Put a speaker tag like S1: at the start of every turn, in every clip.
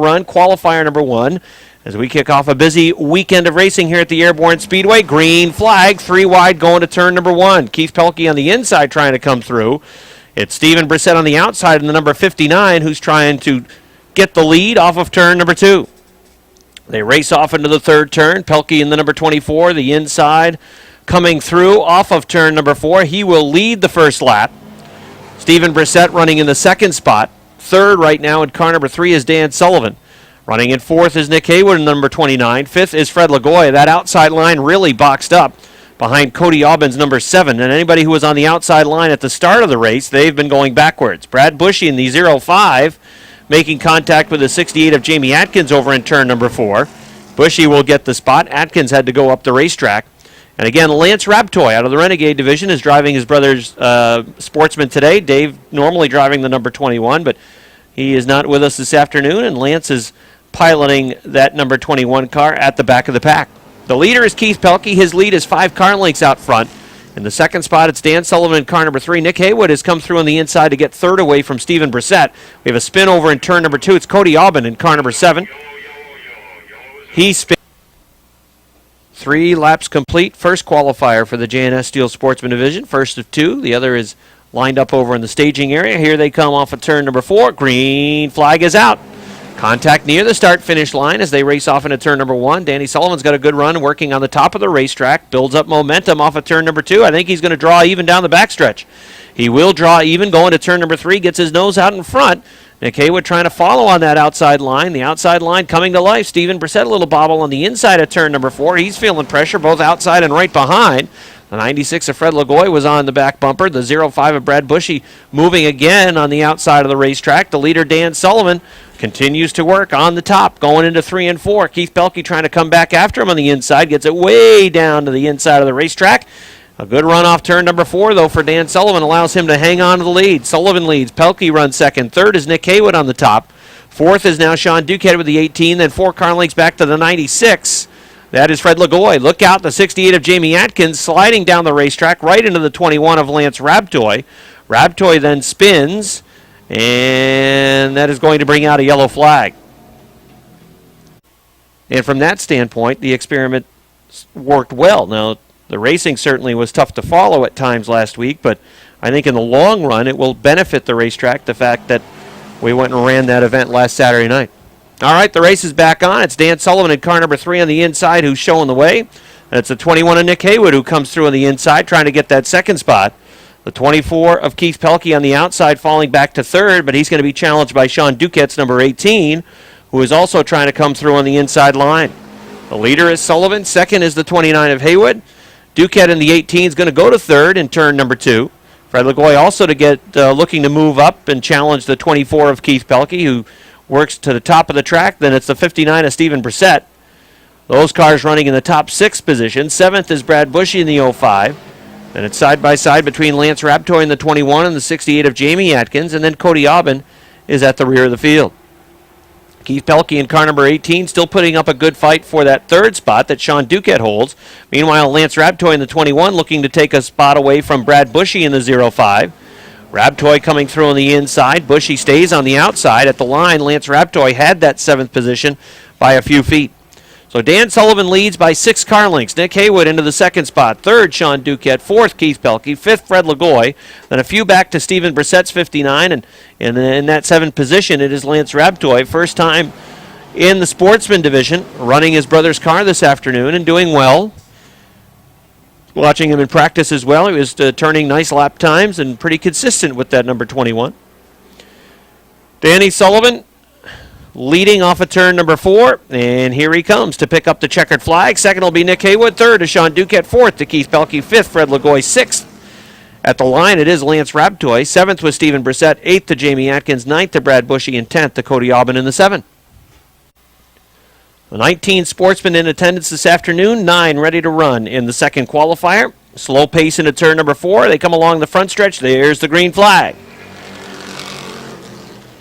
S1: run, qualifier number 1, as we kick off a busy weekend of racing here at the Airborne Speedway. Green flag, 3 wide going to turn number 1. Keith Pelkey on the inside trying to come through. It's Stephen Brissett on the outside in the number 59 who's trying to get the lead off of turn number 2. They race off into the third turn. Pelkey in the number 24, the inside coming through off of turn number 4. He will lead the first lap. Stephen Brissett running in the second spot. Third right now in car number 3 is Dan Sullivan. Running in fourth is Nick Haywood in number 29. Fifth is Fred Lagoya. That outside line really boxed up behind Cody Aubin's number 7. And anybody who was on the outside line at the start of the race, they've been going backwards. Brad Bushy in the 05 making contact with the 68 of Jamie Atkins over in turn number 4. Bushy will get the spot. Atkins had to go up the racetrack. And again, Lance Rabtoy out of the Renegade division is driving his brother's Sportsman today. Dave normally driving the number 21, but he is not with us this afternoon, and Lance is piloting that number 21 car at the back of the pack. The leader is Keith Pelkey. His lead is 5 car lengths out front. In the second spot, it's Dan Sullivan in car number 3. Nick Haywood has come through on the inside to get third away from Stephen Brissett. We have a spin over in turn number 2. It's Cody Aubin in car number 7. He spins. 3 laps complete. First qualifier for the J&S Steel Sportsman Division. First of 2. The other is lined up over in the staging area. Here they come off of turn number 4. Green flag is out. Contact near the start-finish line as they race off into turn number 1. Danny Sullivan's got a good run working on the top of the racetrack. Builds up momentum off of turn number 2. I think he's going to draw even down the backstretch. He will draw even going to turn number 3. Gets his nose out in front. Nick Haywood trying to follow on that outside line. The outside line coming to life. Stephen Brissett a little bobble on the inside of turn number 4. He's feeling pressure both outside and right behind. The 96 of Fred Lagoy was on the back bumper. The 05 of Brad Bushy moving again on the outside of the racetrack. The leader, Dan Sullivan, continues to work on the top, going into 3 and 4. Keith Pelkey trying to come back after him on the inside. Gets it way down to the inside of the racetrack. A good run off turn number 4, though, for Dan Sullivan allows him to hang on to the lead. Sullivan leads. Pelkey runs second. Third is Nick Haywood on the top. Fourth is now Sean Duquette with the 18. Then 4 car lengths back to the 96. That is Fred Lagoy. Look out, the 68 of Jamie Atkins sliding down the racetrack right into the 21 of Lance Rabtoy. Rabtoy then spins, and that is going to bring out a yellow flag. And from that standpoint, the experiment worked well. Now, the racing certainly was tough to follow at times last week, but I think in the long run it will benefit the racetrack, the fact that we went and ran that event last Saturday night. All right, the race is back on. It's Dan Sullivan in car number 3 on the inside who's showing the way. And it's the 21 of Nick Haywood who comes through on the inside trying to get that second spot. The 24 of Keith Pelkey on the outside falling back to third, but he's going to be challenged by Sean Duquette's number 18, who is also trying to come through on the inside line. The leader is Sullivan. Second is the 29 of Haywood. Duquette in the 18 is going to go to third in turn number 2. Fred Lagoy also to get looking to move up and challenge the 24 of Keith Pelkey, who works to the top of the track. Then it's the 59 of Stephen Brissett. Those cars running in the top 6 position. 7th is Brad Bushy in the 05. And it's side by side between Lance Rabtoy in the 21 and the 68 of Jamie Atkins. And then Cody Aubin is at the rear of the field. Keith Pelkey in car number 18 still putting up a good fight for that third spot that Sean Duquette holds. Meanwhile, Lance Rabtoy in the 21 looking to take a spot away from Brad Bushy in the 05. Rabtoy coming through on the inside. Bushy stays on the outside. At the line, Lance Rabtoy had that 7th position by a few feet. So Dan Sullivan leads by 6 car lengths. Nick Haywood into the second spot. Third, Sean Duquette. Fourth, Keith Pelkey. Fifth, Fred Lagoy. Then a few back to Stephen Brissett's 59. And in that 7th position, it is Lance Rabtoy. First time in the Sportsman division, running his brother's car this afternoon and doing well. Watching him in practice as well. He was turning nice lap times and pretty consistent with that number 21. Danny Sullivan leading off of turn number 4, and here he comes to pick up the checkered flag. Second will be Nick Haywood. Third is Sean Duquette. Fourth to Keith Pelkey. Fifth, Fred Lagoy. Sixth at the line, it is Lance Rabtoy. 7th was Stephen Brissett. 8th to Jamie Atkins. 9th to Brad Bushy. And 10th to Cody Aubin in the 7. The 19 sportsmen in attendance this afternoon, 9 ready to run in the second qualifier. Slow pace into turn number 4. They come along the front stretch. There's the green flag.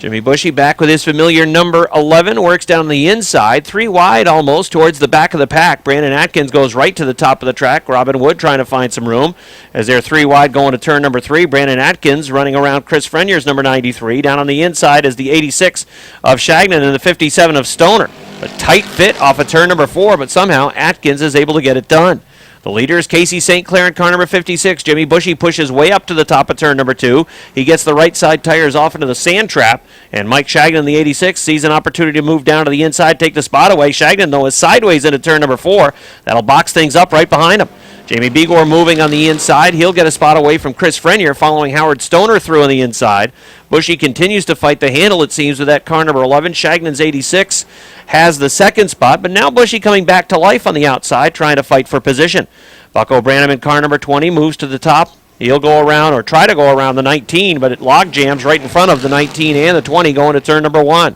S1: Jimmy Bushy back with his familiar number 11, works down the inside, 3 wide almost towards the back of the pack. Brandon Atkins goes right to the top of the track. Robin Wood trying to find some room as they're 3 wide going to turn number 3. Brandon Atkins running around Chris Frenier's number 93. Down on the inside is the 86 of Shagnon and the 57 of Stoner. A tight fit off of turn number 4, but somehow Atkins is able to get it done. The leader is Casey St. Clair in car number 56. Jimmy Bushy pushes way up to the top of turn number 2. He gets the right side tires off into the sand trap, and Mike Shagnon, the 86, sees an opportunity to move down to the inside, take the spot away. Shagnon, though, is sideways into turn number 4. That'll box things up right behind him. Jamie Begor moving on the inside. He'll get a spot away from Chris Frenier, following Howard Stoner through on the inside. Bushy continues to fight the handle, it seems, with that car number 11. Shagnon's 86 has the second spot, but now Bushy coming back to life on the outside, trying to fight for position. Bucko Branham in car number 20 moves to the top. He'll go around, or try to go around the 19, but it log jams right in front of the 19 and the 20 going to turn number 1.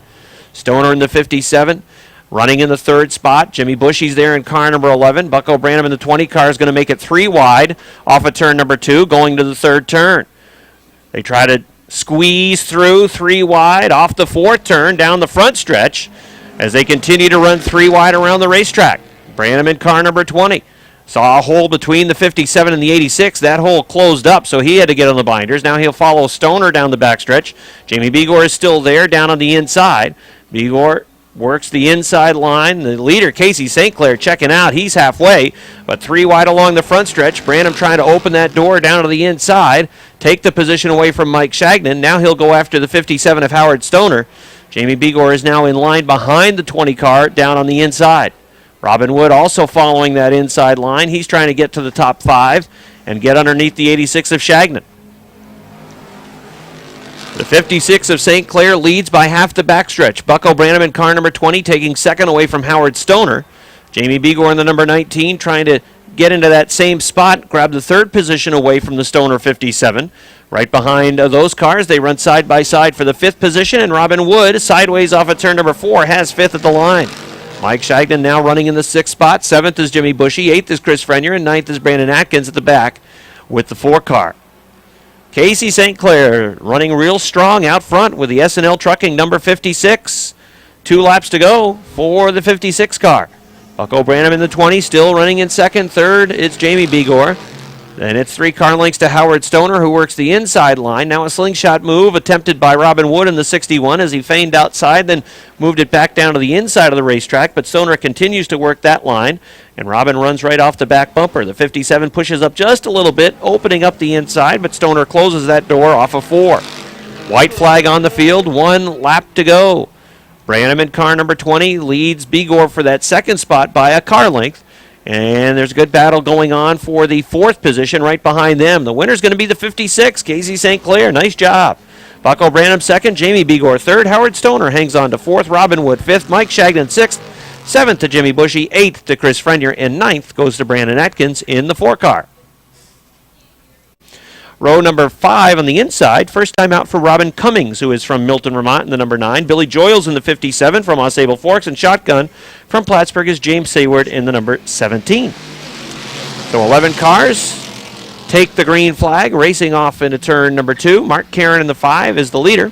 S1: Stoner in the 57. Running in the third spot, Jimmy Bushy's there in car number 11. Bucko Branham in the 20 car is going to make it 3 wide off of turn number 2, going to the third turn. They try to squeeze through 3 wide off the fourth turn down the front stretch as they continue to run 3 wide around the racetrack. Branham in car number 20. Saw a hole between the 57 and the 86. That hole closed up, so he had to get on the binders. Now he'll follow Stoner down the backstretch. Jamie Begor is still there down on the inside. Begor works the inside line. The leader, Casey St. Clair, checking out. He's halfway, but 3 wide along the front stretch. Branham trying to open that door down to the inside, take the position away from Mike Shagnon. Now he'll go after the 57 of Howard Stoner. Jamie Begor is now in line behind the 20 car down on the inside. Robin Wood also following that inside line. He's trying to get to the top 5 and get underneath the 86 of Shagnon. The 56 of St. Clair leads by half the backstretch. Bucko Branham in car number 20 taking second away from Howard Stoner. Jamie Begor in the number 19 trying to get into that same spot, grab the third position away from the Stoner 57. Right behind those cars, they run side by side for the 5th position, and Robin Wood, sideways off of turn number 4, has 5th at the line. Mike Shagnon now running in the 6th spot. 7th is Jimmy Bushy, 8th is Chris Frenier, and 9th is Brandon Atkins at the back with the 4 car. Casey St. Clair running real strong out front with the S&L Trucking number 56. 2 laps to go for the 56 car. Bucko Branham in the 20, still running in second. Third, it's Jamie Begor. Then it's 3 car lengths to Howard Stoner, who works the inside line. Now a slingshot move attempted by Robin Wood in the 61 as he feigned outside, then moved it back down to the inside of the racetrack. But Stoner continues to work that line, and Robin runs right off the back bumper. The 57 pushes up just a little bit, opening up the inside, but Stoner closes that door off of 4. White flag on the field, 1 lap to go. Branham in car number 20 leads Begor for that second spot by a car length. And there's a good battle going on for the 4th position right behind them. The winner's going to be the 56, Casey St. Clair. Nice job. Bucko Branham 2nd, Jamie Begor 3rd, Howard Stoner hangs on to 4th, Robin Wood 5th, Mike Shagnon 6th, 7th to Jimmy Bushy, 8th to Chris Frenier, and 9th goes to Brandon Atkins in the 4 car. Row number 5 on the inside. First time out for Robin Cummings, who is from Milton, Vermont, in the number 9. Billy Joyles in the 57 from Ausable Forks. And shotgun from Plattsburgh is James Sayward in the number 17. So 11 cars take the green flag, racing off into turn number 2. Mark Caron in the 5 is the leader.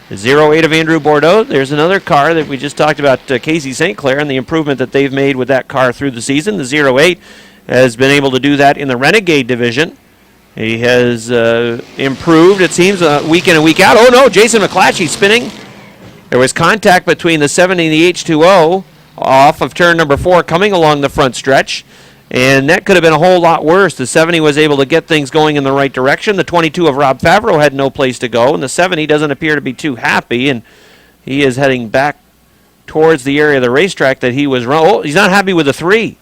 S1: The 08 of Andrew Bordeaux. There's another car that we just talked about, Casey St. Clair, and the improvement that they've made with that car through the season. The 08 has been able to do that in the Renegade division. He has improved, it seems, week in and week out. Oh, no, Jason McClatchy spinning. There was contact between the 70 and the H2O off of turn number 4 coming along the front stretch, and that could have been a whole lot worse. The 70 was able to get things going in the right direction. The 22 of Rob Favreau had no place to go, and the 70 doesn't appear to be too happy, and he is heading back towards the area of the racetrack that he was running. Oh, he's not happy with the 3.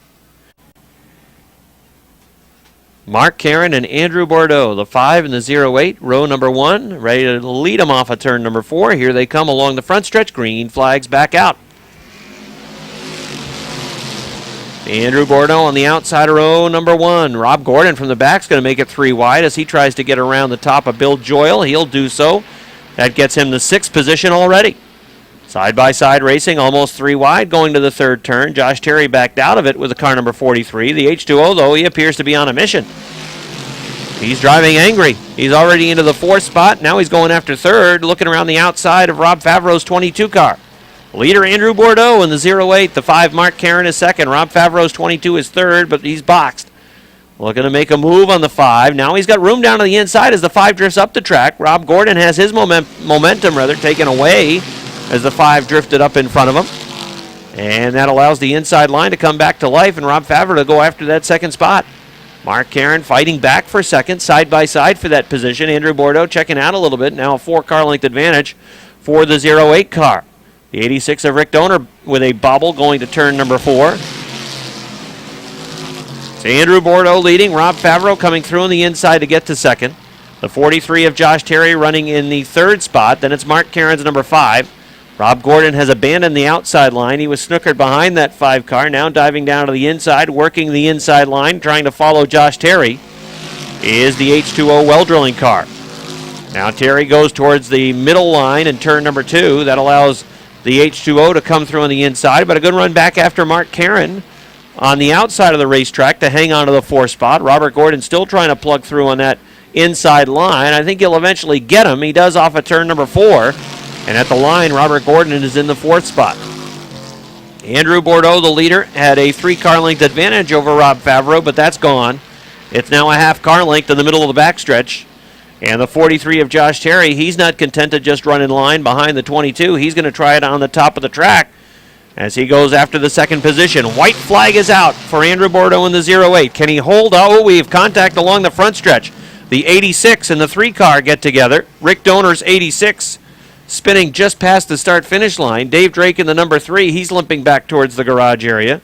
S1: Mark Caron and Andrew Bordeaux, the 5 and the 08, row number 1, ready to lead them off of turn number 4. Here they come along the front stretch. Green flags back out. Andrew Bordeaux on the outside of row number 1. Rob Gordon from the back is going to make it 3 wide as he tries to get around the top of Bill Joyle. He'll do so. That gets him the 6th position already. Side-by-side racing, almost 3 wide, going to the 3rd turn. Josh Terry backed out of it with the car number 43. The H2O, though, he appears to be on a mission. He's driving angry. He's already into the 4th spot. Now he's going after 3rd, looking around the outside of Rob Favreau's 22 car. Leader Andrew Bordeaux in the 08. The 5, Mark Caron, is 2nd. Rob Favreau's 22 is 3rd, but he's boxed. Looking to make a move on the 5. Now he's got room down to the inside as the 5 drifts up the track. Rob Gordon has his momentum taken away as the 5 drifted up in front of him. And that allows the inside line to come back to life and Rob Favreau to go after that 2nd spot. Mark Caron fighting back for 2nd, side by side for that position. Andrew Bordeaux checking out a little bit. Now a 4-car length advantage for the 08 car. The 86 of Rick Donor with a bobble going to turn number 4. It's Andrew Bordeaux leading. Rob Favreau coming through on the inside to get to 2nd. The 43 of Josh Terry running in the 3rd spot. Then it's Mark Caron's number 5. Rob Gordon has abandoned the outside line. He was snookered behind that 5 car, now diving down to the inside, working the inside line, trying to follow Josh Terry, is the H2O well drilling car. Now Terry goes towards the middle line in turn number 2. That allows the H2O to come through on the inside, but a good run back after Mark Caron on the outside of the racetrack to hang on to the 4th spot. Robert Gordon still trying to plug through on that inside line. I think he'll eventually get him. He does off of turn number 4. And at the line, Robert Gordon is in the 4th spot. Andrew Bordeaux, the leader, had a 3-car length advantage over Rob Favreau, but that's gone. It's now a half-car length in the middle of the backstretch. And the 43 of Josh Terry, he's not content to just run in line behind the 22. He's going to try it on the top of the track as he goes after the 2nd position. White flag is out for Andrew Bordeaux in the 08. Can he hold? Oh, we have contact along the front stretch. The 86 and the 3-car get together. Rick Donor's 86 spinning just past the start-finish line. Dave Drake in the number 3, he's limping back towards the garage area.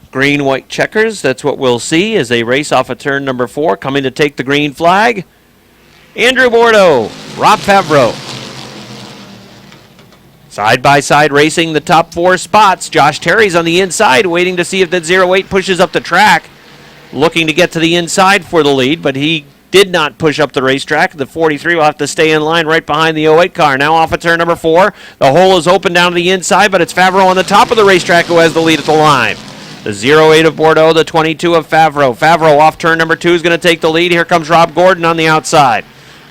S1: Green-white checkers, that's what we'll see as they race off of turn number 4. Coming to take the green flag, Andrew Bordeaux, Rob Favreau. Side-by-side racing the top 4 spots. Josh Terry's on the inside, waiting to see if that 08 pushes up the track. Looking to get to the inside for the lead, but he did not push up the racetrack. The 43 will have to stay in line right behind the 08 car. Now off of turn number 4. The hole is open down to the inside, but it's Favreau on the top of the racetrack who has the lead at the line. The 08 of Bordeaux, the 22 of Favreau. Favreau off turn number 2 is going to take the lead. Here comes Rob Gordon on the outside.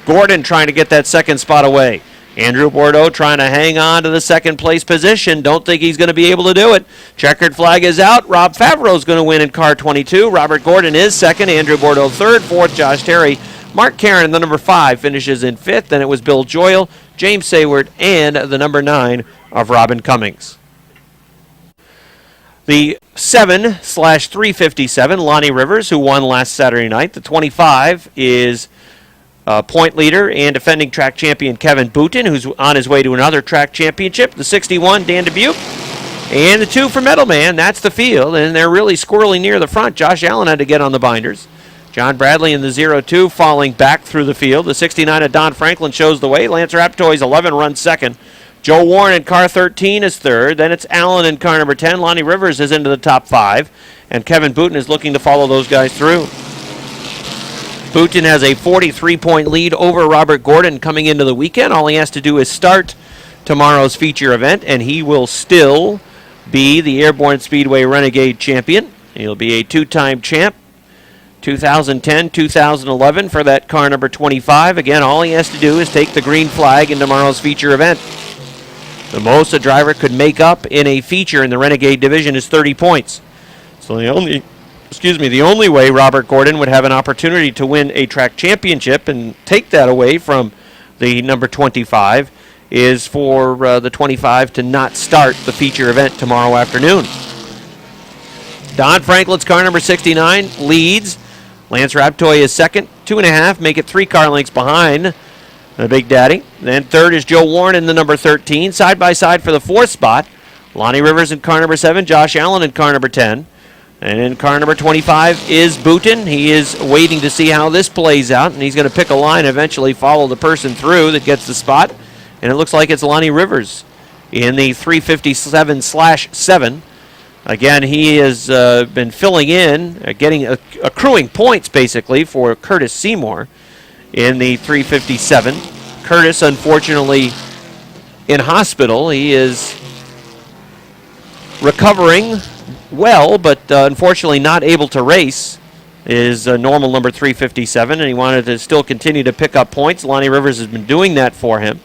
S1: Gordon trying to get that 2nd spot away. Andrew Bordeaux trying to hang on to the 2nd place position. Don't think he's going to be able to do it. Checkered flag is out. Rob Favreau's going to win in car 22. Robert Gordon is 2nd. Andrew Bordeaux 3rd. 4th, Josh Terry. Mark Caron, the number 5, finishes in 5th. Then it was Bill Joyle, James Sayward, and the number 9 of Robin Cummings. The 7/357, Lonnie Rivers, who won last Saturday night. The 25 is point leader and defending track champion Kevin Boutin, who's on his way to another track championship. The 61, Dan Dubuque. And the 2 for Meadowman, that's the field, and they're really squirrely near the front. Josh Allen had to get on the binders. John Bradley in the 02 falling back through the field. The 69 of Don Franklin shows the way. Lance Raptoy's 11 runs 2nd. Joe Warren in car 13 is 3rd. Then it's Allen in car number 10. Lonnie Rivers is into the top 5. And Kevin Boutin is looking to follow those guys through. Boutin has a 43-point lead over Robert Gordon coming into the weekend. All he has to do is start tomorrow's feature event, and he will still be the Airborne Speedway Renegade champion. He'll be a 2-time champ, 2010, 2011 for that car number 25. Again, all he has to do is take the green flag in tomorrow's feature event. The most a driver could make up in a feature in the Renegade division is 30 points. So the only way Robert Gordon would have an opportunity to win a track championship and take that away from the number 25 is for the 25 to not start the feature event tomorrow afternoon. Don Franklin's car number 69 leads. Lance Raptoy is 2nd, 2.5, make it 3 car lengths behind the Big Daddy. Then 3rd is Joe Warren in the number 13, side by side for the 4th spot. Lonnie Rivers in car number 7, Josh Allen in car number 10. And in car number 25 is Boutin. He is waiting to see how this plays out, and he's going to pick a line, eventually follow the person through that gets the spot. And it looks like it's Lonnie Rivers in the 357/7. Again, he has been filling in, accruing points, basically, for Curtis Seymour in the 357. Curtis, unfortunately, in hospital. He is recovering well, but unfortunately not able to race, is normal number 357, and he wanted to still continue to pick up points. Lonnie Rivers has been doing that for him.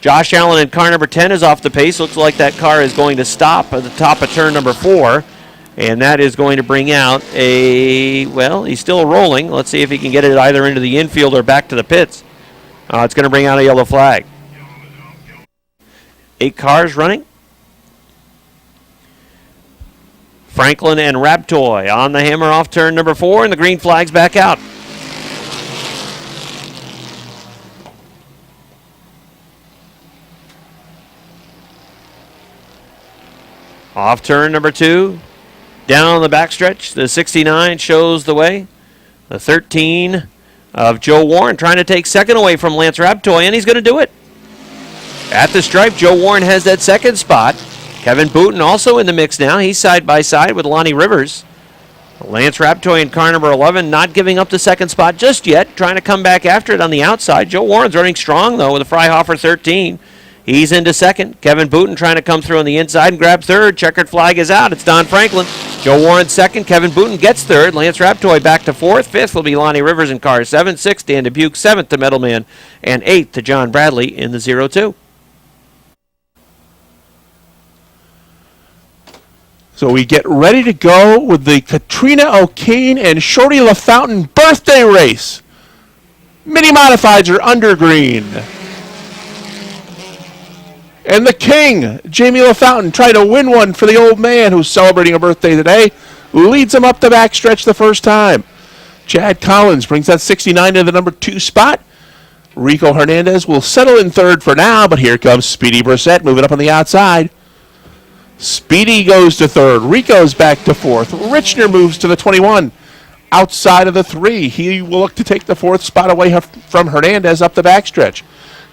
S1: Josh Allen in car number 10 is off the pace. Looks like that car is going to stop at the top of turn number 4, and that is going to bring out he's still rolling. Let's see if he can get it either into the infield or back to the pits. It's going to bring out a yellow flag. 8 cars running. Franklin and Raptoy on the hammer off turn number 4, and the green flag's back out. Off turn number 2, down on the backstretch. The 69 shows the way. The 13 of Joe Warren trying to take second away from Lance Raptoy, and he's going to do it. At the stripe, Joe Warren has that second spot. Kevin Booten also in the mix now. He's side by side with Lonnie Rivers. Lance Raptoy in car number 11 not giving up the second spot just yet, trying to come back after it on the outside. Joe Warren's running strong, though, with a Freihofer 13. He's into second. Kevin Booten trying to come through on the inside and grab third. Checkered flag is out. It's Don Franklin. Joe Warren second. Kevin Booten gets third. Lance Raptoy back to fourth. Fifth will be Lonnie Rivers in car 7. Sixth, Dan Dubuque. Seventh to Meadowman. And eighth to John Bradley in the 0-2.
S2: So we get ready to go with the Katrina O'Kane and Shorty LaFountain birthday race. Mini modifieds are under green. And the king, Jamie LaFountain, trying to win one for the old man who's celebrating a birthday today. Leads him up the backstretch the first time. Chad Collins brings that 69 to the number 2 spot. Rico Hernandez will settle in third for now, but here comes Speedy Brissett moving up on the outside. Speedy goes to third. Rico's back to fourth. Richner moves to the 21. Outside of the 3, he will look to take the fourth spot away from Hernandez up the backstretch.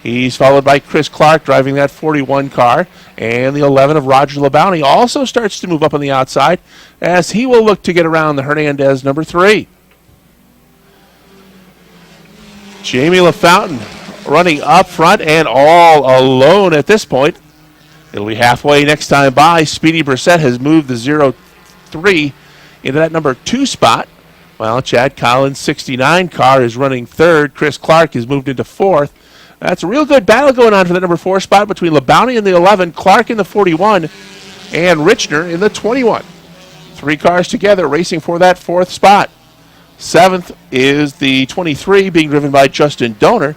S2: He's followed by Chris Clark driving that 41 car, and the 11 of Roger LeBounty also starts to move up on the outside as he will look to get around the Hernandez number 3. Jamie LaFountain running up front and all alone at this point. It'll be halfway next time by. Speedy Brissett has moved the 0-3 into that number 2 spot. Well, Chad Collins' 69 car is running third. Chris Clark has moved into fourth. That's a real good battle going on for the number 4 spot between LeBounty in the 11, Clark in the 41, and Richner in the 21. 3 cars together racing for that 4th spot. 7th is the 23 being driven by Justin Doner.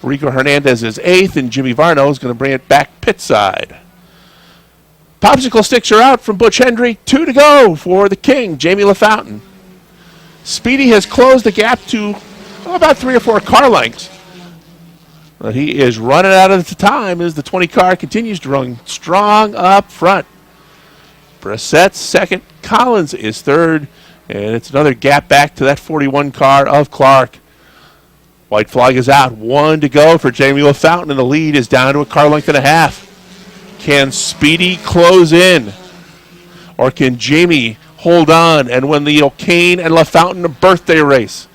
S2: Rico Hernandez is 8th, and Jimmy Varno is going to bring it back pit side. Popsicle sticks are out from Butch Hendry. 2 to go for the king, Jamie LaFountain. Speedy has closed the gap to about 3 or 4 car lengths. But he is running out of the time as the 20 car continues to run strong up front. Brissett's second. Collins is third. And it's another gap back to that 41 car of Clark. White flag is out. 1 to go for Jamie LaFountain, and the lead is down to a car length and a half. Can Speedy close in? Or can Jamie hold on and win the O'Kane and LaFountain birthday race?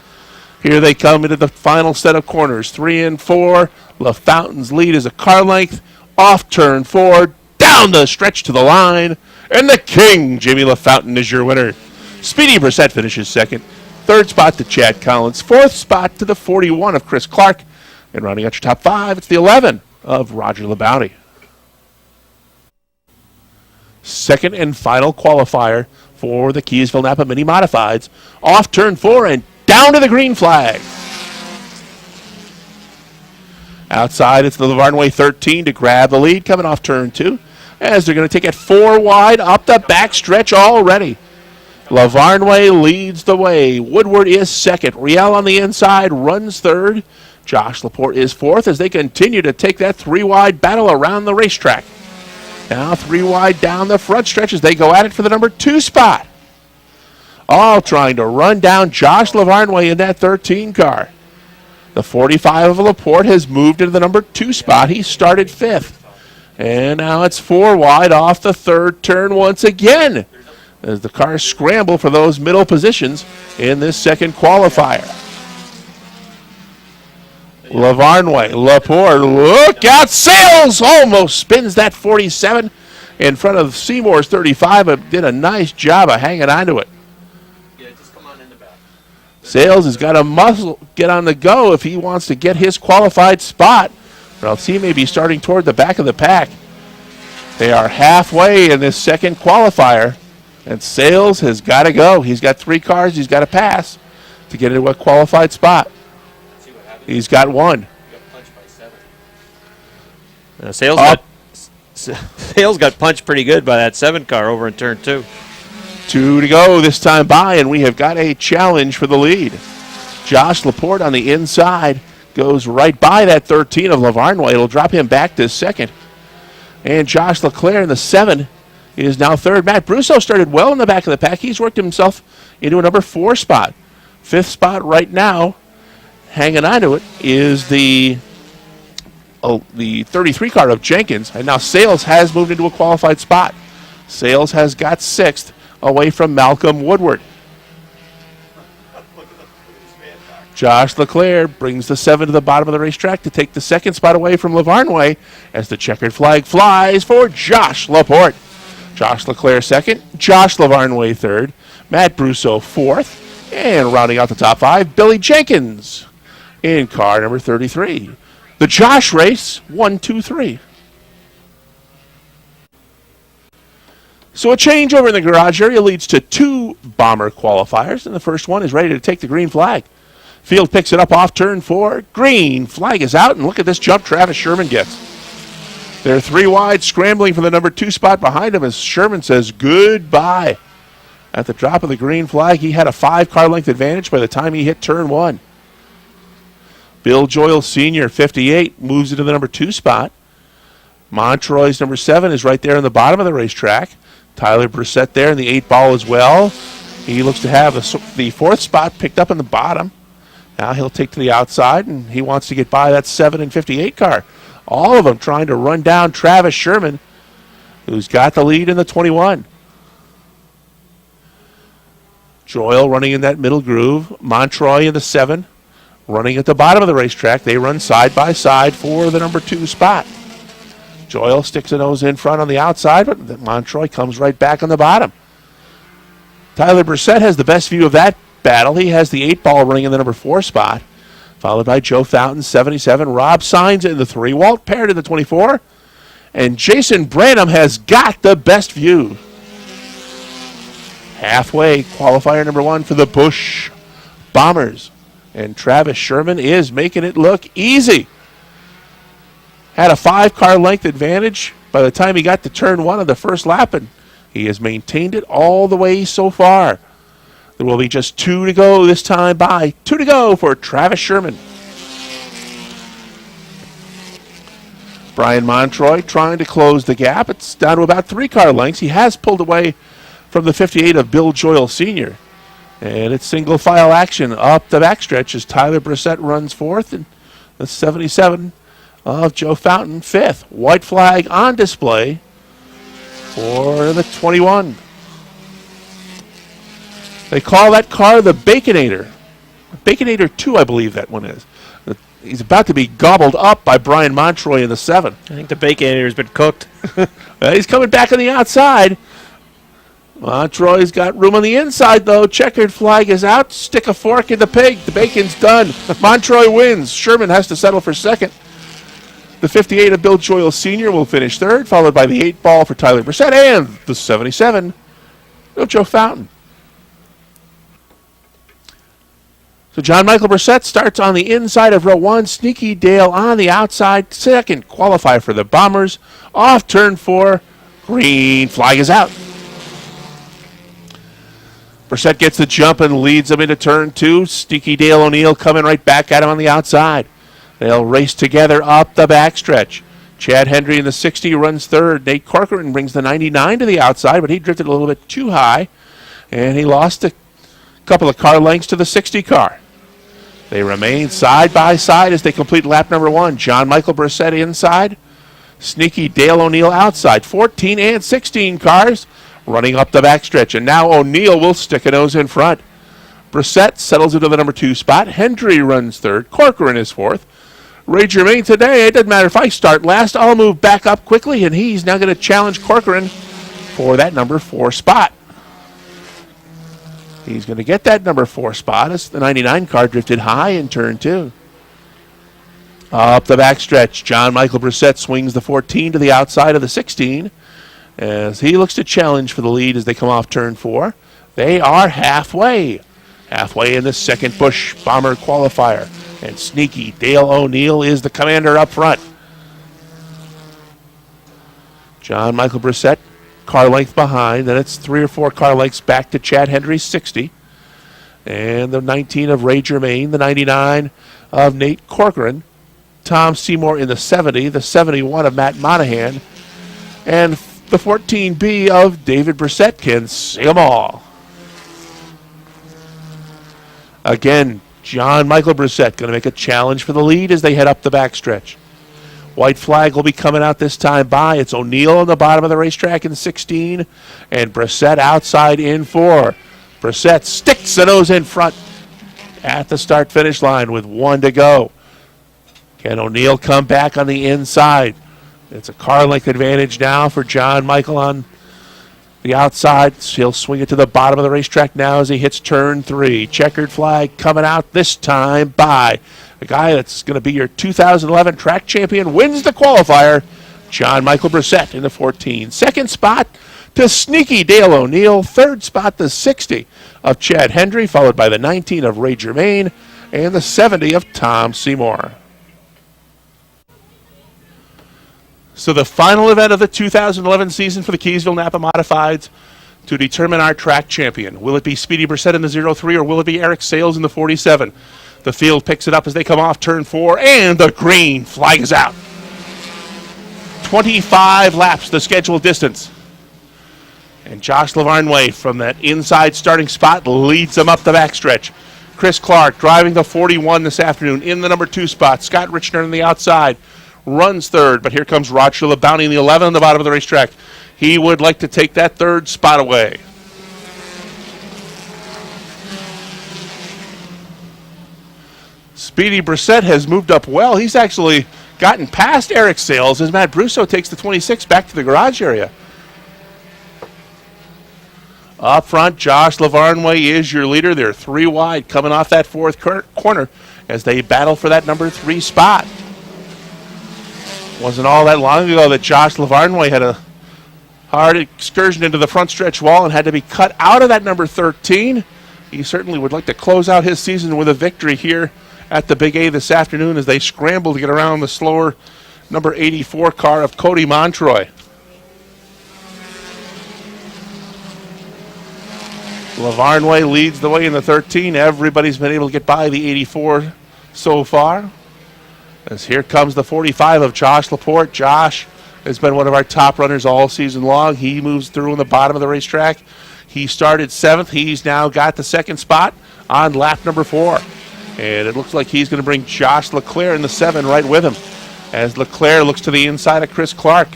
S2: Here they come into the final set of corners. 3 and 4. LaFountain's lead is a car length. Off turn 4. Down the stretch to the line. And the king, Jamie LaFountain, is your winner. Speedy Brissett finishes second. 3rd spot to Chad Collins. 4th spot to the 41 of Chris Clark. And rounding out your top 5, it's the 11 of Roger LeBounty. Second and final qualifier for the Keysville Napa Mini Modifieds. Off turn 4 and down to the green flag. Outside, it's the Lavarnway 13 to grab the lead coming off turn 2 as they're going to take it 4 wide up the backstretch already. Lavarnway leads the way. Woodward is second. Riel on the inside runs third. Josh Laporte is fourth as they continue to take that 3 wide battle around the racetrack. Now 3 wide down the front stretch as they go at it for the number 2 spot. All trying to run down Josh Lavarnway in that 13 car. The 45 of Laporte has moved into the number 2 spot. He started 5th. And now it's 4 wide off the 3rd turn once again as the cars scramble for those middle positions in this second qualifier. Lavarnway, Laporte, look out, Sales almost spins that 47 in front of Seymour's 35, but did a nice job of hanging on to it.
S1: Yeah, just come on in the back.
S2: Sales has got to muscle get on the go if he wants to get his qualified spot, or else he may be starting toward the back of the pack. They are halfway in this second qualifier, and Sales has got to go. He's got 3 cars he's got to pass to get into a qualified spot. He's got 1.
S1: Sales got punched pretty good by that 7 car over in turn 2.
S2: 2 to go this time by, and we have got a challenge for the lead. Josh Laporte on the inside goes right by that 13 of Lavarnway. It'll drop him back to second. And Josh Leclerc in the 7 is now third. Matt Brusso started well in the back of the pack. He's worked himself into a number 4 spot. 5th spot right now, hanging on to it, is the 33 car of Jenkins. And now Sales has moved into a qualified spot. Sales has got 6th away from Malcolm Woodward. Josh Leclerc brings the 7 to the bottom of the racetrack to take the 2nd spot away from Lavarnway as the checkered flag flies for Josh Laporte. Josh Leclerc 2nd, Josh Lavarnway 3rd, Matt Brusso 4th, and rounding out the top 5, Billy Jenkins in car number 33. The Josh race, 1, 2, 3. So a change over in the garage area leads to 2 Bomber qualifiers, and the first one is ready to take the green flag. Field picks it up off turn 4. Green flag is out, and look at this jump Travis Sherman gets. They're 3 wide, scrambling for the number 2 spot behind him as Sherman says goodbye. At the drop of the green flag, he had a 5-car length advantage by the time he hit turn 1. Bill Joyle Sr., 58, moves into the number 2 spot. Montroy's number 7 is right there in the bottom of the racetrack. Tyler Brissett there in the 8 ball as well. He looks to have the 4th spot picked up in the bottom. Now he'll take to the outside, and he wants to get by that 7 and 58 car. All of them trying to run down Travis Sherman, who's got the lead in the 21. Joyle running in that middle groove. Montroy in the 7, running at the bottom of the racetrack. They run side by side for the number 2 spot. Joyle sticks a nose in front on the outside, but Montroy comes right back on the bottom. Tyler Brissett has the best view of that battle. He has the 8 ball running in the number 4 spot, followed by Joe Fountain, 77. Rob Signs in the 3. Walt Parrott in the 24. And Jason Branham has got the best view. Halfway, qualifier number 1 for the Busch Bombers. And Travis Sherman is making it look easy. Had a 5-car length advantage by the time he got to turn 1 of the first lap, and he has maintained it all the way so far. There will be just 2 to go this time by. 2 to go for Travis Sherman. Brian Montroy trying to close the gap. It's down to about 3-car lengths. He has pulled away from the 58 of Bill Joyle Sr. And it's single file action up the backstretch as Tyler Brissett runs 4th and the 77 of Joe Fountain 5th. White flag on display for the 21. They call that car the Baconator. Baconator 2, I believe that one is. He's about to be gobbled up by Brian Montroy in the 7.
S1: I think the Baconator has been cooked.
S2: He's coming back on the outside. Montroy's got room on the inside, though. Checkered flag is out. Stick a fork in the pig. The bacon's done. Montroy wins. Sherman has to settle for second. The 58 of Bill Joyle Sr. will finish third, followed by the 8 ball for Tyler Brissett and the 77 of Joe Fountain. So John Michael Brissett starts on the inside of row 1. Sneaky Dale on the outside. Second qualify for the Bombers. Off turn 4. Green flag is out. Brissett gets the jump and leads him into turn 2. Sneaky Dale O'Neill coming right back at him on the outside. They'll race together up the backstretch. Chad Hendry in the 60 runs third. Nate Corcoran brings the 99 to the outside, but he drifted a little bit too high, and he lost a couple of car lengths to the 60 car. They remain side by side as they complete lap number 1. John Michael Brissett inside. Sneaky Dale O'Neill outside. 14 and 16 cars running up the backstretch. And now O'Neill will stick a nose in front. Brissett settles into the number 2 spot. Hendry runs third. Corcoran is 4th. Ray Germain today, it doesn't matter if I start last, I'll move back up quickly, and he's now going to challenge Corcoran for that number 4 spot. He's going to get that number 4 spot as the 99 car drifted high in turn 2. Up the backstretch, John Michael Brissett swings the 14 to the outside of the 16 as he looks to challenge for the lead as they come off turn 4. They are halfway in the second Busch Bomber qualifier. And sneaky Dale O'Neill is the commander up front. John Michael Brissett, car length behind. Then it's 3 or 4 car lengths back to Chad Hendry's 60. And the 19 of Ray Germain, the 99 of Nate Corcoran. Tom Seymour in the 70, the 71 of Matt Monahan. And the 14B of David Brissett can see them all. Again, John Michael Brissett going to make a challenge for the lead as they head up the backstretch. White flag will be coming out this time by. It's O'Neill on the bottom of the racetrack in 16, and Brissett outside in 4. Brissett sticks the nose in front at the start-finish line with 1 to go. Can O'Neill come back on the inside? It's a car length advantage now for John Michael on the outside. He'll swing it to the bottom of the racetrack now as he hits turn 3. Checkered flag coming out this time by the guy that's going to be your 2011 track champion, wins the qualifier, John Michael Brissett in the 14. Second spot to sneaky Dale O'Neill. Third spot, the 60 of Chad Hendry, followed by the 19 of Ray Germain and the 70 of Tom Seymour. So the final event of the 2011 season for the Keysville Napa Modifieds to determine our track champion. Will it be Speedy Brissett in the 03 or will it be Eric Sales in the 47? The field picks it up as they come off turn 4, and the green flag is out. 25 laps, the scheduled distance. And Josh Lavarnway from that inside starting spot leads them up the backstretch. Chris Clark driving the 41 this afternoon in the number 2 spot. Scott Richner on the outside runs third, but here comes Roger LeBounty in the 11 on the bottom of the racetrack. He would like to take that third spot away. Speedy Brissett has moved up well. He's actually gotten past Eric Sales as Matt Brusso takes the 26 back to the garage area. Up front, Josh Lavarnway is your leader. They're 3 wide coming off that 4th corner as they battle for that number 3 spot. Wasn't all that long ago that Josh Lavarnway had a hard excursion into the front stretch wall and had to be cut out of that number 13. He certainly would like to close out his season with a victory here at the Big A this afternoon as they scramble to get around the slower number 84 car of Cody Montroy. Lavarnway leads the way in the 13. Everybody's been able to get by the 84 so far. As here comes the 45 of Josh Laporte. Josh has been one of our top runners all season long. He moves through on the bottom of the racetrack. He started 7th. He's now got the 2nd spot on lap number 4. And it looks like he's going to bring Josh Leclerc in the 7 right with him as Leclerc looks to the inside of Chris Clark.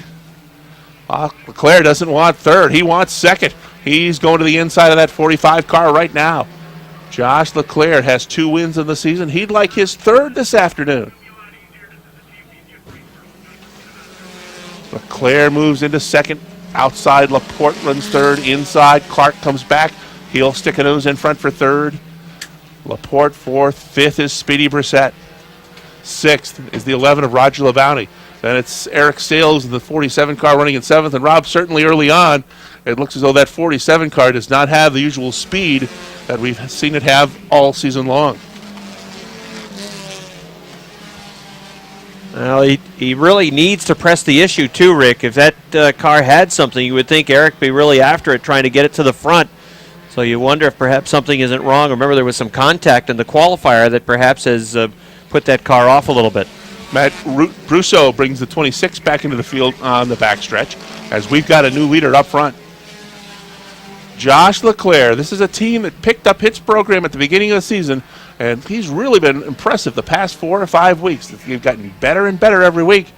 S2: Leclerc doesn't want 3rd. He wants 2nd. He's going to the inside of that 45 car right now. Josh Leclerc has 2 wins in the season. He'd like his 3rd this afternoon. Leclerc moves into 2nd. Outside, Laporte runs 3rd. Inside, Clark comes back. He'll stick a nose in front for 3rd. Laporte 4th. 5th is Speedy Brissett. 6th is the 11 of Roger LeBounty. Then it's Eric Sales in the 47 car running in 7th. And Rob, certainly early on, it looks as though that 47 car does not have the usual speed that we've seen it have all season long.
S1: Well, he really needs to press the issue too, Rick. If that car had something, you would think Eric would be really after it, trying to get it to the front. So you wonder if perhaps something isn't wrong. Remember, there was some contact in the qualifier that perhaps has put that car off a little bit.
S2: Matt Brusso brings the 26 back into the field on the backstretch as we've got a new leader up front. Josh Leclerc. This is a team that picked up his program at the beginning of the season, and he's really been impressive the past 4 or 5 weeks. They've gotten better and better every week,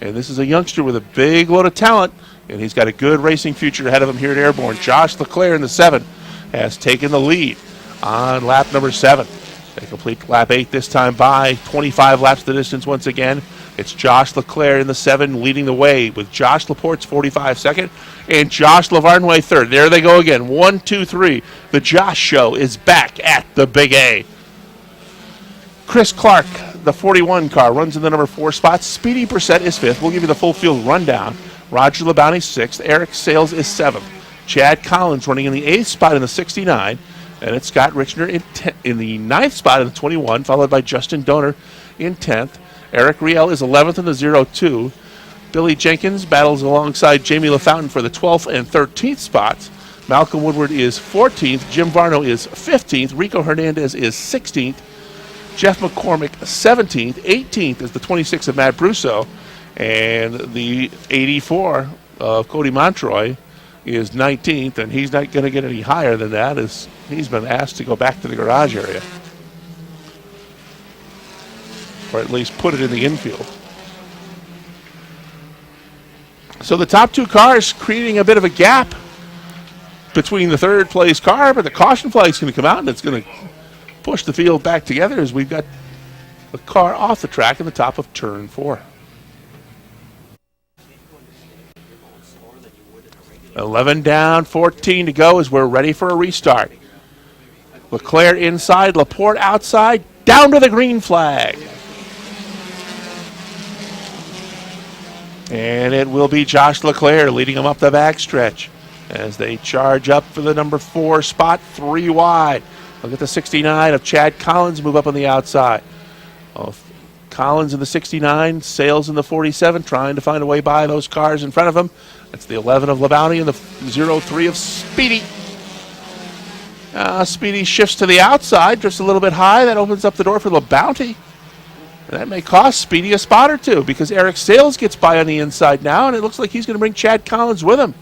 S2: and this is a youngster with a big load of talent, and he's got a good racing future ahead of him here at Airborne. Josh Leclerc in the 7 has taken the lead on lap number 7. They complete lap 8 this time by 25 laps the distance once again. It's Josh Leclerc in the 7 leading the way with Josh Laporte's 45 second and Josh Lavarnway third. There they go again. 1, 2, 3. The Josh Show is back at the Big A. Chris Clark, the 41 car, runs in the number 4 spot. Speedy Brissett is 5th. We'll give you the full field rundown. Roger Labounty 6th. Eric Sales is 7th. Chad Collins running in the 8th spot in the 69. And it's Scott Richner in the 9th spot in the 21, followed by Justin Donor in 10th. Eric Riel is 11th in the 02. Billy Jenkins battles alongside Jamie LaFountain for the 12th and 13th spots. Malcolm Woodward is 14th. Jim Varno is 15th. Rico Hernandez is 16th. Jeff McCormick 17th. 18th is the 26 of Matt Brusso. And the 84 of Cody Montroy is 19th, and he's not going to get any higher than that as he's been asked to go back to the garage area. Or at least put it in the infield. So the top 2 cars creating a bit of a gap between the third place car, but the caution flag is going to come out and it's going to push the field back together as we've got the car off the track in the top of turn 4. 11 down, 14 to go as we're ready for a restart. Leclerc inside, Laporte outside, down to the green flag. And it will be Josh Leclerc leading them up the backstretch as they charge up for the number 4 spot, 3 wide. Look at the 69 of Chad Collins move up on the outside. Collins in the 69, Sales in the 47, trying to find a way by those cars in front of him. That's the 11 of Labounty and the 03 of Speedy. Speedy shifts to the outside, just a little bit high. That opens up the door for Labounty. And that may cost Speedy a spot or two because Eric Sales gets by on the inside now, and it looks like he's going to bring Chad Collins with him.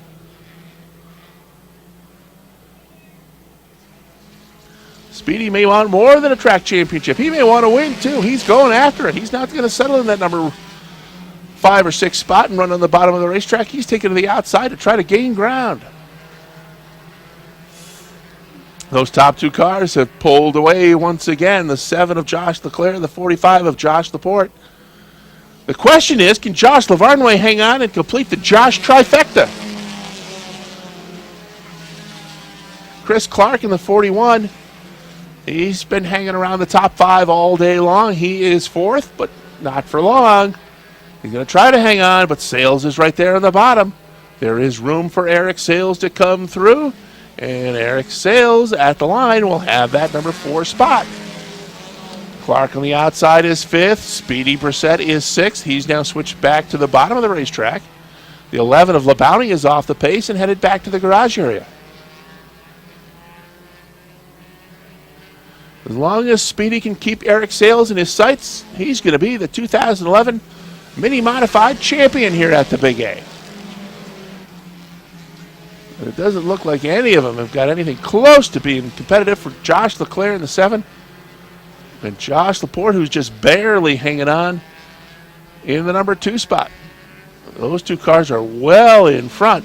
S2: Speedy may want more than a track championship. He may want to win, too. He's going after it. He's not going to settle in that number 5 or 6 spot and run on the bottom of the racetrack. He's taking to the outside to try to gain ground. Those top 2 cars have pulled away once again. The 7 of Josh Leclerc, the 45 of Josh Laporte. The question is, can Josh Lavarnway hang on and complete the Josh trifecta? Chris Clark in the 41. He's been hanging around the top 5 all day long. He is 4th, but not for long. He's going to try to hang on, but Sales is right there on the bottom. There is room for Eric Sales to come through, and Eric Sales at the line will have that number 4 spot. Clark on the outside is 5th. Speedy Brissett is 6th. He's now switched back to the bottom of the racetrack. The 11 of Labounty is off the pace and headed back to the garage area. As long as Speedy can keep Eric Sales in his sights, he's going to be the 2011 Mini Modified champion here at the Big A. And it doesn't look like any of them have got anything close to being competitive for Josh Leclerc in the 7. And Josh Laporte, who's just barely hanging on in the number 2 spot. Those 2 cars are well in front.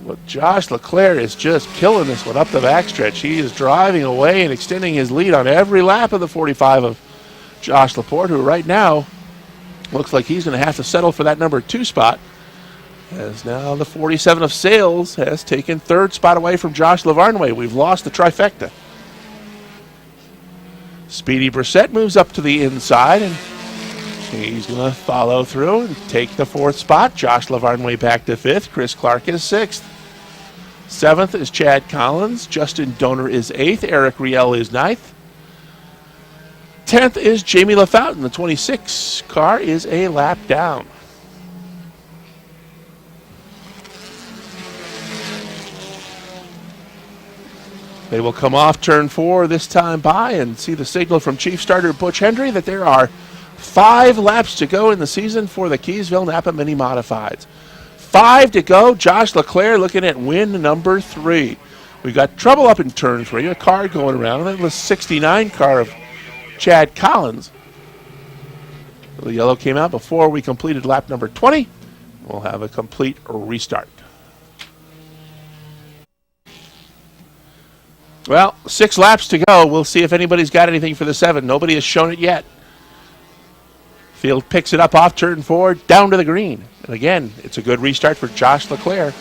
S2: But Josh Leclerc is just killing this one up the backstretch. He is driving away and extending his lead on every lap of the 45 of Josh Laporte, who right now looks like he's going to have to settle for that number 2 spot. As now the 47 of Sales has taken 3rd spot away from Josh Lavarnway. We've lost the trifecta. Speedy Brissett moves up to the inside, and he's going to follow through and take the 4th spot. Josh Lavarnway back to 5th. Chris Clark is 6th. 7th is Chad Collins. Justin Donor is 8th. Eric Riel is 9th. 10th is Jamie LaFountain. The 26 car is a lap down. They will come off turn 4 this time by and see the signal from Chief Starter Butch Hendry that there are 5 laps to go in the season for the Keysville Napa Mini Modifieds. 5 to go. Josh Leclerc looking at win number 3. We've got trouble up in turn 3. A car going around. That was 69 car of Chad Collins. The yellow came out before we completed lap number 20. We'll have a complete restart. Well, 6 laps to go. We'll see if anybody's got anything for the 7. Nobody has shown it yet. Field picks it up off turn 4, down to the green. And again, it's a good restart for Josh Leclerc.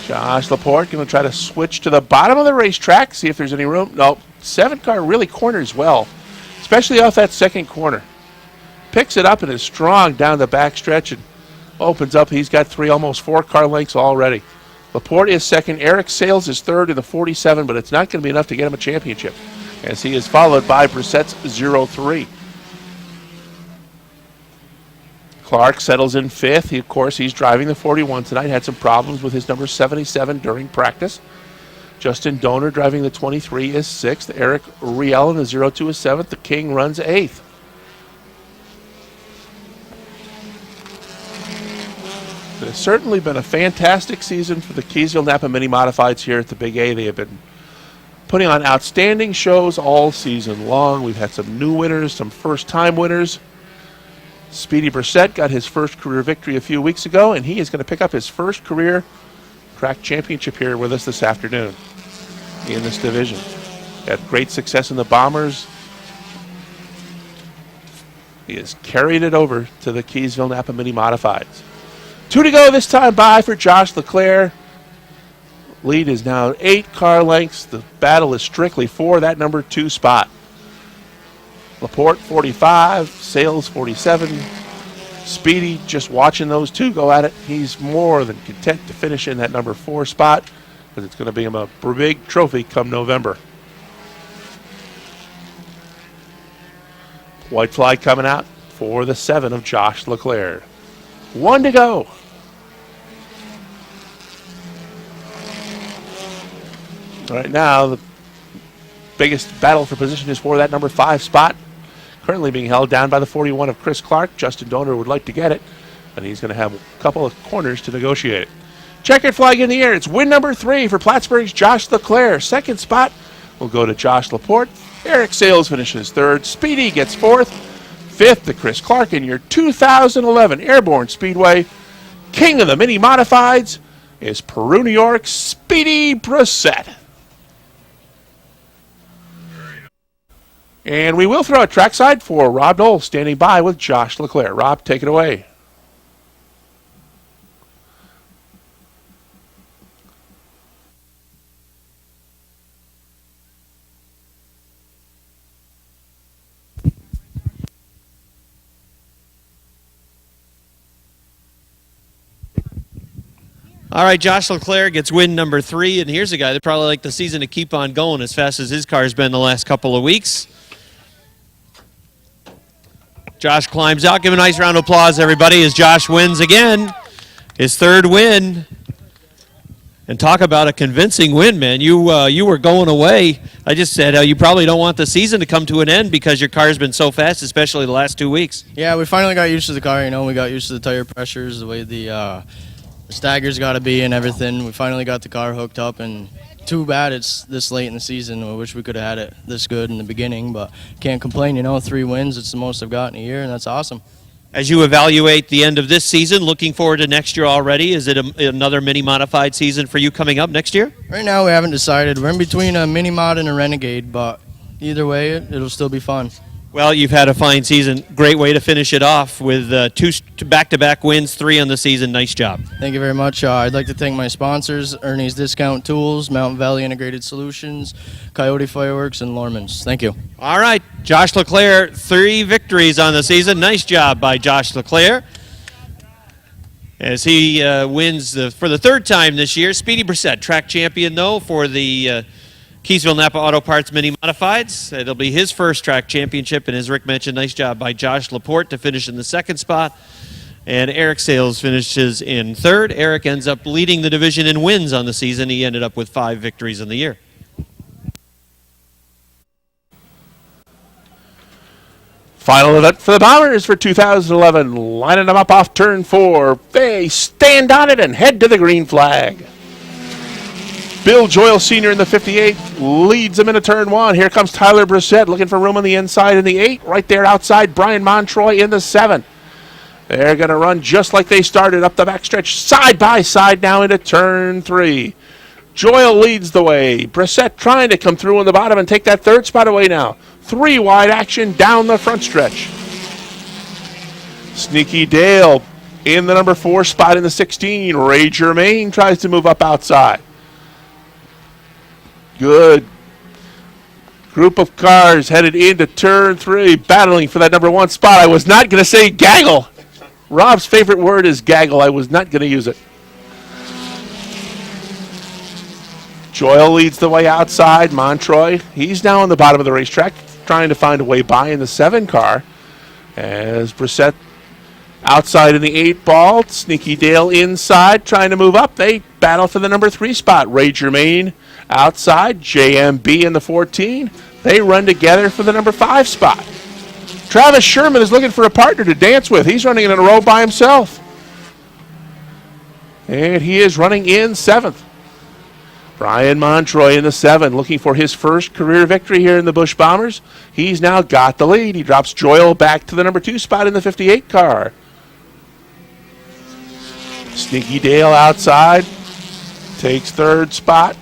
S2: Josh Laporte going to try to switch to the bottom of the racetrack, see if there's any room. No, 7 car really corners well, especially off that second corner. Picks it up and is strong down the back stretch and opens up. He's got 3, almost 4 car lengths already. Laporte is second. Eric Sales is third in the 47, but it's not going to be enough to get him a championship, as he is followed by Brissett's 0-3. Clark settles in 5th. Of course, he's driving the 41 tonight. Had some problems with his number 77 during practice. Justin Donor driving the 23 is 6th. Eric Riel in the 02 is 7th. The King runs 8th. It has certainly been a fantastic season for the Keysville Napa Mini Modifieds here at the Big A. They have been putting on outstanding shows all season long. We've had some new winners, some first-time winners. Speedy Brissett got his first career victory a few weeks ago, and he is going to pick up his first career track championship here with us this afternoon in this division. Had great success in the Bombers. He has carried it over to the Keysville Napa Mini Modifieds. 2 to go this time by for Josh Leclerc. Lead is now 8 car lengths. The battle is strictly for that number 2 spot. Laporte 45, Sales 47. Speedy just watching those 2 go at it. He's more than content to finish in that number 4 spot because it's going to be him a big trophy come November. White flag coming out for the 7 of Josh Leclerc. 1 to go. Right now, the biggest battle for position is for that number 5 spot. Currently being held down by the 41 of Chris Clark. Justin Donor would like to get it, and he's going to have a couple of corners to negotiate it. Checkered flag in the air. It's win number 3 for Plattsburgh's Josh Leclerc. Second spot will go to Josh Laporte. Eric Sales finishes 3rd. Speedy gets 4th. 5th to Chris Clark in your 2011 Airborne Speedway. King of the Mini Modifieds is Peru, New York, Speedy Brissett. And we will throw a trackside for Rob Knoll standing by with Josh Leclerc. Rob, take it away.
S1: All right, Josh Leclerc gets win number 3, and here's a guy that probably like the season to keep on going as fast as his car's been the last couple of weeks. Josh climbs out. Give him a nice round of applause, everybody, as Josh wins again. His 3rd win. And talk about a convincing win, man. You were going away. I just said you probably don't want the season to come to an end because your car's been so fast, especially the last 2 weeks.
S3: Yeah, we finally got used to the car. We got used to the tire pressures, the way the stagger's got to be and everything. We finally got the car hooked up, and too bad it's this late in the season. I wish we could have had it this good in the beginning, but can't complain. 3 wins, it's the most I've got in a year, and that's awesome.
S1: As you evaluate the end of this season, looking forward to next year already, is it another mini modified season for you coming up next year?
S3: Right now we haven't decided. We're in between a mini mod and a Renegade, but either way it'll still be fun.
S1: Well, you've had a fine season. Great way to finish it off with 2 back-to-back wins, 3 on the season. Nice job.
S3: Thank you very much. I'd like to thank my sponsors, Ernie's Discount Tools, Mountain Valley Integrated Solutions, Coyote Fireworks, and Lorman's. Thank you.
S1: All right, Josh Leclerc, 3 victories on the season. Nice job by Josh Leclerc as he wins for the 3rd time this year. Speedy Brissett, track champion, though, for the Keysville Napa Auto Parts Mini Modifieds. It'll be his first track championship, and as Rick mentioned, nice job by Josh Laporte to finish in the 2nd spot. And Eric Sales finishes in 3rd. Eric ends up leading the division in wins on the season. He ended up with 5 victories in the year.
S2: Final event for the Bombers for 2011. Lining them up off turn 4. They stand on it and head to the green flag. Bill Joyle Sr. in the 58 leads him into turn 1. Here comes Tyler Brissett looking for room on the inside in the 8. Right there outside, Brian Montroy in the 7. They're going to run just like they started up the backstretch, side by side now into turn 3. Joyle leads the way. Brissett trying to come through on the bottom and take that third spot away now. 3 wide action down the front stretch. Sneaky Dale in the number 4 spot in the 16. Ray Germain tries to move up outside. Good group of cars headed into turn 3, battling for that number 1 spot. I was not going to say gaggle. Rob's favorite word is gaggle. I was not going to use it. Joyle leads the way outside. Montroy, he's now on the bottom of the racetrack, trying to find a way by in the 7 car. As Brissett outside in the 8 ball. Sneaky Dale inside, trying to move up. They battle for the number 3 spot. Ray Germain outside. JMB in the 14. They run together for the number 5 spot. Travis Sherman is looking for a partner to dance with. He's running in a row by himself. And he is running in 7th. Brian Montroy in the 7, looking for his first career victory here in the Busch Bombers. He's now got the lead. He drops Joyle back to the number 2 spot in the 58 car. Sneaky Dale outside, takes 3rd spot.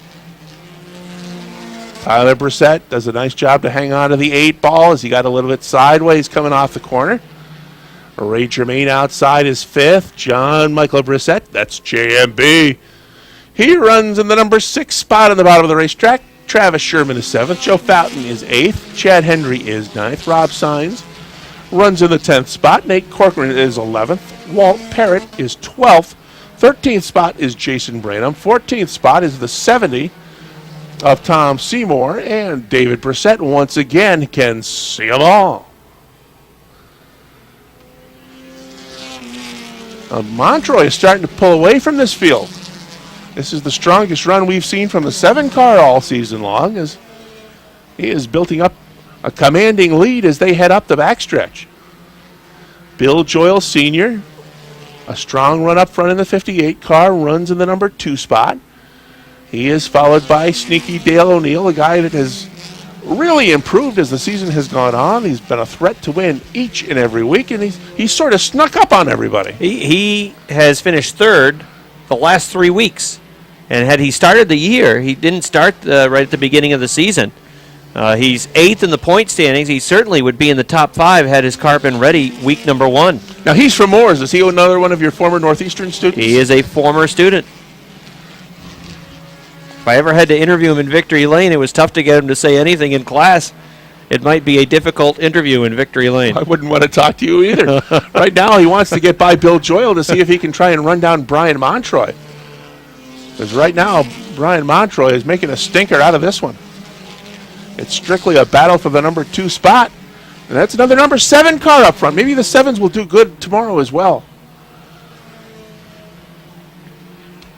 S2: Tyler Brissett does a nice job to hang on to the 8 ball as he got a little bit sideways coming off the corner. Ray Germain outside is 5th. John Michael Brissett, that's JMB. He runs in the number 6 spot on the bottom of the racetrack. Travis Sherman is 7th. Joe Fountain is 8th. Chad Hendry is 9th. Rob Sines runs in the 10th spot. Nate Corcoran is 11th. Walt Parrott is 12th. 13th spot is Jason Branham. 14th spot is the 70 of Tom Seymour. And David Brissett once again can see them all. Montroy is starting to pull away from this field. This is the strongest run we've seen from the 7 car all season long, as he is building up a commanding lead as they head up the backstretch. Bill Joyle Sr., a strong run up front in the 58 car, runs in the number 2 spot. He is followed by Sneaky Dale O'Neill, a guy that has really improved as the season has gone on. He's been a threat to win each and every week, and he's sort of snuck up on everybody.
S1: He has finished 3rd the last 3 weeks. And had he started the year, he didn't start right at the beginning of the season. He's 8th in the point standings. He certainly would be in the top 5 had his car been ready week number 1.
S2: Now, he's from Moores. Is he another one of your former Northeastern students?
S1: He is a former student. If I ever had to interview him in Victory Lane, it was tough to get him to say anything in class. It might be a difficult interview in Victory Lane.
S2: I wouldn't want to talk to you either. Right now, he wants to get by Bill Joyle to see if he can try and run down Brian Montroy. Because right now, Brian Montroy is making a stinker out of this one. It's strictly a battle for the number 2 spot. And that's another number 7 car up front. Maybe the 7s will do good tomorrow as well.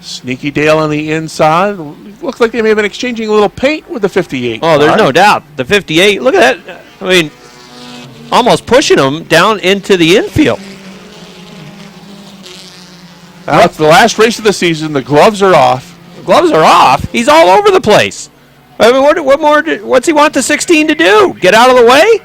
S2: Sneaky Dale on the inside. Looks like they may have been exchanging a little paint with the 58
S1: car. There's no doubt. The 58, look at that. I mean, almost pushing him down into the infield.
S2: That's the last race of the season. The gloves are off.
S1: Gloves are off? He's all over the place. I mean, what more? What's he want the 16 to do? Get out of the way?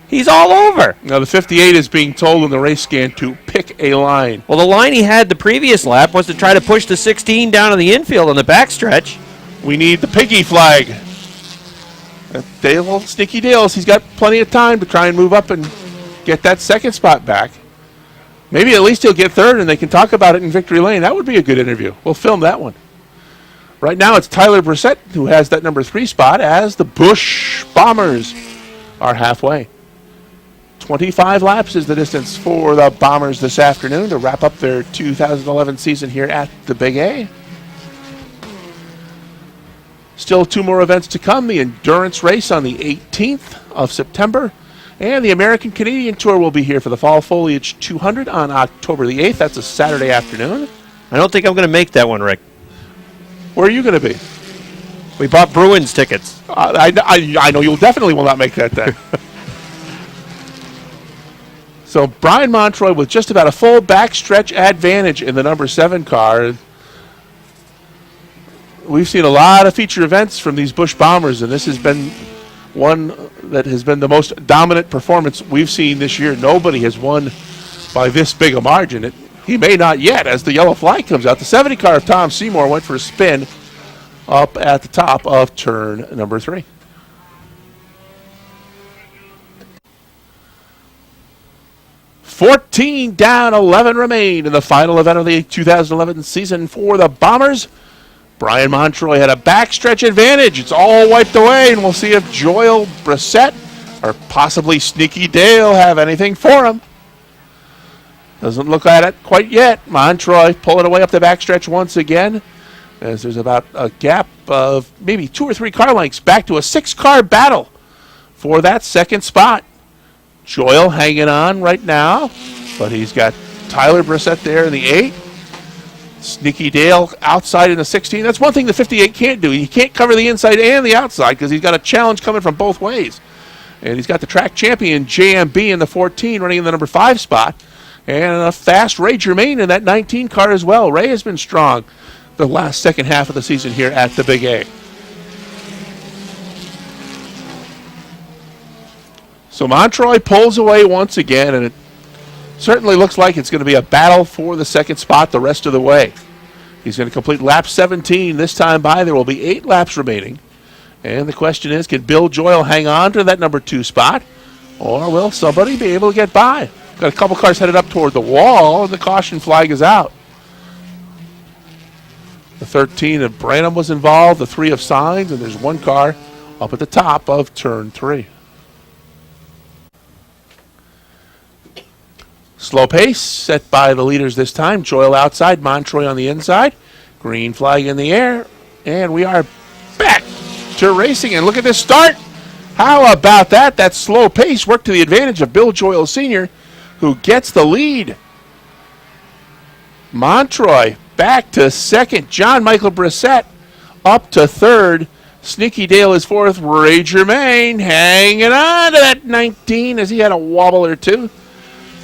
S1: He's all over.
S2: Now, the 58 is being told in the race scan to pick a line.
S1: Well, the line he had the previous lap was to try to push the 16 down to the infield on the backstretch.
S2: We need the piggy flag. Dale, Sneaky Dale's, he's got plenty of time to try and move up and get that 2nd spot back. Maybe at least he'll get 3rd and they can talk about it in Victory Lane. That would be a good interview. We'll film that one. Right now it's Tyler Brissett who has that number 3 spot as the Busch Bombers are halfway. 25 laps is the distance for the Bombers this afternoon to wrap up their 2011 season here at the Big A. Still 2 more events to come. The endurance race on the 18th of September. And the American Canadian Tour will be here for the Fall Foliage 200 on October the 8th. That's a Saturday afternoon.
S1: I don't think I'm going to make that one, Rick.
S2: Where are you going to be?
S1: We bought Bruins tickets.
S2: I know you'll definitely will not make that then. So Brian Montroy with just about a full backstretch advantage in the number 7 car. We've seen a lot of feature events from these Busch Bombers, and this has been one that has been the most dominant performance we've seen this year. Nobody has won by this big a margin. He may not yet as the yellow flag comes out. The 70 car of Tom Seymour went for a spin. up at the top of turn number 3. $14 down, 11 remain in the final event of the 2011 season for the Bombers. Brian Montroy had a backstretch advantage. It's all wiped away, and we'll see if Joel Brissett or possibly Sneaky Dale have anything for him. Doesn't look at it quite yet. Montroy pulling away up the backstretch once again, as there's about a gap of maybe 2 or 3 car lengths back to a 6-car battle for that second spot. Joel hanging on right now, but he's got Tyler Brissett there in the 8. Sneaky Dale outside in the 16. That's one thing the 58 can't do. He can't cover the inside and the outside because he's got a challenge coming from both ways. And he's got the track champion JMB in the 14 running in the number 5 spot. And a fast Ray Germain in that 19 car as well. Ray has been strong the last second half of the season here at the Big A. So Montroy pulls away once again, and it certainly looks like it's going to be a battle for the second spot the rest of the way. He's going to complete lap 17 this time by. There will be 8 laps remaining. And the question is, can Bill Joyle hang on to that number 2 spot, or will somebody be able to get by? Got a couple cars headed up toward the wall, and the caution flag is out. The 13 of Branham was involved, the 3 of Signs, and there's 1 car up at the top of turn 3. Slow pace set by the leaders this time. Joyle outside, Montroy on the inside. Green flag in the air. And we are back to racing. And look at this start. How about that? That slow pace worked to the advantage of Bill Joyle Sr., who gets the lead. Montroy back to second. John Michael Brissett up to third. Sneaky Dale is fourth. Ray Germain hanging on to that 19 as he had a wobble or two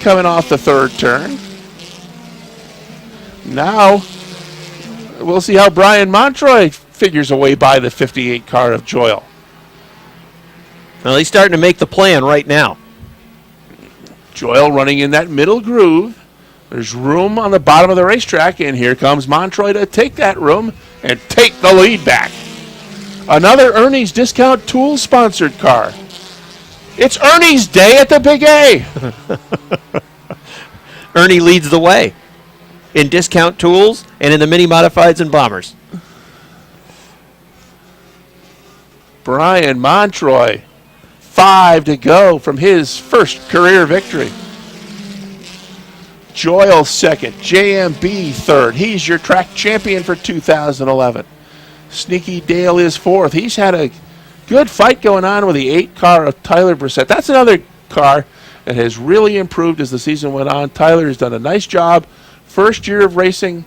S2: coming off the third turn. Now, we'll see how Brian Montroy figures a way by the 58 car of Joyle.
S1: Well, he's starting to make the plan right now.
S2: Joyle running in that middle groove. There's room on the bottom of the racetrack, and here comes Montroy to take that room and take the lead back. Another Ernie's Discount Tools sponsored car. It's Ernie's Day at the Big A.
S1: Ernie leads the way in Discount Tools and in the Mini Modifieds and Bombers.
S2: Brian Montroy, 5 to go from his first career victory. Joyle second, JMB third. He's your track champion for 2011. Sneaky Dale is fourth. He's had a good fight going on with the 8 car of Tyler Brissett. That's another car that has really improved as the season went on. Tyler has done a nice job. First year of racing.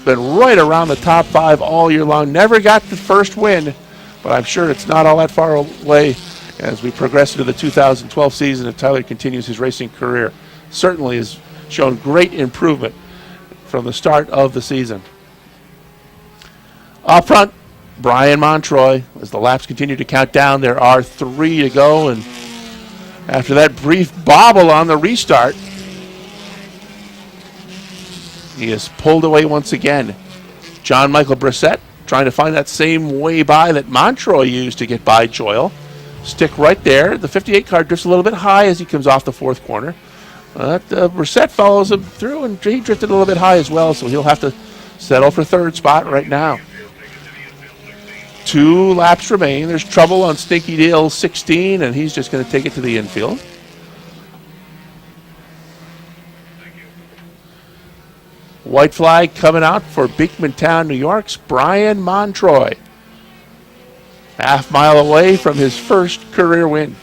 S2: Been right around the top 5 all year long. Never got the first win, but I'm sure it's not all that far away as we progress into the 2012 season and Tyler continues his racing career. Certainly has shown great improvement from the start of the season. Up front, Brian Montroy. As the laps continue to count down, there are 3 to go, and after that brief bobble on the restart, he is pulled away once again. John Michael Brissett trying to find that same way by that Montroy used to get by Joyle. Stick right there. The 58 car drifts a little bit high as he comes off the 4th corner. But Brissett follows him through, and he drifted a little bit high as well, so he'll have to settle for 3rd spot right now. 2 laps remain. There's trouble on Sneaky Dale 16, and he's just going to take it to the infield. White flag coming out for Beekmantown, New York's Brian Montroy. Half mile away from his first career win.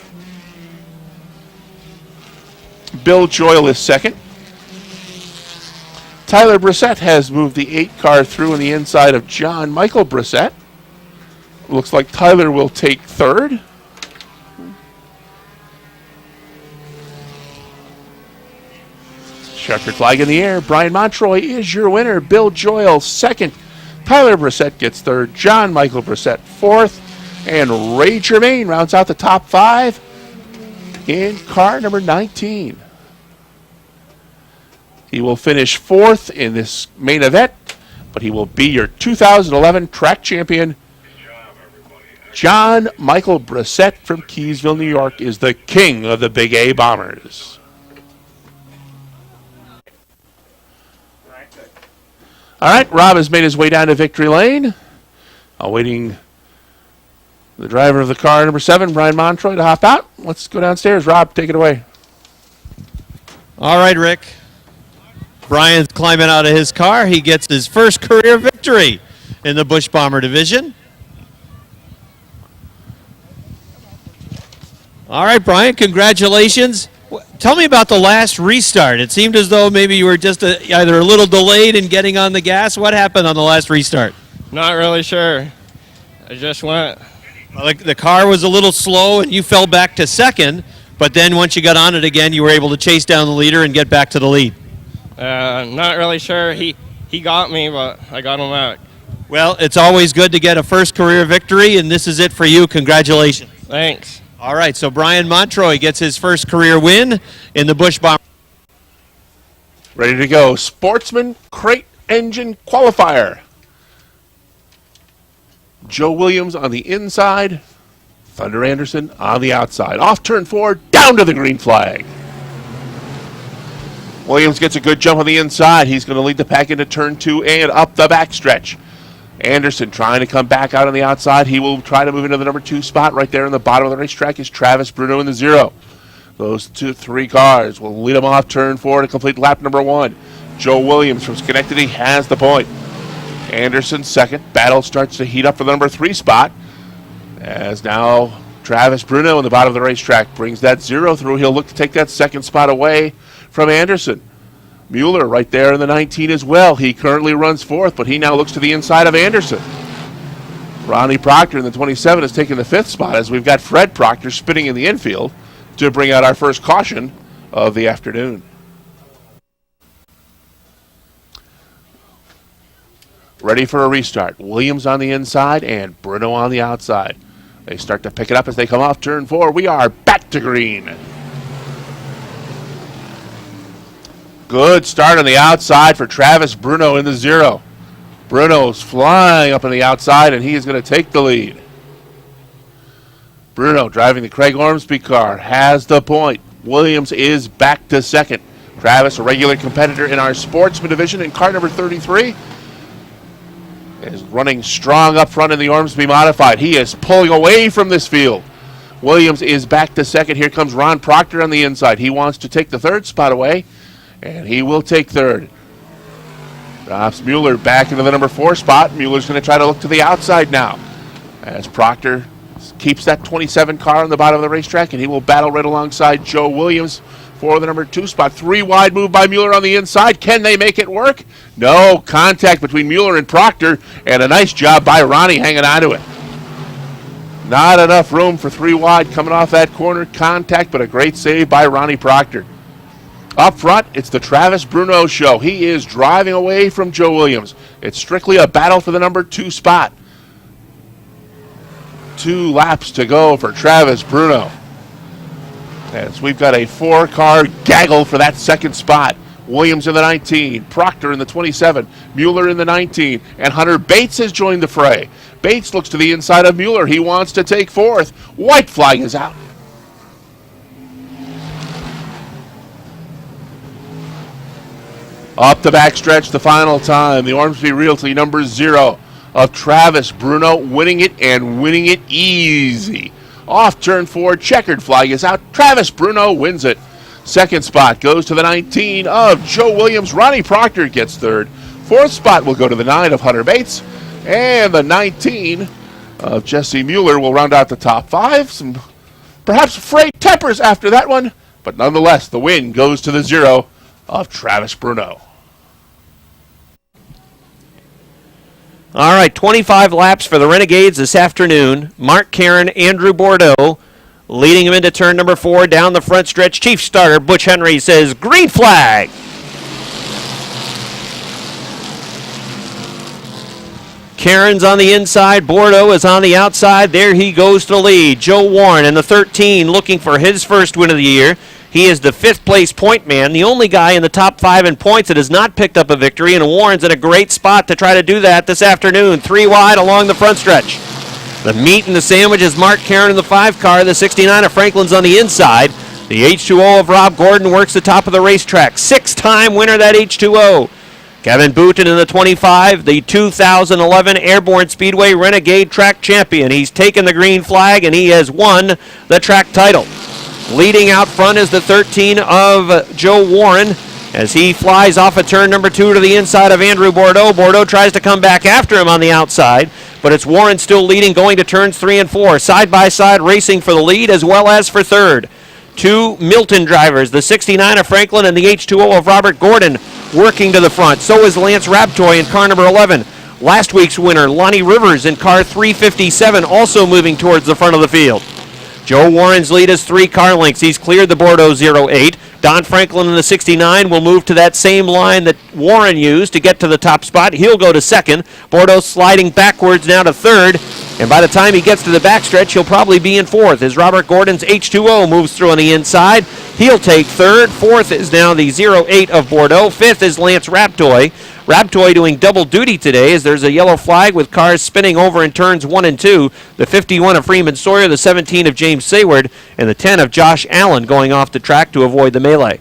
S2: Bill Joyle is second. Tyler Brissett has moved the 8 car through on the inside of John Michael Brissett. Looks like Tyler will take 3rd. Checkered flag in the air. Brian Montroy is your winner. Bill Joyle second. Tyler Brissett gets 3rd. John Michael Brissett 4th. And Ray Germain rounds out the top 5 in car number 19. He will finish 4th in this main event. but he will be your 2011 track champion. John Michael Brissett from Keysville, New York, is the king of the Big A Bombers. All right, Rob has made his way down to victory lane, awaiting the driver of the car, number 7, Brian Montroy, to hop out. Let's go downstairs. Rob, take it away.
S1: All right, Rick. Brian's climbing out of his car. He gets his first career victory in the Bush Bomber division. All right, Brian, congratulations. Tell me about the last restart. It seemed as though maybe you were just either a little delayed in getting on the gas. What happened on the last restart?
S4: Not really sure. I just went.
S1: Well, the car was a little slow and you fell back to second, but then once you got on it again, you were able to chase down the leader and get back to the lead.
S4: Not really sure. He got me, but I got him back.
S1: Well, it's always good to get a first career victory, and this is it for you. Congratulations.
S4: Thanks.
S1: All right, so Brian Montroy gets his first career win in the Bush Bomber.
S2: Ready to go. Sportsman Crate Engine Qualifier. Joe Williams on the inside. Thunder Anderson on the outside. Off turn 4, down to the green flag. Williams gets a good jump on the inside. He's going to lead the pack into turn 2 and up the backstretch. Anderson trying to come back out on the outside. He will try to move into the number 2 spot. Right there in the bottom of the racetrack is Travis Bruno in the 0. Those 3 cars will lead him off turn 4 to complete lap number 1. Joe Williams from Schenectady has the point. Anderson second. Battle starts to heat up for the number 3 spot. As now Travis Bruno in the bottom of the racetrack brings that 0 through. He'll look to take that second spot away from Anderson. Mueller right there in the 19 as well. He currently runs 4th, but he now looks to the inside of Anderson. Ronnie Proctor in the 27 has taken the 5th spot as we've got Fred Proctor spinning in the infield to bring out our first caution of the afternoon. Ready for a restart. Williams on the inside and Bruno on the outside. They start to pick it up as they come off turn 4. We are back to green. Good start on the outside for Travis Bruno in the 0. Bruno's flying up on the outside, and he is going to take the lead. Bruno driving the Craig Ormsby car has the point. Williams is back to second. Travis, a regular competitor in our sportsman division in car number 33, is running strong up front in the Ormsby Modified. He is pulling away from this field. Williams is back to second. Here comes Ron Proctor on the inside. He wants to take the 3rd spot away, and he will take 3rd. Drops Mueller back into the number 4 spot. Mueller's going to try to look to the outside now as Proctor keeps that 27 car on the bottom of the racetrack, and he will battle right alongside Joe Williams for the number 2 spot. 3 wide move by Mueller on the inside. Can they make it work? No. Contact between Mueller and Proctor, and a nice job by Ronnie hanging on to it. Not enough room for 3 wide coming off that corner. Contact, but a great save by Ronnie Proctor. Up front, it's the Travis Bruno show. He is driving away from Joe Williams. It's strictly a battle for the number 2 spot. 2 laps to go for Travis Bruno, as we've got a 4-car gaggle for that 2nd spot. Williams in the 19, Proctor in the 27, Mueller in the 19, and Hunter Bates has joined the fray. Bates looks to the inside of Mueller. He wants to take 4th. White flag is out. Up the backstretch, the final time. The Ormsby Realty number 0 of Travis Bruno winning it, and winning it easy. Off turn 4, checkered flag is out. Travis Bruno wins it. 2nd spot goes to the 19 of Joe Williams. Ronnie Proctor gets 3rd. 4th spot will go to the 9 of Hunter Bates. And the 19 of Jesse Mueller will round out the top 5. Some perhaps frayed tempers after that one, but nonetheless, the win goes to the 0 of Travis Bruno.
S1: All right, 25 laps for the Renegades this afternoon. Mark Karen, Andrew Bordeaux leading him into turn number 4 down the front stretch. Chief starter Butch Henry says green flag. Karen's on the inside. Bordeaux is on the outside. There he goes to the lead. Joe Warren in the 13 looking for his first win of the year. He is the fifth-place point man, the only guy in the top 5 in points that has not picked up a victory, and Warren's in a great spot to try to do that this afternoon. 3 wide along the front stretch. The meat and the sandwich is Mark Caron in the 5 car. The 69 of Franklin's on the inside. The H2O of Rob Gordon works the top of the racetrack. 6-time winner, that H2O. Kevin Booten in the 25, the 2011 Airborne Speedway Renegade Track Champion. He's taken the green flag, and he has won the track title. Leading out front is the 13 of Joe Warren as he flies off of turn number 2 to the inside of Andrew Bordeaux. Bordeaux tries to come back after him on the outside, but it's Warren still leading going to turns 3 and 4. Side-by-side racing for the lead as well as for third. 2 Milton drivers, the 69 of Franklin and the H2O of Robert Gordon, working to the front. So is Lance Raptoy in car number 11. Last week's winner, Lonnie Rivers, in car 357, also moving towards the front of the field. Joe Warren's lead is 3 car lengths. He's cleared the Bordeaux 08. Don Franklin in the 69 will move to that same line that Warren used to get to the top spot. He'll go to second. Bordeaux sliding backwards now to third. And by the time he gets to the backstretch, he'll probably be in fourth as Robert Gordon's H2O moves through on the inside. He'll take third. Fourth is now the 08 of Bordeaux. Fifth is Lance Raptoy. Raptoy doing double duty today as there's a yellow flag with cars spinning over in turns 1 and 2. The 51 of Freeman Sawyer, the 17 of James Sayward, and the 10 of Josh Allen going off the track to avoid the melee.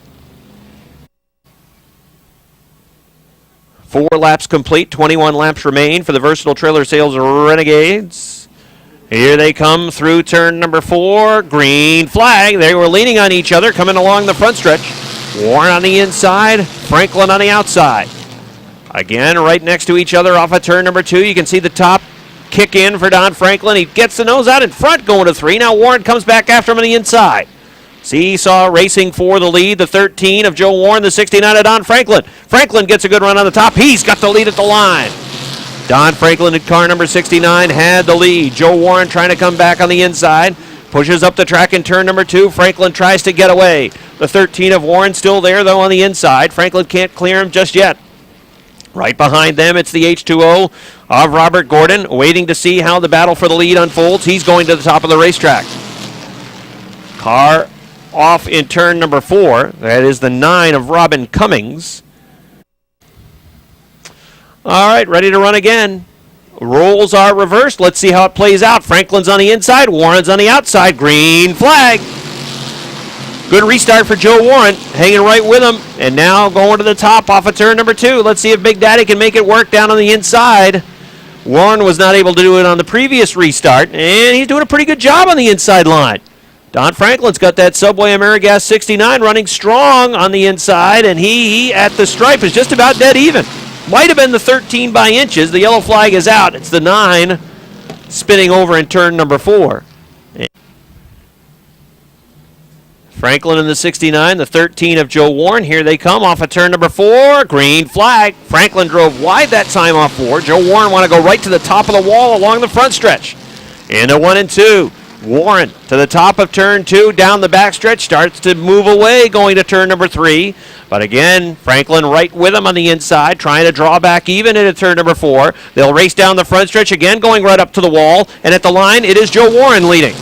S1: 4 laps complete, 21 laps remain for the Versatile Trailer Sales Renegades. Here they come through turn number 4. Green flag. They were leaning on each other coming along the front stretch. Warren on the inside, Franklin on the outside. Again, right next to each other off of turn number 2. You can see the top kick in for Don Franklin. He gets the nose out in front going to 3. Now Warren comes back after him on the inside. Seesaw racing for the lead. The 13 of Joe Warren, the 69 of Don Franklin. Franklin gets a good run on the top. He's got the lead at the line. Don Franklin in car number 69 had the lead. Joe Warren trying to come back on the inside. Pushes up the track in turn number 2. Franklin tries to get away. The 13 of Warren still there, though, on the inside. Franklin can't clear him just yet. Right behind them, it's the H2O of Robert Gordon, waiting to see how the battle for the lead unfolds. He's going to the top of the racetrack. Car off in turn number 4. That is the 9 of Robin Cummings. All right, ready to run again. Roles are reversed. Let's see how it plays out. Franklin's on the inside. Warren's on the outside. Green flag. Good restart for Joe Warren, hanging right with him, and now going to the top off of turn number 2. Let's see if Big Daddy can make it work down on the inside. Warren was not able to do it on the previous restart, and he's doing a pretty good job on the inside line. Don Franklin's got that Subway Amerigas 69 running strong on the inside, and he at the stripe is just about dead even. Might have been the 13 by inches. The yellow flag is out. It's the 9 spinning over in turn number 4. Franklin in the 69, the 13 of Joe Warren. Here they come off of turn number 4. Green flag. Franklin drove wide that time off 4. Joe Warren want to go right to the top of the wall along the front stretch. Into 1 and 2. Warren to the top of turn 2, down the backstretch, starts to move away going to turn number 3. But again, Franklin right with him on the inside, trying to draw back even into turn number 4. They'll race down the front stretch again, going right up to the wall. And at the line, it is Joe Warren leading.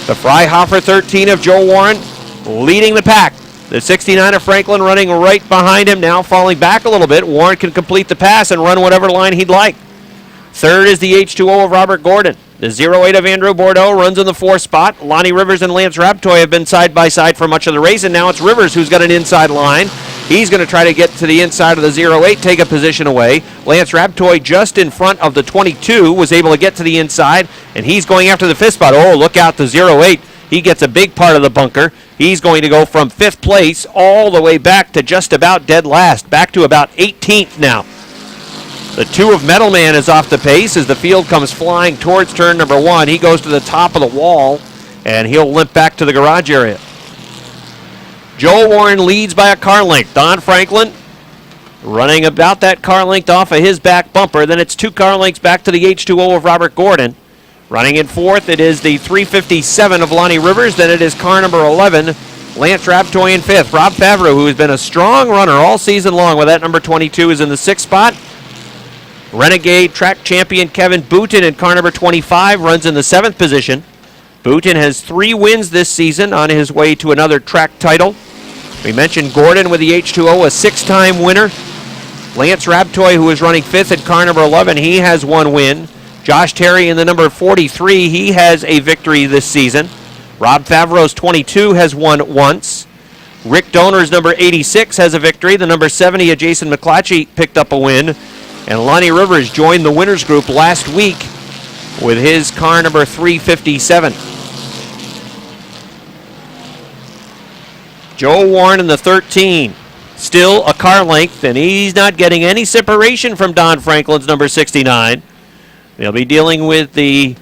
S1: The Freihofer 13 of Joe Warren leading the pack. The 69 of Franklin running right behind him, now falling back a little bit. Warren can complete the pass and run whatever line he'd like. Third is the H2O of Robert Gordon. The 08 of Andrew Bordeaux runs in the 4th spot. Lonnie Rivers and Lance Raptoy have been side by side for much of the race, and now it's Rivers who's got an inside line. He's going to try to get to the inside of the 08, take a position away. Lance Raptoy just in front of the 22 was able to get to the inside, and he's going after the 5th spot. Oh, look out, the 08. He gets a big part of the bunker. He's going to go from 5th place all the way back to just about dead last, back to about 18th now. The 2 of Metal Man is off the pace as the field comes flying towards turn number 1. He goes to the top of the wall, and he'll limp back to the garage area. Joe Warren leads by a car length. Don Franklin running about that car length off of his back bumper. Then it's 2 car lengths back to the H2O of Robert Gordon. Running in 4th, it is the 357 of Lonnie Rivers. Then it is car number 11, Lance Raptoy in 5th. Rob Favreau, who has been a strong runner all season long with that number 22, is in the 6th spot. Renegade track champion Kevin Booten in car number 25 runs in the 7th position. Booten has 3 wins this season on his way to another track title. We mentioned Gordon with the H2O, a 6-time winner. Lance Rabtoy, who is running 5th at car number 11, he has 1 win. Josh Terry in the number 43, he has a victory this season. Rob Favreau's 22 has won once. Rick Donor's number 86 has a victory. The number 70 of Jason McClatchy picked up a win. And Lonnie Rivers joined the winners group last week with his car number 357. Joe Warren in the 13. Still a car length, and he's not getting any separation from Don Franklin's number 69. They'll be dealing with the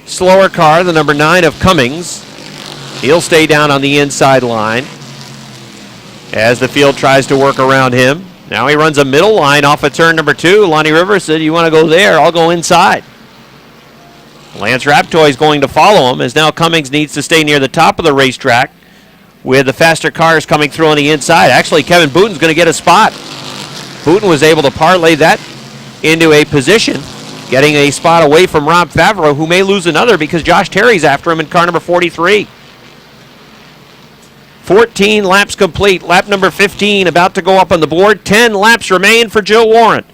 S1: slower car, the number 9 of Cummings. He'll stay down on the inside line as the field tries to work around him. Now he runs a middle line off of turn number 2. Lonnie Rivers said, you want to go there, I'll go inside. Lance Raptoy is going to follow him as now Cummings needs to stay near the top of the racetrack with the faster cars coming through on the inside. Actually, Kevin Booten's going to get a spot. Booten was able to parlay that into a position, getting a spot away from Rob Favreau, who may lose another because Josh Terry's after him in car number 43. 14 laps complete. Lap number 15 about to go up on the board. 10 laps remain for Joe Warren.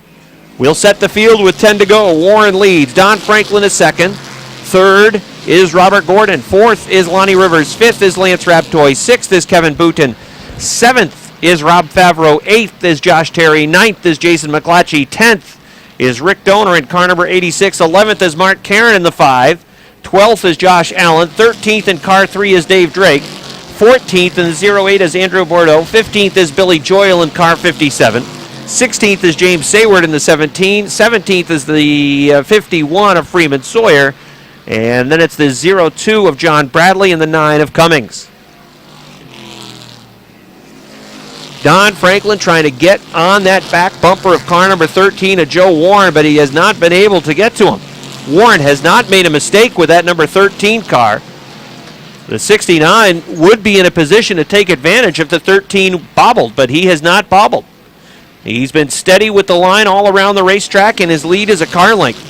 S1: We'll set the field with 10 to go. Warren leads. Don Franklin is second. Third is Robert Gordon. Fourth is Lonnie Rivers. Fifth is Lance Raptoy. Sixth is Kevin Booten. Seventh is Rob Favreau. Eighth is Josh Terry. Ninth is Jason McClatchy. 10th is Rick Donor in car number 86. 11th is Mark Karen in the 5. 12th is Josh Allen. 13th in car 3 is Dave Drake. 14th in the 08 is Andrew Bordeaux. 15th is Billy Joyle in car 57. 16th is James Sayward in the 17. 17th is the 51 of Freeman Sawyer. And then it's the 02 of John Bradley and the 9 of Cummings. Don Franklin trying to get on that back bumper of car number 13 of Joe Warren, but he has not been able to get to him. Warren has not made a mistake with that number 13 car. The 69 would be in a position to take advantage if the 13 bobbled, but he has not bobbled. He's been steady with the line all around the racetrack, and his lead is a car length.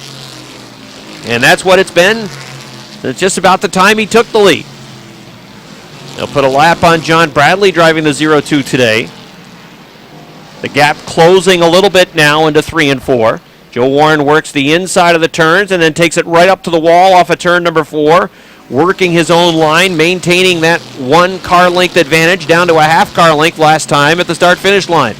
S1: And that's what it's been. It's just about the time he took the lead. They'll put a lap on John Bradley driving the 02 today. The gap closing a little bit now into 3 and 4. Joe Warren works the inside of the turns and then takes it right up to the wall off of turn number 4. Working his own line, maintaining that 1 car length advantage down to a half car length last time at the start-finish line.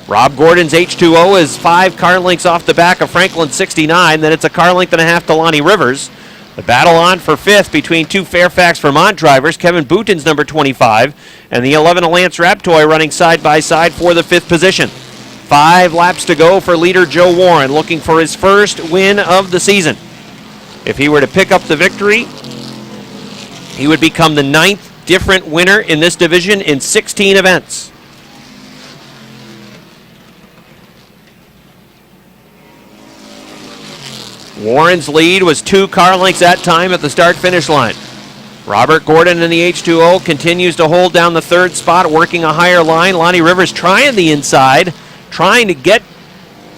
S1: Rob Gordon's H2O is 5 car lengths off the back of Franklin's 69. Then it's a car length and a half to Lonnie Rivers. The battle on for 5th between 2 Fairfax Vermont drivers, Kevin Booten's number 25, and the 11 of Lance Raptoy running side by side for the 5th position. 5 laps to go for leader Joe Warren, looking for his first win of the season. If he were to pick up the victory, he would become the 9th different winner in this division in 16 events. Warren's lead was 2 car lengths that time at the start-finish line. Robert Gordon in the H2O continues to hold down the 3rd spot, working a higher line. Lonnie Rivers trying the inside, trying to get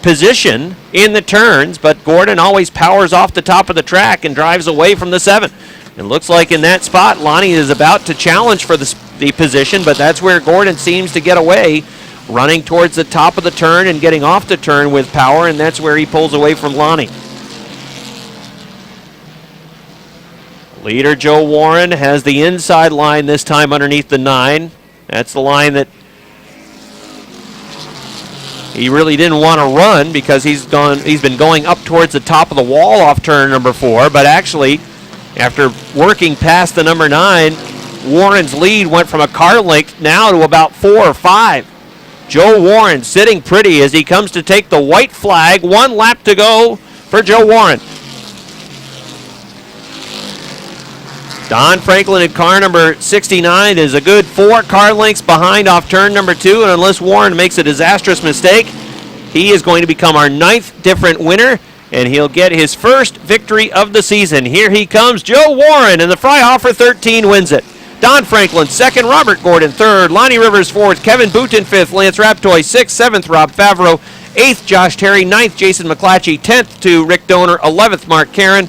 S1: position in the turns, but Gordon always powers off the top of the track and drives away from the 7. It looks like in that spot, Lonnie is about to challenge for the position, but that's where Gordon seems to get away, running towards the top of the turn and getting off the turn with power, and that's where he pulls away from Lonnie. Leader Joe Warren has the inside line this time underneath the 9. That's the line that he really didn't want to run because he's been going up towards the top of the wall off turn number 4, but actually, after working past the number 9, Warren's lead went from a car length now to about 4 or 5. Joe Warren sitting pretty as he comes to take the white flag. 1 lap to go for Joe Warren. Don Franklin in car number 69 is a good 4 car lengths behind off turn number 2, and unless Warren makes a disastrous mistake, he is going to become our 9th different winner, and he'll get his first victory of the season. Here he comes, Joe Warren, and the Freihofer 13 wins it. Don Franklin 2nd, Robert Gordon 3rd, Lonnie Rivers 4th, Kevin Booten 5th, Lance Raptoy 6th, 7th, Rob Favreau 8th, Josh Terry 9th, Jason McClatchy 10th to Rick Donor, 11th, Mark Karen,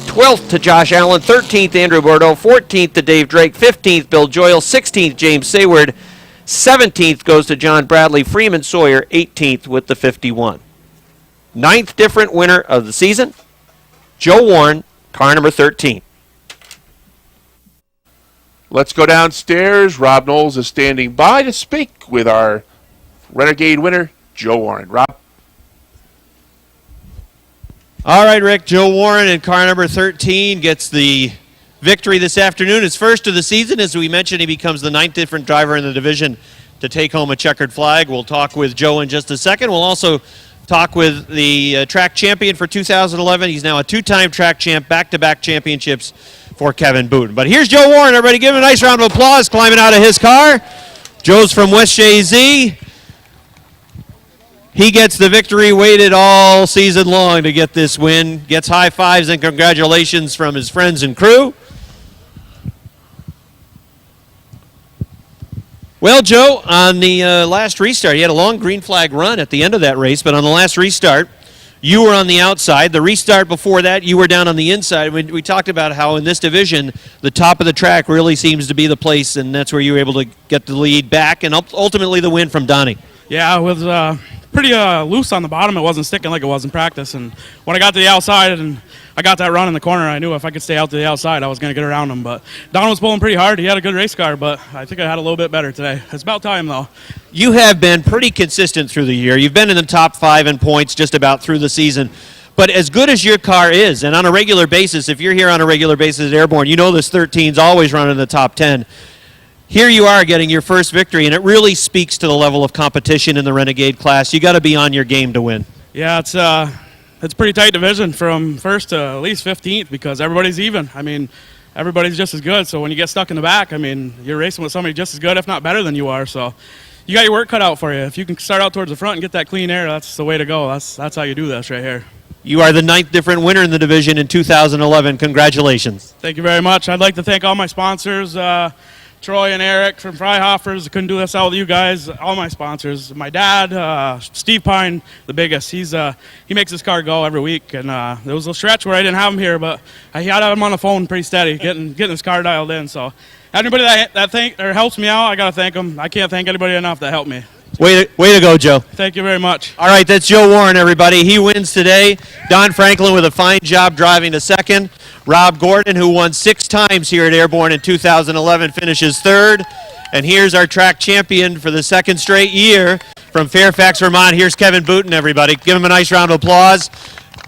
S1: 12th to Josh Allen, 13th Andrew Bordeaux, 14th to Dave Drake, 15th Bill Joyle, 16th James Sayward, 17th goes to John Bradley, Freeman Sawyer, 18th with the 51. Ninth different winner of the season, Joe Warren, car number 13.
S2: Let's go downstairs. Rob Knowles is standing by to speak with our Renegade winner, Joe Warren. Rob?
S1: All right, Rick, Joe Warren in car number 13 gets the victory this afternoon. His first of the season. As we mentioned, he becomes the 9th different driver in the division to take home a checkered flag. We'll talk with Joe in just a second. We'll also talk with the track champion for 2011. He's now a two-time track champ, back-to-back championships for Kevin Booten. But here's Joe Warren. Everybody give him a nice round of applause climbing out of his car. Joe's from West Jay-Z. He gets the victory, waited all season long to get this win. Gets high fives and congratulations from his friends and crew. Well, Joe, on the last restart, he had a long green flag run at the end of that race, but on the last restart, you were on the outside. The restart before that, you were down on the inside. We talked about how in this division, the top of the track really seems to be the place, and that's where you were able to get the lead back and ultimately the win from Donnie.
S5: Yeah, it was pretty loose on the bottom. It wasn't sticking like it was in practice. And when I got to the outside and I got that run in the corner, I knew if I could stay out to the outside, I was going to get around him. But Don was pulling pretty hard. He had a good race car, but I think I had a little bit better today. It's about time, though.
S1: You have been pretty consistent through the year. You've been in the top 5 in points just about through the season. But as good as your car is, and on a regular basis, if you're here on a regular basis at Airborne, you know this 13's always running in the top 10. Here you are getting your first victory, and it really speaks to the level of competition in the Renegade class. You got to be on your game to win.
S5: Yeah, it's a pretty tight division from first to at least 15th because everybody's even. I mean, everybody's just as good. So when you get stuck in the back, I mean, you're racing with somebody just as good, if not better than you are. So you got your work cut out for you. If you can start out towards the front and get that clean air, that's the way to go. That's how you do this right here.
S1: You are the 9th different winner in the division in 2011. Congratulations.
S5: Thank you very much. I'd like to thank all my sponsors, Troy and Eric from Freihoffers. I couldn't do this out with you guys. All my sponsors. My dad, Steve Pine, the biggest. He makes his car go every week. And there was a stretch where I didn't have him here, but I had him on the phone pretty steady, getting his car dialed in. So anybody that helps me out, I got to thank them. I can't thank anybody enough that helped me.
S1: Way to go, Joe.
S5: Thank you very much.
S1: All right, that's Joe Warren, everybody. He wins today. Don Franklin with a fine job driving to second. Rob Gordon, who won 6 times here at Airborne in 2011, finishes third. And here's our track champion for the second straight year from Fairfax, Vermont. Here's Kevin Booten, everybody. Give him a nice round of applause.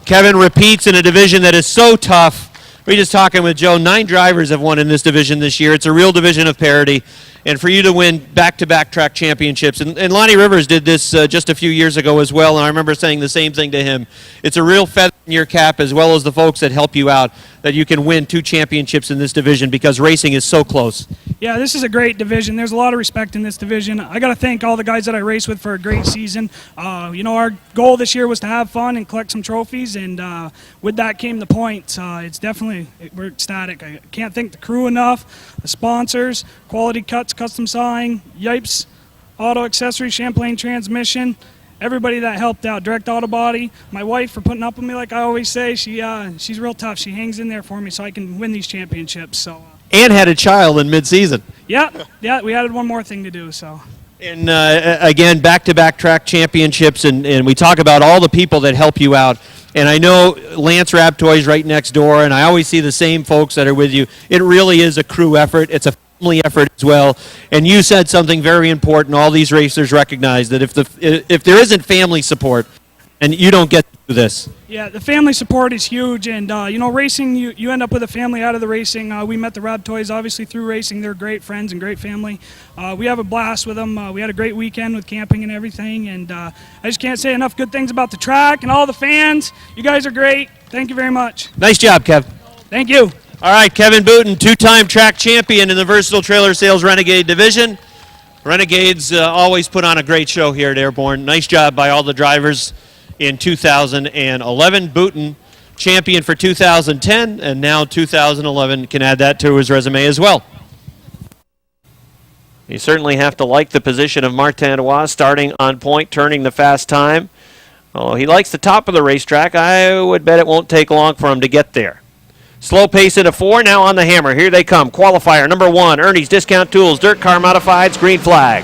S1: Kevin repeats in a division that is so tough. We're just talking with Joe. 9 drivers have won in this division this year. It's a real division of parity. And for you to win back-to-back track championships, and Lonnie Rivers did this just a few years ago as well, and I remember saying the same thing to him. It's a real feather in your cap, as well as the folks that help you out, that you can win 2 championships in this division because racing is so close.
S6: Yeah, this is a great division. There's a lot of respect in this division. I got to thank all the guys that I raced with for a great season. Our goal this year was to have fun and collect some trophies, and with that came the points. We're ecstatic. I can't thank the crew enough, the sponsors, Quality Cuts, Custom Sawing, Yipes, Auto Accessories, Champlain Transmission, everybody that helped out, Direct Auto Body, my wife for putting up with me like I always say. She's real tough. She hangs in there for me so I can win these championships. So.
S1: And had a child in mid-season.
S6: Yeah, we added one more thing to do, so.
S1: And again, back-to-back track championships, and we talk about all the people that help you out. And I know Lance Raptoy's right next door, and I always see the same folks that are with you. It really is a crew effort. It's a family effort as well. And you said something very important. All these racers recognize that if there isn't family support, and you don't get to do this.
S6: Yeah, the family support is huge, and racing, you end up with a family out of the racing. We met the Raptoys obviously through racing. They're great friends and great family. We have a blast with them. We had a great weekend with camping and everything, and I just can't say enough good things about the track and all the fans. You guys are great. Thank you very much.
S1: Nice job, Kev.
S6: Thank you.
S1: All right, Kevin Booten, 2-time track champion in the Versatile Trailer Sales Renegade Division. Renegades always put on a great show here at Airborne. Nice job by all the drivers in 2011. Booten, champion for 2010, and now 2011 can add that to his resume as well. You certainly have to like the position of Martin Dewa, starting on point, turning the fast time. Although he likes the top of the racetrack, I would bet it won't take long for him to get there. Slow pace into 4, now on the hammer. Here they come. Qualifier number 1, Ernie's Discount Tools, Dirt Car Modifieds, green flag.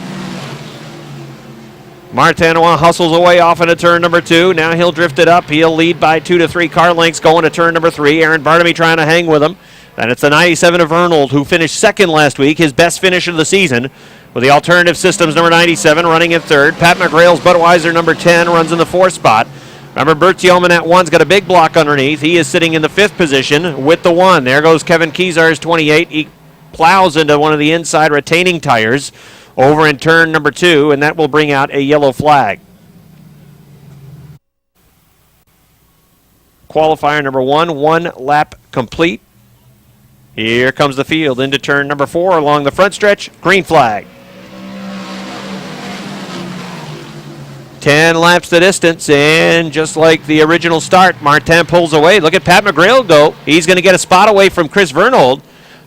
S1: Martanois hustles away off into turn number 2. Now he'll drift it up. He'll lead by 2 to 3 car lengths going to turn number 3. Aaron Bartamy trying to hang with him. And it's the 97 of Arnold who finished second last week, his best finish of the season, with the Alternative Systems number 97 running in third. Pat McGrail's Budweiser number 10 runs in the 4th spot. Remember, Bertiom in that 1's got a big block underneath. He is sitting in the 5th position with the 1. There goes Kevin Kezar's 28. He plows into one of the inside retaining tires over in turn number 2, and that will bring out a yellow flag. Qualifier number 1, 1 lap complete. Here comes the field into turn number 4 along the front stretch. Green flag. 10 laps the distance, and just like the original start, Martin pulls away. Look at Pat McGrail go. He's going to get a spot away from Chris Vernold.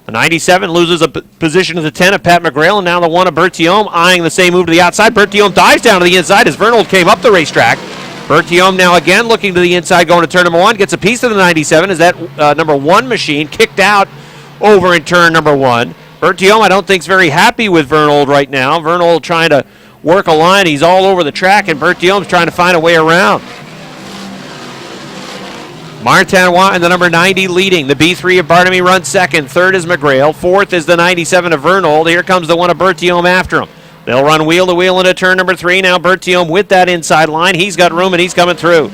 S1: The 97 loses a position to the 10 of Pat McGrail, and now the 1 of Bertiom eyeing the same move to the outside. Bertiom dives down to the inside as Vernold came up the racetrack. Bertiom now again looking to the inside going to turn number 1. Gets a piece of the 97 as that number 1 machine kicked out over in turn number 1. Bertiom, I don't think, is very happy with Vernold right now. Vernold trying to work a line. He's all over the track, and Bertiom's trying to find a way around. Martanois and the number 90 leading. The B3 of Bartamy runs second. Third is McGrail. Fourth is the 97 of Vernold. Here comes the 1 of Bertiom after him. They'll run wheel to wheel into turn number 3. Now Bertiom with that inside line. He's got room, and he's coming through.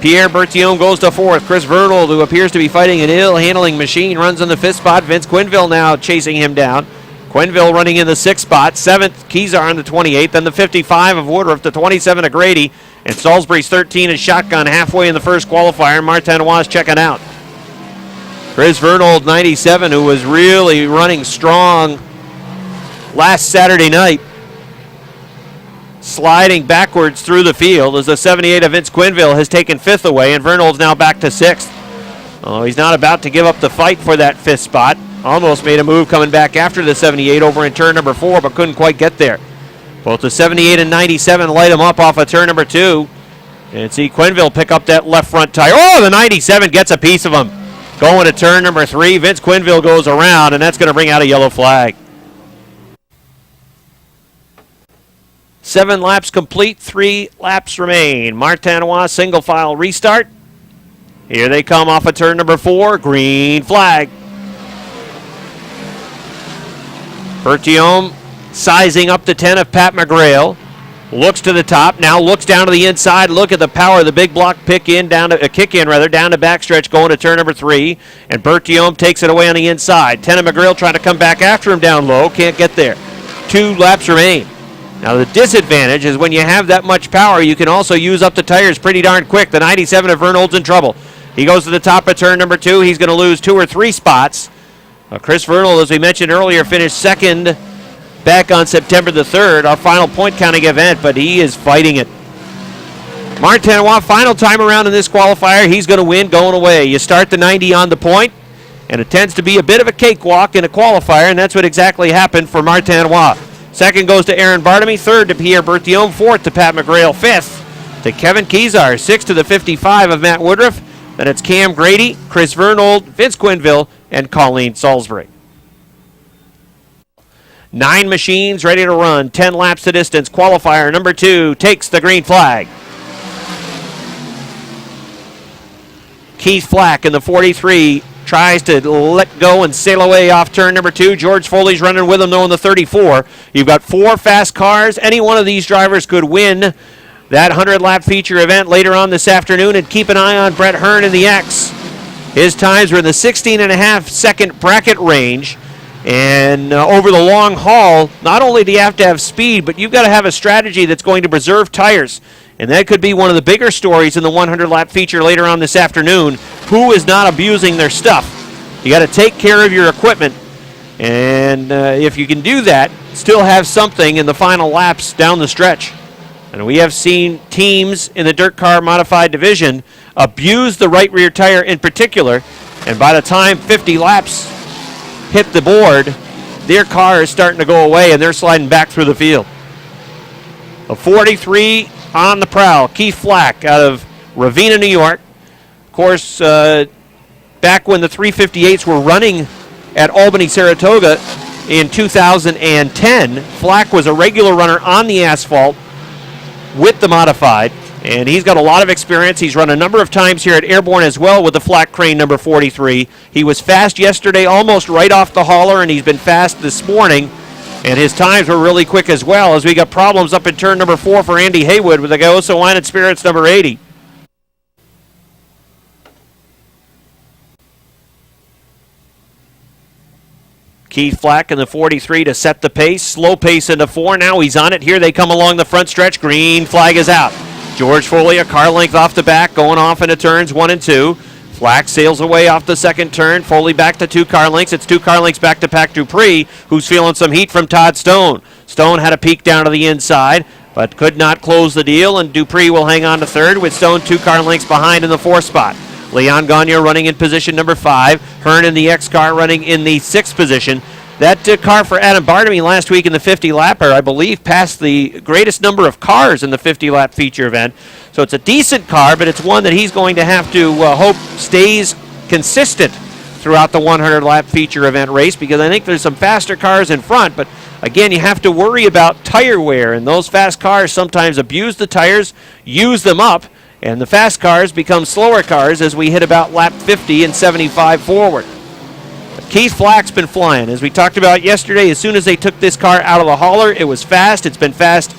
S1: Pierre Bertiom goes to 4th. Chris Vernold, who appears to be fighting an ill-handling machine, runs in the 5th spot. Vince Quinville now chasing him down. Quinville running in the 6th spot. 7th, Kezar in the 28th. Then the 55 of Woodruff, the 27 of Grady. And Salisbury's 13 is shotgun halfway in the first qualifier. Martanois checking out. Chris Vernold, 97, who was really running strong last Saturday night, sliding backwards through the field as the 78 of Vince Quinville has taken 5th away, and Vernold's now back to 6th. Oh, he's not about to give up the fight for that 5th spot. Almost made a move coming back after the 78 over in turn number 4, but couldn't quite get there. Both the 78 and 97 light him up off of turn number 2. And see Quinville pick up that left front tire. Oh, the 97 gets a piece of him. Going to turn number 3. Vince Quinville goes around, and that's going to bring out a yellow flag. 7 laps complete, 3 laps remain. Martanois single file restart. Here they come off of turn number 4. Green flag. Bertiom sizing up the 10 of Pat McGrail. Looks to the top, now looks down to the inside. Look at the power of the big block kick in down to backstretch going to turn number 3. And Bertiom takes it away on the inside. 10 of McGrail trying to come back after him down low. Can't get there. 2 laps remain. Now the disadvantage is when you have that much power, you can also use up the tires pretty darn quick. The 97 of Vernold's in trouble. He goes to the top of turn number 2. He's going to lose 2 or 3 spots. Chris Vernold, as we mentioned earlier, finished second back on September the 3rd, our final point counting event, but he is fighting it. Martanois, final time around in this qualifier, he's going to win going away. You start the 90 on the point, and it tends to be a bit of a cakewalk in a qualifier, and that's what exactly happened for Martanois. Second goes to Aaron Bartamy, third to Pierre Bertiom, fourth to Pat McGrail, fifth to Kevin Kezar, sixth to the 55 of Matt Woodruff. Then it's Cam Grady, Chris Vernold, Vince Quinville, and Colleen Salisbury. 9 machines ready to run, 10 laps the distance. Qualifier number 2 takes the green flag. Keith Flack in the 43 tries to let go and sail away off turn number 2. George Foley's running with him, though, in the 34. You've got 4 fast cars. Any one of these drivers could win that 100-lap feature event later on this afternoon, and keep an eye on Brett Hearn in the X. His times were in the 16.5-second bracket range, and over the long haul, not only do you have to have speed, but you've got to have a strategy that's going to preserve tires. And that could be one of the bigger stories in the 100-lap feature later on this afternoon. Who is not abusing their stuff? You got to take care of your equipment. And if you can do that, still have something in the final laps down the stretch. And we have seen teams in the dirt car modified division abuse the right rear tire in particular. And by the time 50 laps hit the board, their car is starting to go away and they're sliding back through the field. A 43 on the prowl. Keith Flack out of Ravenna, New York. Of course, back when the 358s were running at Albany, Saratoga in 2010. Flack was a regular runner on the asphalt with the modified, and he's got a lot of experience. He's run a number of times here at Airborne as well with the Flack Crane number 43. He was fast yesterday, almost right off the hauler, and he's been fast this morning, and his times were really quick as well, as we got problems up in turn number 4 for Andy Haywood with the Gaoso Wine and Spirits number 80. Keith Flack in the 43 to set the pace. Slow pace into 4. Now he's on it. Here they come along the front stretch. Green flag is out. George Foley, a car length off the back, going off into turns 1 and 2. Flack sails away off the second turn. Foley back to 2 car lengths. It's 2 car lengths back to Pac Dupree, who's feeling some heat from Todd Stone. Stone had a peek down to the inside, but could not close the deal, and Dupree will hang on to third with Stone 2 car lengths behind in the 4th spot. Leon Gagne running in position number 5. Hearn in the X car running in the 6th position. That car for Adam Bartamy last week in the 50-lapper, I believe, passed the greatest number of cars in the 50-lap feature event. So it's a decent car, but it's one that he's going to have to hope stays consistent throughout the 100-lap feature event race, because I think there's some faster cars in front, but again, you have to worry about tire wear, and those fast cars sometimes abuse the tires, use them up, and the fast cars become slower cars as we hit about lap 50 and 75 forward. Keith Flack's been flying. As we talked about yesterday, as soon as they took this car out of the hauler, it was fast. It's been fast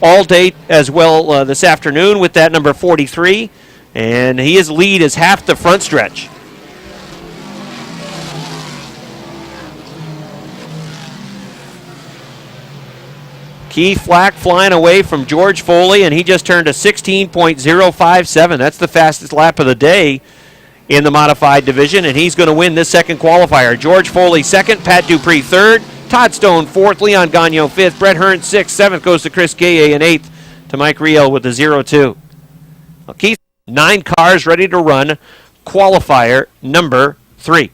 S1: all day as well this afternoon with that number 43. And his lead is half the front stretch. Keith Flack flying away from George Foley, and he just turned a 16.057. That's the fastest lap of the day in the modified division, and he's going to win this second qualifier. George Foley second, Pat Dupree third, Todd Stone fourth, Leon Gagne fifth, Brett Hearn sixth, seventh goes to Chris Gaye, and eighth to Mike Riel with the 0-2. Well, Keith, 9 cars ready to run qualifier number 3.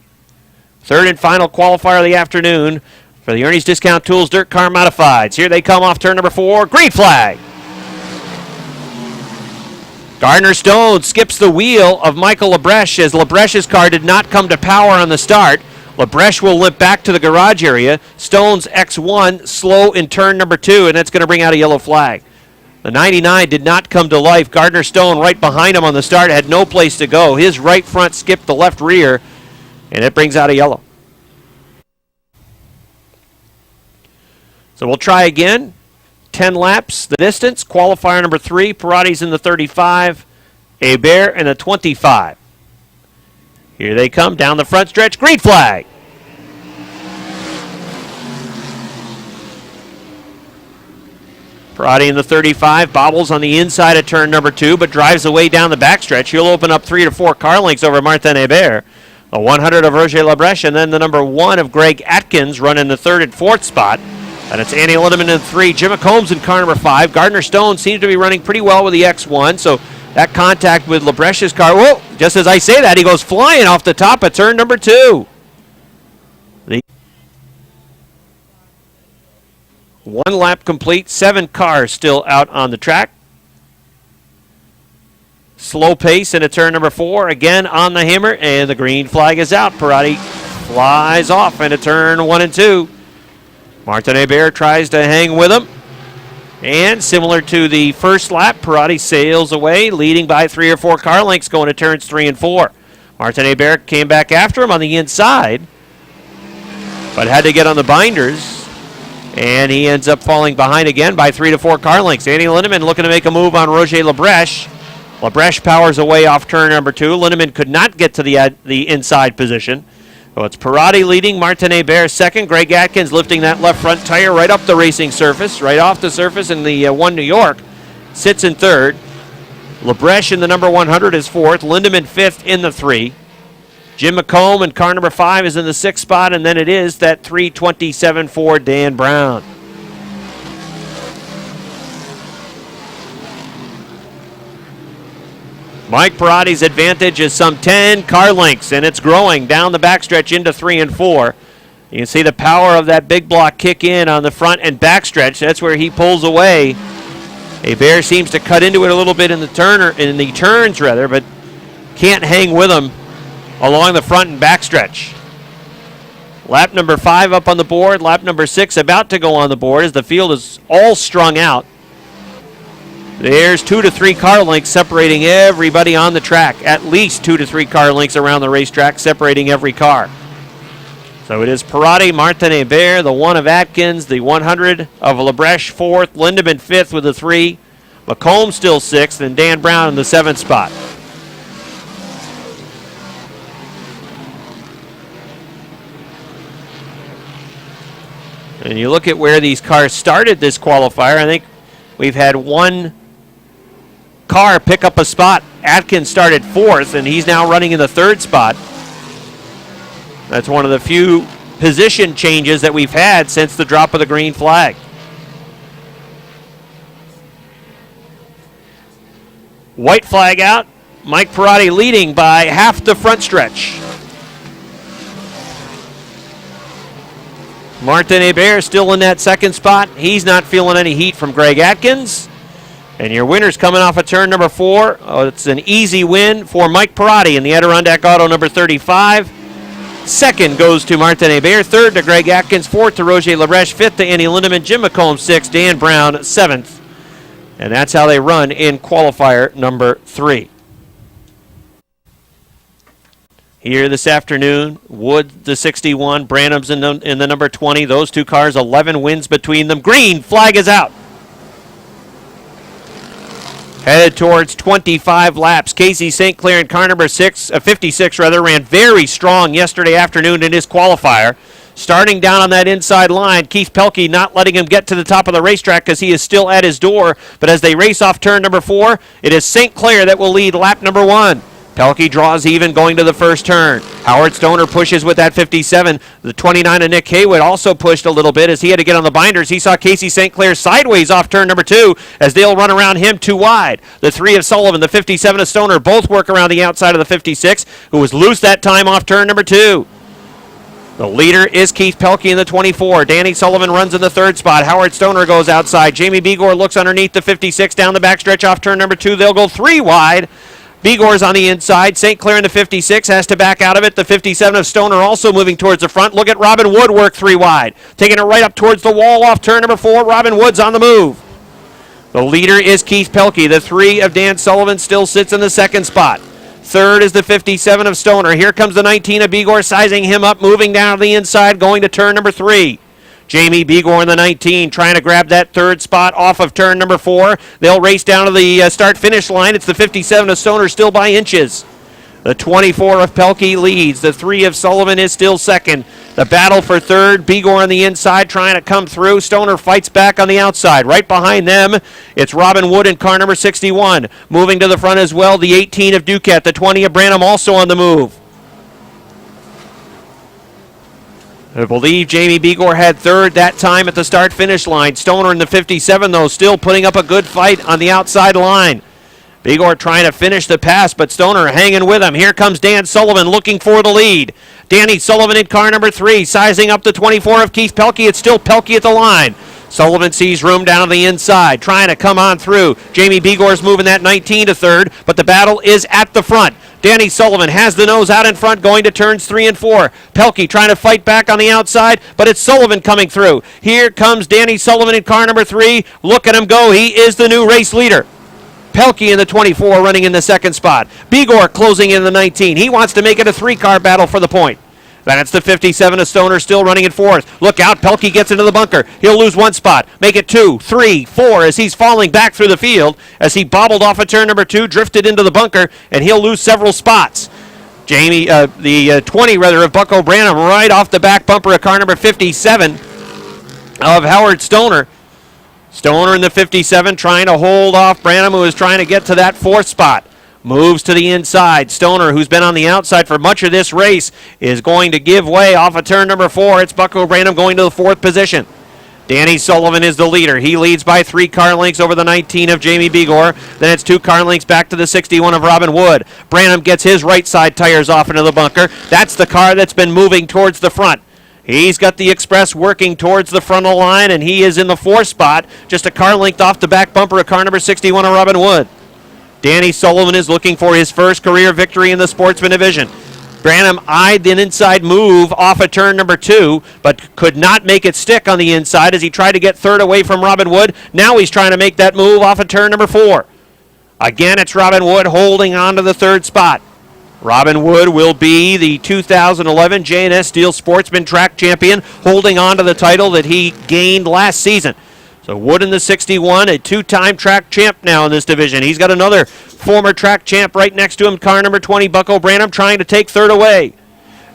S1: Third and final qualifier of the afternoon for the Ernie's Discount Tools Dirt Car Modifieds. Here they come off turn number 4. Green flag. Gardner Stone skips the wheel of Michael Labreche, as Labreche's car did not come to power on the start. Labreche will limp back to the garage area. Stone's X1 slow in turn number 2, and that's going to bring out a yellow flag. The 99 did not come to life. Gardner Stone right behind him on the start had no place to go. His right front skipped the left rear, and it brings out a yellow. So we'll try again. 10 laps, the distance. Qualifier number 3, Parati's in the 35, Hebert in the 25. Here they come down the front stretch. Green flag. Parati in the 35, bobbles on the inside of turn number 2, but drives away down the backstretch. He'll open up 3 to 4 car lengths over Martin Hebert. The 100 of Roger Labreche, and then the number 1 of Greg Atkins run in the 3rd and 4th spot. And it's Andy Lindemann in 3, Jim McCombs in car number 5. Gardner Stone seems to be running pretty well with the X1, so that contact with Labreche's car, whoa, just as I say that, he goes flying off the top of turn number 2. One lap complete, 7 cars still out on the track. Slow pace into turn number 4, again on the hammer, and the green flag is out. Parati flies off into turn 1 and 2. Martin Hebert tries to hang with him. And similar to the first lap, Parati sails away, leading by 3 or 4 car lengths going to turns 3 and 4. Martin Hebert came back after him on the inside, but had to get on the binders, and he ends up falling behind again by 3 to 4 car lengths. Andy Lindemann looking to make a move on Roger Labreche. Labreche powers away off turn number 2. Lindemann could not get to the inside position. So it's Parati leading, Martin Hebert second. Greg Atkins lifting that left front tire right up the racing surface, right off the surface in the 1 New York. Sits in 3rd. Labreche in the number 100 is 4th. Lindemann 5th in the 3. Jim McComb in car number 5 is in the 6th spot, and then it is that 327 for Dan Brown. Mike Parati's advantage is some 10 car lengths, and it's growing down the backstretch into 3 and 4. You can see the power of that big block kick in on the front and backstretch. That's where he pulls away. Hebert seems to cut into it a little bit in the turns, but can't hang with him along the front and backstretch. Lap number 5 up on the board. Lap number 6 about to go on the board as the field is all strung out. There's 2 to 3 car lengths separating everybody on the track. At least 2 to 3 car lengths around the racetrack separating every car. So it is Parati, Martin-Hébert, the 1 of Atkins, the 100 of Labreche 4th, Lindemann 5th with a 3, McComb still 6th, and Dan Brown in the 7th spot. And you look at where these cars started this qualifier, I think we've had one car pick up a spot. Atkins started 4th, and he's now running in the 3rd spot. That's one of the few position changes that we've had since the drop of the green flag. White flag out. Mike Parati leading by half the front stretch. Martin-Hébert still in that 2nd spot. He's not feeling any heat from Greg Atkins. And your winner's coming off of turn number 4. Oh, it's an easy win for Mike Parati in the Adirondack Auto number 35. 2nd goes to Martin-Hébert. 3rd to Greg Atkins. 4th to Roger Labreche. 5th to Andy Lindemann. Jim McComb 6th. Dan Brown 7th. And that's how they run in qualifier number 3. Here this afternoon, Wood the 61, Branham's in the number 20. Those two cars, 11 wins between them. Green flag is out. Headed towards 25 laps. Casey St. Clair in car number 56 ran very strong yesterday afternoon in his qualifier. Starting down on that inside line, Keith Pelkey not letting him get to the top of the racetrack because he is still at his door. But as they race off turn number 4, it is St. Clair that will lead lap number 1. Pelkey draws even going to the first turn. Howard Stoner pushes with that 57. The 29 of Nick Haywood also pushed a little bit as he had to get on the binders. He saw Casey St. Clair sideways off turn number 2 as they'll run around him too wide. The 3 of Sullivan, the 57 of Stoner both work around the outside of the 56, who was loose that time off turn number 2. The leader is Keith Pelkey in the 24. Danny Sullivan runs in the 3rd spot. Howard Stoner goes outside. Jamie Begor looks underneath the 56 down the backstretch off turn number 2. They'll go 3 wide. Begor's on the inside. St. Clair in the 56 has to back out of it. The 57 of Stoner also moving towards the front. Look at Robin Wood work 3 wide. Taking it right up towards the wall off turn number 4. Robin Wood's on the move. The leader is Keith Pelkey. The 3 of Dan Sullivan still sits in the 2nd spot. 3rd is the 57 of Stoner. Here comes the 19 of Begor, sizing him up, moving down the inside, going to turn number 3. Jamie Begor in the 19 trying to grab that 3rd spot off of turn number 4. They'll race down to the start-finish line. It's the 57 of Stoner still by inches. The 24 of Pelkey leads. The 3 of Sullivan is still 2nd. The battle for 3rd. Begor on the inside trying to come through. Stoner fights back on the outside. Right behind them, it's Robin Wood in car number 61. Moving to the front as well, the 18 of Duquette. The 20 of Branham also on the move. I believe Jamie Begor had 3rd that time at the start-finish line. Stoner in the 57, though, still putting up a good fight on the outside line. Begor trying to finish the pass, but Stoner hanging with him. Here comes Dan Sullivan looking for the lead. Danny Sullivan in car number 3, sizing up the 24 of Keith Pelkey. It's still Pelkey at the line. Sullivan sees room down on the inside, trying to come on through. Jamie Begor's moving that 19 to 3rd, but the battle is at the front. Danny Sullivan has the nose out in front going to turns 3 and 4. Pelkey trying to fight back on the outside, but it's Sullivan coming through. Here comes Danny Sullivan in car number 3. Look at him go. He is the new race leader. Pelkey in the 24 running in the 2nd spot. Begor closing in the 19. He wants to make it a 3-car battle for the point. That's the 57 of Stoner still running in 4th. Look out, Pelkey gets into the bunker. He'll lose 1 spot. Make it 2, 3, 4 as he's falling back through the field as he bobbled off of turn number 2, drifted into the bunker, and he'll lose several spots. The 20 of Bucko Branham right off the back bumper of car number 57 of Howard Stoner. Stoner in the 57 trying to hold off Branham, who is trying to get to that 4th spot. Moves to the inside. Stoner, who's been on the outside for much of this race, is going to give way off of turn number 4. It's Bucko Branham going to the 4th position. Danny Sullivan is the leader. He leads by 3 car lengths over the 19 of Jamie Begor. Then it's 2 car lengths back to the 61 of Robin Wood. Branham gets his right side tires off into the bunker. That's the car that's been moving towards the front. He's got the Express working towards the frontal line, and he is in the 4th spot, just a car length off the back bumper of car number 61 of Robin Wood. Danny Sullivan is looking for his first career victory in the Sportsman division. Branham eyed an inside move off of turn number 2, but could not make it stick on the inside as he tried to get third away from Robin Wood. Now he's trying to make that move off of turn number 4. Again, it's Robin Wood holding on to the third spot. Robin Wood will be the 2011 J&S Steel Sportsman Track Champion, holding on to the title that he gained last season. So Wood in the 61, a two-time track champ now in this division. He's got another former track champ right next to him, car number 20, Bucko Branham, trying to take third away.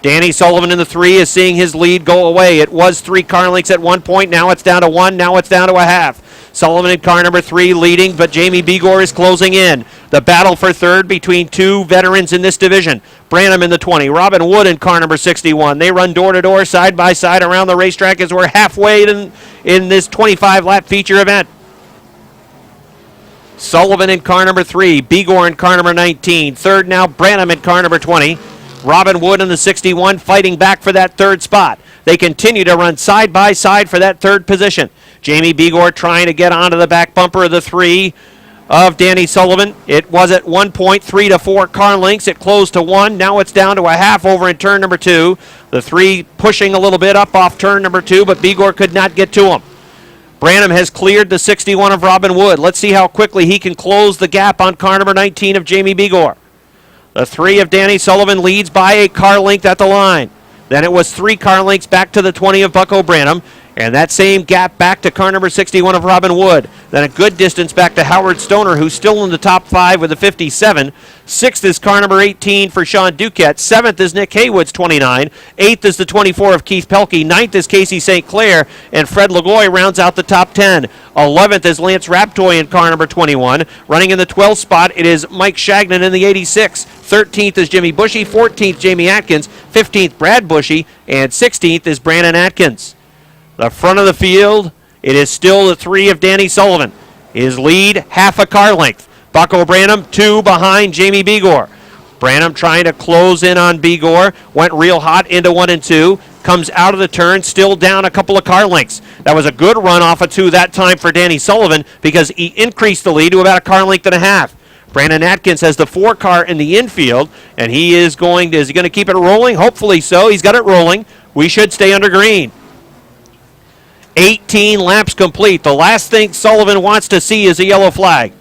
S1: Danny Sullivan in the 3 is seeing his lead go away. It was 3 car lengths at one point. Now it's down to 1. Now it's down to a half. Sullivan in car number 3 leading, but Jamie Begor is closing in. The battle for third between two veterans in this division. Branham in the 20, Robin Wood in car number 61. They run door to door, side by side around the racetrack as we're halfway in this 25-lap feature event. Sullivan in car number 3, Begor in car number 19. Third now, Branham in car number 20. Robin Wood in the 61 fighting back for that third spot. They continue to run side by side for that third position. Jamie Begor trying to get onto the back bumper of the 3 of Danny Sullivan. It was at 1 point, 3 to 4 car lengths. It closed to 1. Now it's down to a half over in turn number 2. The 3 pushing a little bit up off turn number 2, but Begor could not get to him. Branham has cleared the 61 of Robin Wood. Let's see how quickly he can close the gap on car number 19 of Jamie Begor. The 3 of Danny Sullivan leads by a car length at the line. Then it was 3 car lengths back to the 20 of Bucko Branham. And that same gap back to car number 61 of Robin Wood. Then a good distance back to Howard Stoner, who's still in the top 5 with a 57. 6th is car number 18 for Sean Duquette. 7th is Nick Haywood's 29. 8th is the 24 of Keith Pelkey. 9th is Casey St. Clair. And Fred LeGloy rounds out the top 10. 11th is Lance Raptoy in car number 21. Running in the 12th spot, it is Mike Shagnon in the 86. 13th is Jimmy Bushy. 14th, Jamie Atkins. 15th, Brad Bushy. And 16th is Brandon Atkins. The front of the field, it is still the 3 of Danny Sullivan. His lead, half a car length. Bucko Branham, 2 behind Jamie Begor. Branham trying to close in on Begor. Went real hot into 1 and 2. Comes out of the turn, still down a couple of car lengths. That was a good run off of 2 that time for Danny Sullivan because he increased the lead to about a car length and a half. Brandon Atkins has the 4 car in the infield, and is he going to keep it rolling? Hopefully so. He's got it rolling. We should stay under green. 18 laps complete. The last thing Sullivan wants to see is a yellow flag.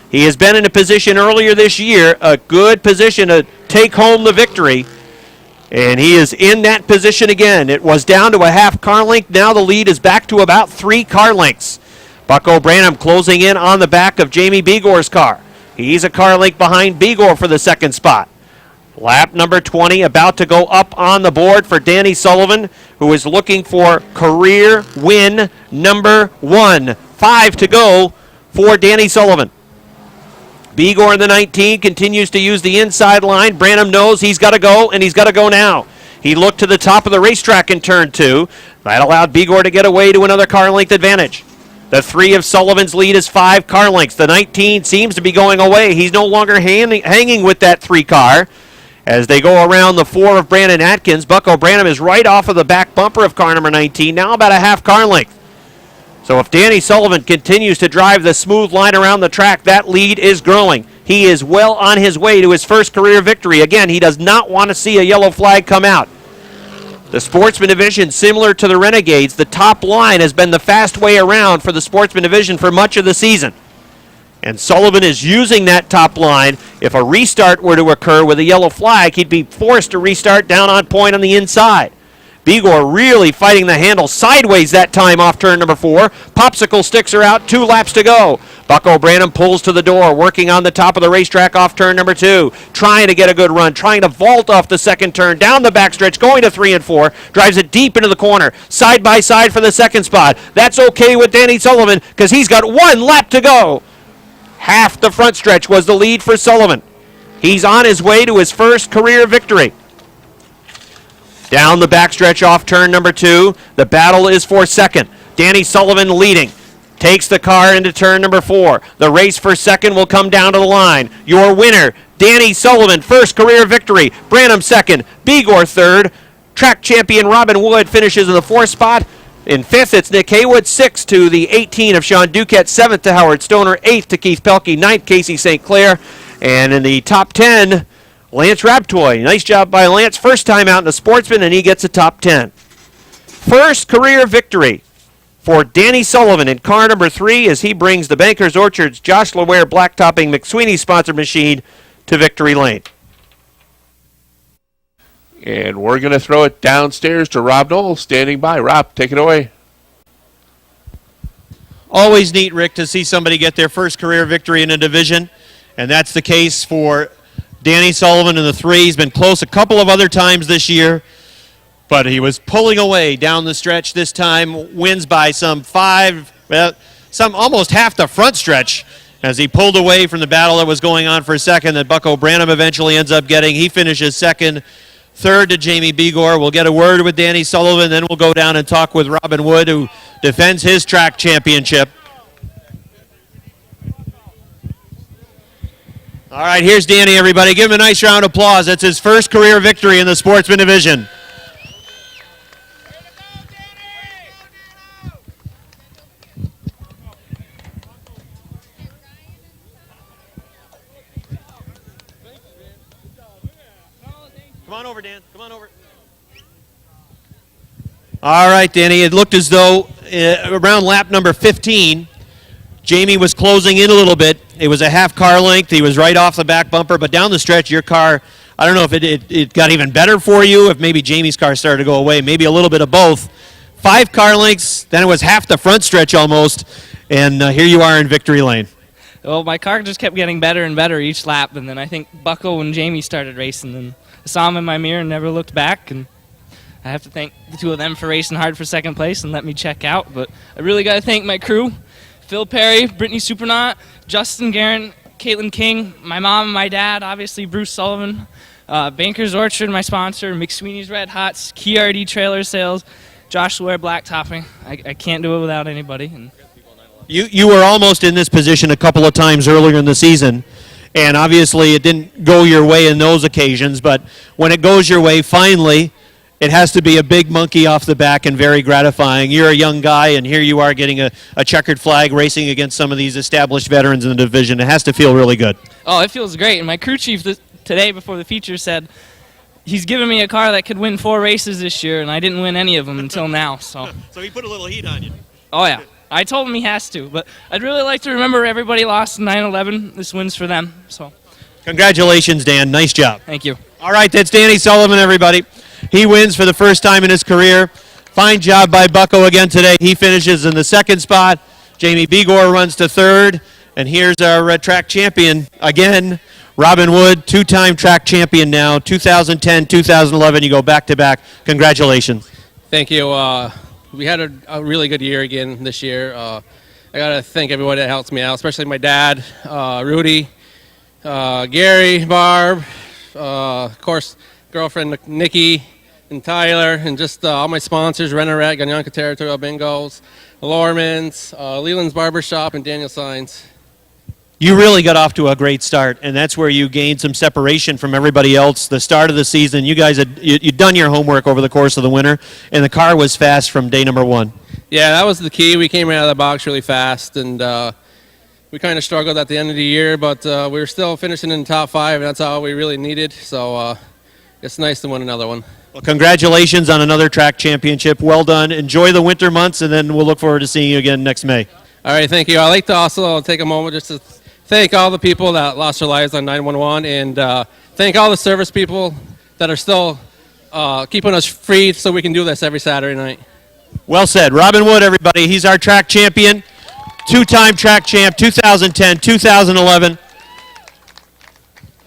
S1: He has been in a position earlier this year, a good position to take home the victory, and he is in that position again. It was down to a half car length. Now the lead is back to about 3 car lengths. Bucko Branham closing in on the back of Jamie Begor's car. He's a car length behind Begor for the second spot. Lap number 20 about to go up on the board for Danny Sullivan, who is looking for career win number 1. 5 to go for Danny Sullivan. Begor in the 19 continues to use the inside line. Branham knows he's got to go, and he's got to go now. He looked to the top of the racetrack in turn 2. That allowed Begor to get away to another car length advantage. The 3 of Sullivan's lead is 5 car lengths. The 19 seems to be going away. He's no longer hanging with that 3 car. As they go around the 4 of Brandon Atkins, Bucko Branham is right off of the back bumper of car number 19, now about a half car length. So if Danny Sullivan continues to drive the smooth line around the track, that lead is growing. He is well on his way to his first career victory. Again, he does not want to see a yellow flag come out. The Sportsman Division, similar to the Renegades, the top line has been the fast way around for the Sportsman Division for much of the season. And Sullivan is using that top line. If a restart were to occur with a yellow flag, he'd be forced to restart down on point on the inside. Begor really fighting the handle sideways that time off turn number 4. Popsicle sticks are out, 2 laps to go. Bucko Branham pulls to the door, working on the top of the racetrack off turn number 2. Trying to get a good run, trying to vault off the second turn, down the backstretch, going to 3 and 4. Drives it deep into the corner, side by side for the second spot. That's okay with Danny Sullivan because he's got 1 lap to go. Half the front stretch was the lead for Sullivan. He's on his way to his first career victory. Down the backstretch off turn number 2. The battle is for second. Danny Sullivan leading. Takes the car into turn number 4. The race for second will come down to the line. Your winner, Danny Sullivan, first career victory. Branham second. Begor third. Track champion Robin Wood finishes in the 4th spot. In 5th, it's Nick Haywood. 6th to the 18 of Sean Duquette. 7th to Howard Stoner. 8th to Keith Pelkey. 9th, Casey St. Clair. And in the top 10, Lance Raptoy. Nice job by Lance. First time out in the Sportsman, and he gets a top 10. First career victory for Danny Sullivan in car number 3 as he brings the Bankers Orchards Josh LeWare Blacktopping McSweeney sponsored machine to victory lane.
S2: And we're going to throw it downstairs to Rob Knoll, standing by. Rob, take it away.
S1: Always neat, Rick, to see somebody get their first career victory in a division, and that's the case for Danny Sullivan in the 3. He's been close a couple of other times this year, but he was pulling away down the stretch this time. Wins by some almost half the front stretch as he pulled away from the battle that was going on for a second that Bucko Branham eventually ends up getting. He finishes second. Third to Jamie Begor. We'll get a word with Danny Sullivan, then we'll go down and talk with Robin Wood, who defends his track championship. All right, here's Danny, everybody. Give him a nice round of applause. That's his first career victory in the Sportsman division. Come on over, Dan. Come on over. All right, Danny. It looked as though around lap number 15, Jamie was closing in a little bit. It was a half car length. He was right off the back bumper, but down the stretch, your car, I don't know if it got even better for you, if maybe Jamie's car started to go away, maybe a little bit of both. 5 car lengths, then it was half the front stretch almost, and here you are in victory lane.
S7: Well, my car just kept getting better and better each lap, and then I think Bucko and Jamie started racing, and I saw him in my mirror and never looked back, and I have to thank the two of them for racing hard for second place and let me check out. But I really got to thank my crew, Phil Perry, Brittany Supernaut, Justin Guerin, Caitlin King, my mom and my dad, obviously Bruce Sullivan, Bankers Orchard, my sponsor, McSweeney's Red Hots, Key RD Trailer Sales, Josh Ware Blacktopping. I can't do it without anybody. And
S1: You were almost in this position a couple of times earlier in the season, and obviously it didn't go your way in those occasions, but when it goes your way, finally, it has to be a big monkey off the back and very gratifying. You're a young guy, and here you are getting a checkered flag racing against some of these established veterans in the division. It has to feel really good.
S7: oh, it feels great. And my crew chief today before the feature said he's given me a car that could win 4 races this year, and I didn't win any of them until now. So
S1: he put a little heat on you.
S7: Oh, yeah. I told him he has to. But I'd really like to remember everybody lost in 9/11. This wins for them. So
S1: Congratulations, Dan. Nice job.
S7: thank you.
S1: All right, that's Danny Sullivan, everybody. He wins for the first time in his career. Fine job by Bucko again today. He finishes in the second spot. Jamie Begor runs to third. And here's our track champion again, Robin Wood, 2-time track champion now, 2010, 2011. You go back-to-back. Congratulations.
S8: Thank you. We had a really good year again this year. I got to thank everybody that helps me out, especially my dad, Rudy, Gary, Barb, of course, girlfriend Nikki, and Tyler, and just all my sponsors, Renoret, Ganyanka Territorial Bingos, Lorman's, Leland's Barbershop, and Daniel Signs.
S1: You really got off to a great start, and that's where you gained some separation from everybody else. The start of the season, you guys you'd done your homework over the course of the winter, and the car was fast from day number 1.
S8: Yeah, that was the key. We came out of the box really fast, and we kind of struggled at the end of the year, but we were still finishing in the top 5, and that's all we really needed. So it's nice to win another one.
S1: Well, congratulations on another track championship. Well done. Enjoy the winter months, and then we'll look forward to seeing you again next May.
S8: All right, thank you. I'd like to also take a moment just to thank all the people that lost their lives on 911, and thank all the service people that are still keeping us free so we can do this every Saturday night.
S1: Well said. Robin Wood, everybody. He's our track champion. 2-time track champ, 2010, 2011.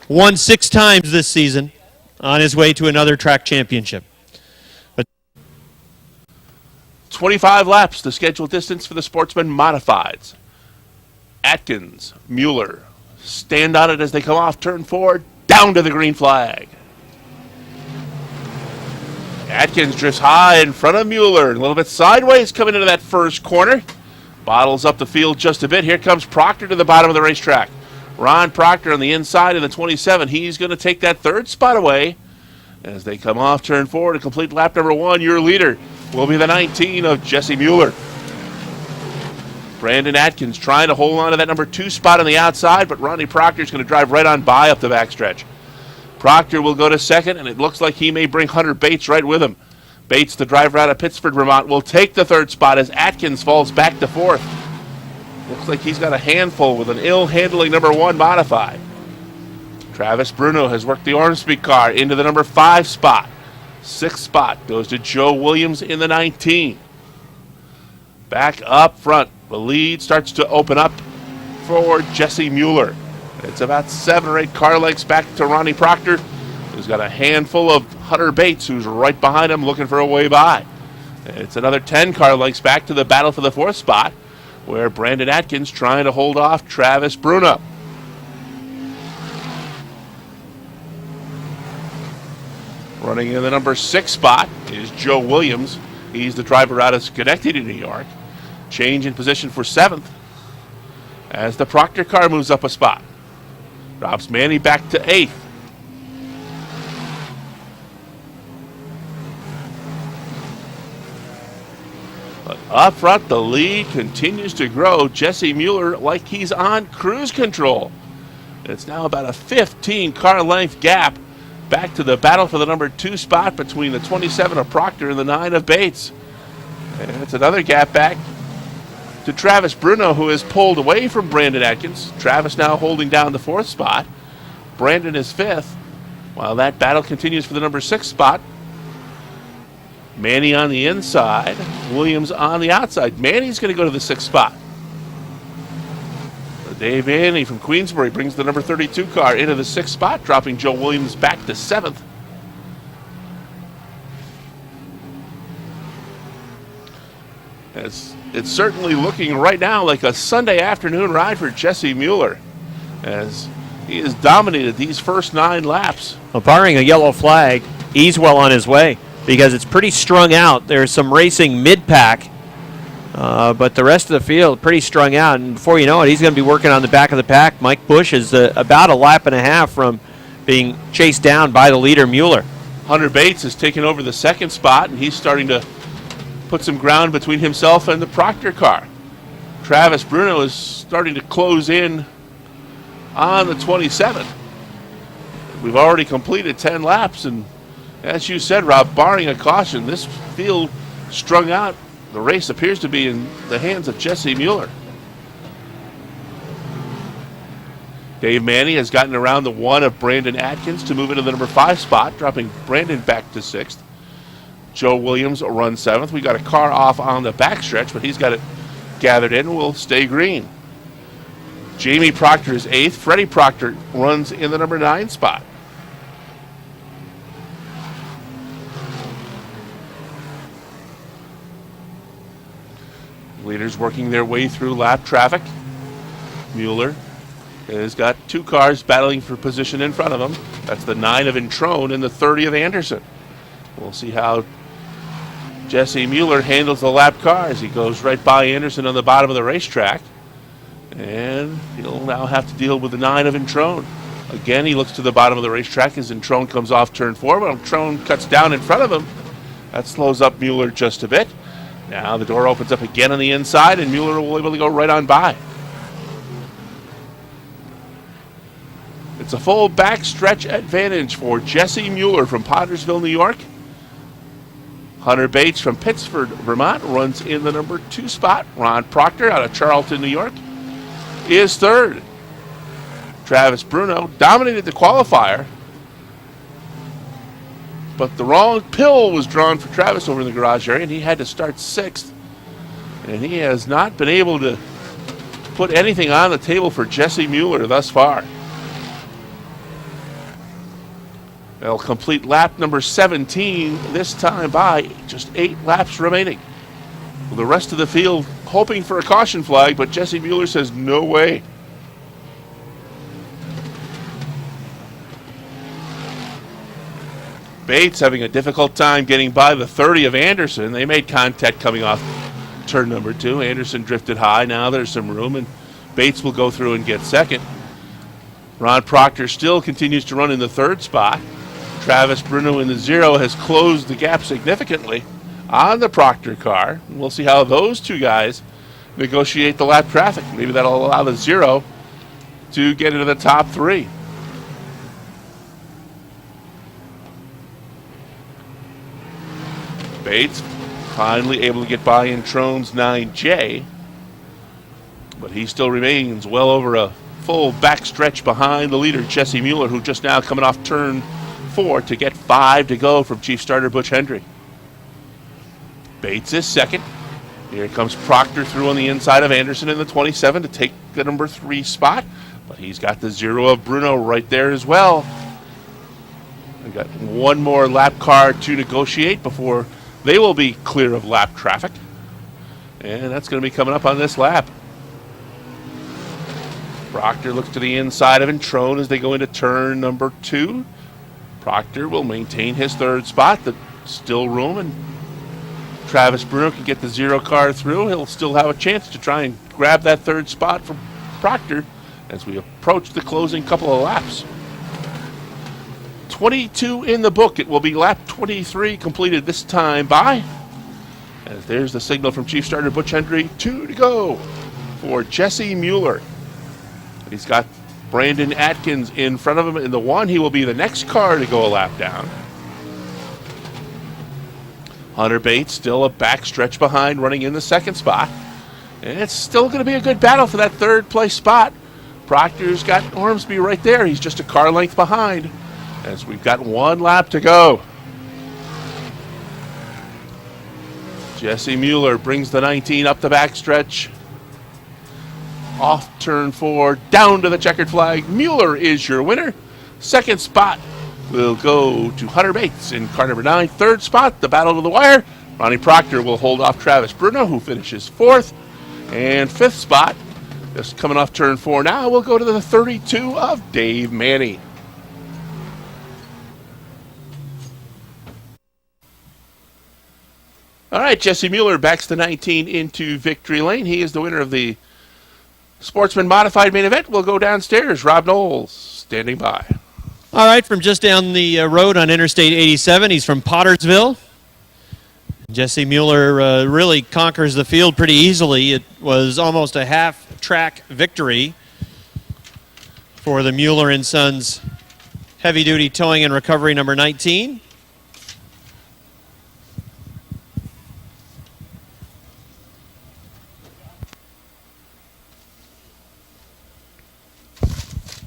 S1: Won 6 times this season on his way to another track championship.
S2: 25 laps, the scheduled distance for the Sportsman Modifieds. Atkins, Mueller, stand on it as they come off turn 4, down to the green flag. Atkins drifts high in front of Mueller, a little bit sideways coming into that first corner. Bottles up the field just a bit. Here comes Proctor to the bottom of the racetrack. Ron Proctor on the inside of the 27. He's going to take that third spot away as they come off turn 4 to complete lap number 1. Your leader will be the 19 of Jesse Mueller. Brandon Atkins trying to hold on to that number 2 spot on the outside, but Ronnie Proctor's going to drive right on by up the backstretch. Proctor will go to second, and it looks like he may bring Hunter Bates right with him. Bates, the driver out of Pittsford, Vermont, will take the third spot as Atkins falls back to fourth. Looks like he's got a handful with an ill-handling number 1 modified. Travis Bruno has worked the Ormsby car into the number 5 spot. 6th spot goes to Joe Williams in the 19. Back up front, the lead starts to open up for Jesse Mueller. It's about 7 or 8 car lengths back to Ronnie Proctor, who's got a handful of Hunter Bates, who's right behind him looking for a way by. It's another 10 car lengths back to the battle for the 4th spot, where Brandon Atkins trying to hold off Travis Bruno. Running in the number 6 spot is Joe Williams. He's the driver out of Schenectady, New York. Change in position for 7th as the Proctor car moves up a spot. Drops Manny back to 8th. But up front, the lead continues to grow. Jesse Mueller like he's on cruise control. It's now about a 15 car length gap back to the battle for the number 2 spot between the 27 of Proctor and the 9 of Bates. And it's another gap back to Travis Bruno, who has pulled away from Brandon Atkins. Travis now holding down the 4th spot. Brandon is 5th. While that battle continues for the number 6 spot. Manny on the inside, Williams on the outside. Manny's going to go to the 6th spot. Dave Manny from Queensbury brings the number 32 car into the 6th spot, dropping Joe Williams back to 7th. It's certainly looking right now like a Sunday afternoon ride for Jesse Mueller, as he has dominated these first 9 laps.
S1: Well, barring a yellow flag, he's well on his way because it's pretty strung out. There's some racing mid-pack, but the rest of the field pretty strung out. And before you know it, he's going to be working on the back of the pack. Mike Bush is about a lap and a half from being chased down by the leader, Mueller.
S2: Hunter Bates has taken over the 2nd spot, and he's starting to put some ground between himself and the Proctor car. Travis Bruno is starting to close in on the 27. We've already completed 10 laps, and as you said, Rob, barring a caution, this field strung out. The race appears to be in the hands of Jesse Mueller. Dave Manny has gotten around the 1 of Brandon Atkins to move into the number 5 spot, dropping Brandon back to 6th. Joe Williams will run 7th. We got a car off on the backstretch, but he's got it gathered in. Will stay green. Jamie Proctor is 8th. Freddie Proctor runs in the number 9 spot. Leaders working their way through lap traffic. Mueller has got 2 cars battling for position in front of him. That's the 9 of Introne and the 30 of Anderson. We'll see how Jesse Mueller handles the lap car as he goes right by Anderson on the bottom of the racetrack. And he'll now have to deal with the 9 of Introne. Again, he looks to the bottom of the racetrack as Introne comes off turn 4, but Introne cuts down in front of him. That slows up Mueller just a bit. Now the door opens up again on the inside, and Mueller will be able to go right on by. It's a full backstretch advantage for Jesse Mueller from Pottersville, New York. Hunter Bates from Pittsford, Vermont, runs in the number 2 spot. Ron Proctor out of Charlton, New York, is 3rd. Travis Bruno dominated the qualifier, but the wrong pill was drawn for Travis over in the garage area, and he had to start 6th. And he has not been able to put anything on the table for Jesse Mueller thus far. They'll complete lap number 17 this time by just 8 laps remaining. The rest of the field hoping for a caution flag, but Jesse Mueller says no way. Bates having a difficult time getting by the 30 of Anderson. They made contact coming off turn number 2. Anderson drifted high. Now there's some room, and Bates will go through and get 2nd. Ron Proctor still continues to run in the 3rd spot. Travis Bruno in the 0 has closed the gap significantly on the Proctor car. We'll see how those 2 guys negotiate the lap traffic. Maybe that'll allow the 0 to get into the top 3. Bates finally able to get by in Trone's 9J, but he still remains well over a full back stretch behind the leader, Jesse Mueller, who just now coming off turn 4 to get 5 to go from Chief Starter Butch Hendry. Bates is second. Here comes Proctor through on the inside of Anderson in the 27 to take the number 3 spot, but he's got the 0 of Bruno right there as well. We've got one more lap car to negotiate before they will be clear of lap traffic, and that's going to be coming up on this lap. Proctor looks to the inside of Introne as they go into turn number 2. Proctor will maintain his 3rd spot. There's still room, and Travis Bruno can get the 0 car through. He'll still have a chance to try and grab that 3rd spot from Proctor as we approach the closing couple of laps. 22 in the book. It will be lap 23 completed this time by. As there's the signal from Chief Starter Butch Hendry, 2 to go for Jesse Mueller. And he's got Brandon Atkins in front of him in the 1. He will be the next car to go a lap down. Hunter Bates still a back stretch behind, running in the 2nd spot. And it's still going to be a good battle for that 3rd place spot. Proctor's got Ormsby right there. He's just a car length behind as we've got 1 lap to go. Jesse Mueller brings the 19 up the backstretch. Off turn 4, down to the checkered flag. Mueller is your winner. 2nd spot will go to Hunter Bates in car number 9. 3rd spot, the battle to the wire. Ronnie Proctor will hold off Travis Bruno, who finishes 4th. And 5th spot, just coming off turn 4 now, will go to the 32 of Dave Manny. All right, Jesse Mueller backs the 19 into victory lane. He is the winner of the Sportsman Modified main event. We'll go downstairs. Rob Knowles standing by.
S1: All right, from just down the road on Interstate 87, he's from Pottersville. Jesse Mueller really conquers the field pretty easily. It was almost a half-track victory for the Mueller & Sons heavy-duty towing and recovery number 19.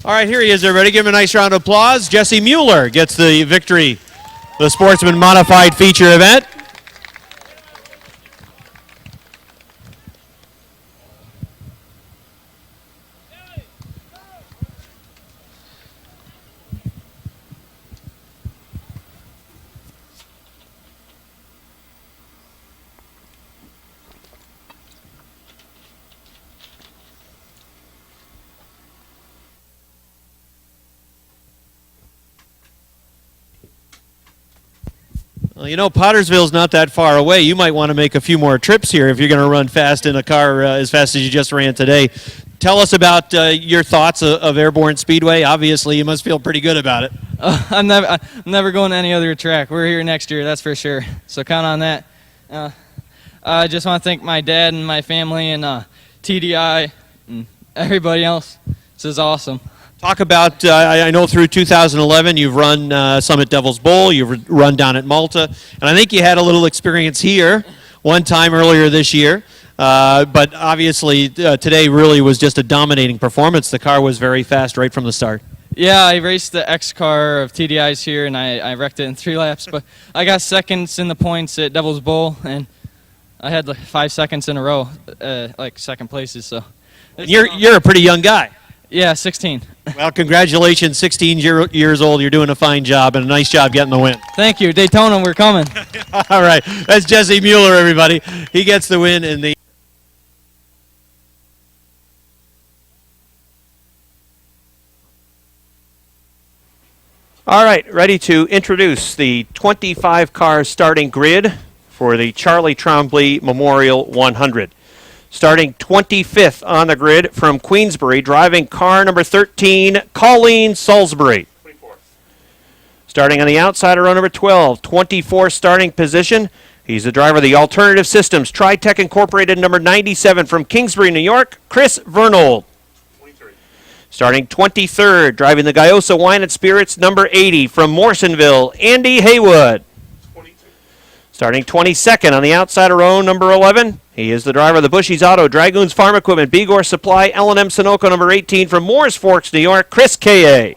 S1: All right, here he is, everybody. Give him a nice round of applause. Jesse Mueller gets the victory, the Sportsman Modified feature event. Well, you know, Pottersville's not that far away. You might want to make a few more trips here if you're going to run fast in a car as fast as you just ran today. Tell us about your thoughts of Airborne Speedway. Obviously, you must feel pretty good about it.
S9: I'm never going to any other track. We're here next year, that's for sure. So count on that. I just want to thank my dad and my family and TDI and everybody else. This is awesome.
S1: Talk about, I know through 2011 you've run some at Devil's Bowl, you've run down at Malta, and I think you had a little experience here one time earlier this year. But obviously today really was just a dominating performance. The car was very fast right from the start.
S9: Yeah, I raced the X car of TDI's here, and I wrecked it in 3 laps. But I got seconds in the points at Devil's Bowl, and I had like 5 seconds in a row, like second places. So
S1: you're a pretty young guy.
S9: Yeah, 16.
S1: Well, congratulations, 16 years old. You're doing a fine job, and a nice job getting the win.
S9: Thank you. Daytona, we're coming.
S1: All right. That's Jesse Mueller, everybody. He gets the win in the... All right, ready to introduce the 25-car starting grid for the Charlie Trombley Memorial 100. Starting 25th on the grid from Queensbury, driving car number 13, Colleen Salisbury. 24th. Starting on the outside of row number 12, 24th starting position. He's the driver of the Alternative Systems, Tritech Incorporated, number 97 from Kingsbury, New York, Chris Vernold. 23. Starting 23rd, driving the Gayosa Wine and Spirits, number 80 from Morsonville, Andy Haywood. Starting 22nd on the outside of row number 11, he is the driver of the Bushy's Auto, Dragoons Farm Equipment, Bigor Supply, L&M Sunoco number 18 from Moores Forks, New York, Chris K.A.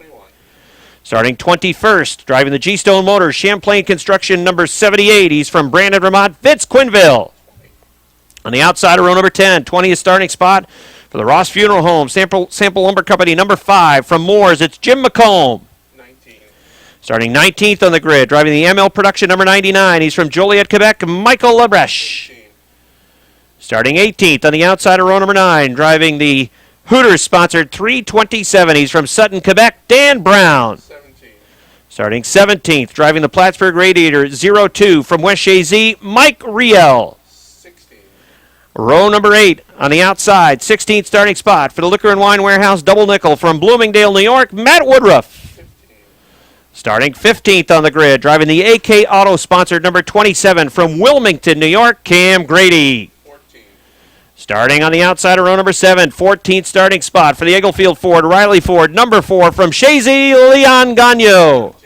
S1: Starting 21st, driving the G-Stone Motors, Champlain Construction number 78, he's from Brandon, Vermont, Vince Quinville. On the outside of row number 10, 20th starting spot for the Ross Funeral Home, Sample Lumber Company number 5 from Moores, it's Jim McComb. Starting 19th on the grid, driving the ML Production number 99, he's from Joliet, Quebec, Michael Labreche. Starting 18th on the outside of row number 9, driving the Hooters-sponsored 327, he's from Sutton, Quebec, Dan Brown. Starting 17th, driving the Plattsburgh Radiator 02 from West Shazy, Mike Riel. Row number 8 on the outside, 16th starting spot for the Liquor and Wine Warehouse Double Nickel from Bloomingdale, New York, Matt Woodruff. Starting 15th on the grid, driving the AK Auto sponsored number 27 from Wilmington, New York, Cam Grady. Starting on the outside of row number 7, 14th starting spot for the Eaglefield Ford, Riley Ford, number 4 from Shazy, Leon Gagno.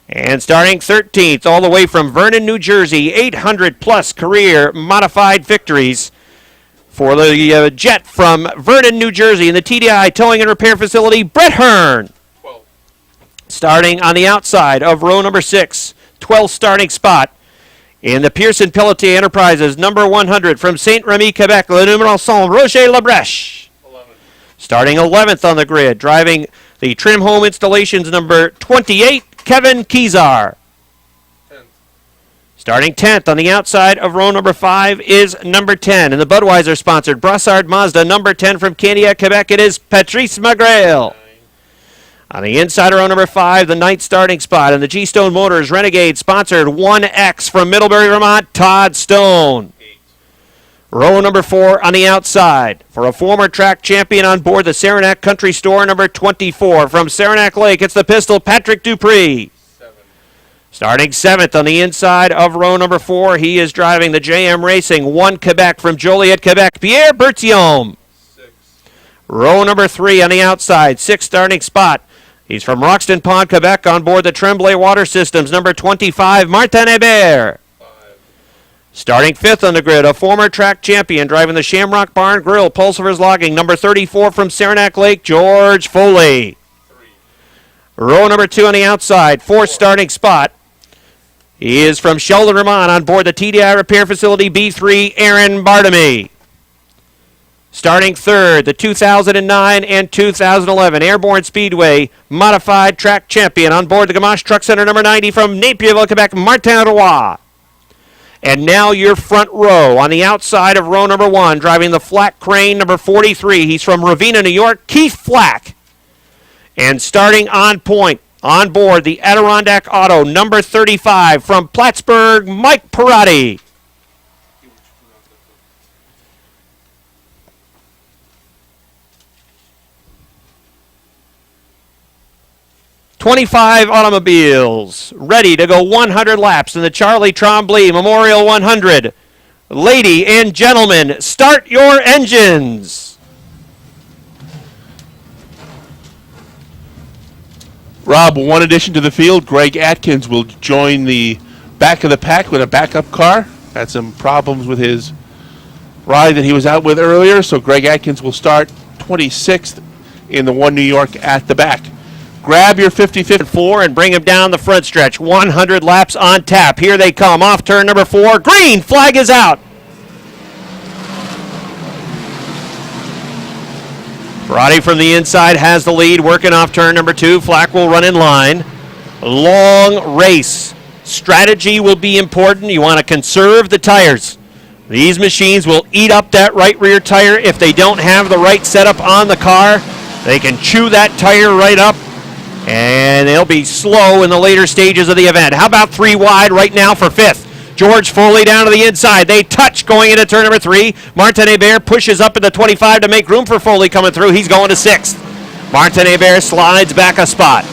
S1: And starting 13th, all the way from Vernon, New Jersey, 800-plus career modified victories for the Jet from Vernon, New Jersey, in the TDI Towing and Repair Facility, Brett Hearn. Starting on the outside of row number 6, 12th starting spot in the Pearson Pelletier Enterprises, number 100 from Saint-Rémy, Quebec, Le Numéro 100, Roger Labreche. Starting 11th on the grid, driving the Trim Home Installations, number 28, Kevin Kezar. Starting 10th on the outside of row number 5 is number 10. In the Budweiser-sponsored Brassard Mazda, number 10 from Candia, Quebec, it is Patrice Magrail. On the inside of row number 5, the 9th starting spot in the G-Stone Motors Renegade-sponsored 1X from Middlebury, Vermont, Todd Stone. Row number 4 on the outside for a former track champion on board the Saranac Country Store, number 24 from Saranac Lake, it's the Pistol, Patrick Dupree. Starting 7th on the inside of row number 4, he is driving the JM Racing 1 Quebec from Joliet, Quebec, Pierre Berthiaume. Row number 3 on the outside, 6th starting spot. He's from Roxton Pond, Quebec, on board the Tremblay Water Systems, number 25, Martin Hébert. Starting 5th on the grid, a former track champion driving the Shamrock Barn Grill, Pulsar's Logging, number 34 from Saranac Lake, George Foley. Row number 2 on the outside, 4th starting spot. He is from Sheldon, Vermont, on board the TDI Repair Facility B3, Aaron Bartamy. Starting 3rd, the 2009 and 2011 Airborne Speedway Modified Track Champion on board the Gamache Truck Center number 90 from Napierville, Quebec, Martin Roy. And now your front row on the outside of row number 1, driving the Flat Crane number 43. He's from Ravenna, New York, Keith Flack. And starting on point, on board the Adirondack Auto number 35 from Plattsburgh, Mike Perotti. 25 automobiles ready to go 100 laps in the Charlie Trombley Memorial 100. Lady and gentlemen, start your engines.
S2: Rob, one addition to the field, Greg Atkins will join the back of the pack with a backup car. Had some problems with his ride that he was out with earlier, so Greg Atkins will start 26th in the One New York at the back. Grab your 50-54
S1: and bring him down the front stretch. 100 laps on tap. Here they come. Off turn number 4. Green flag is out. Perotti from the inside has the lead, working off turn number 2. Flack will run in line. Long race. Strategy will be important. You want to conserve the tires. These machines will eat up that right rear tire. If they don't have the right setup on the car, they can chew that tire right up, and they'll be slow in the later stages of the event. How about 3 wide right now for 5th? George Foley down to the inside. They touch going into turn number 3. Martin Hébert pushes up in the 25 to make room for Foley coming through. He's going to 6th. Martin Hébert slides back a spot.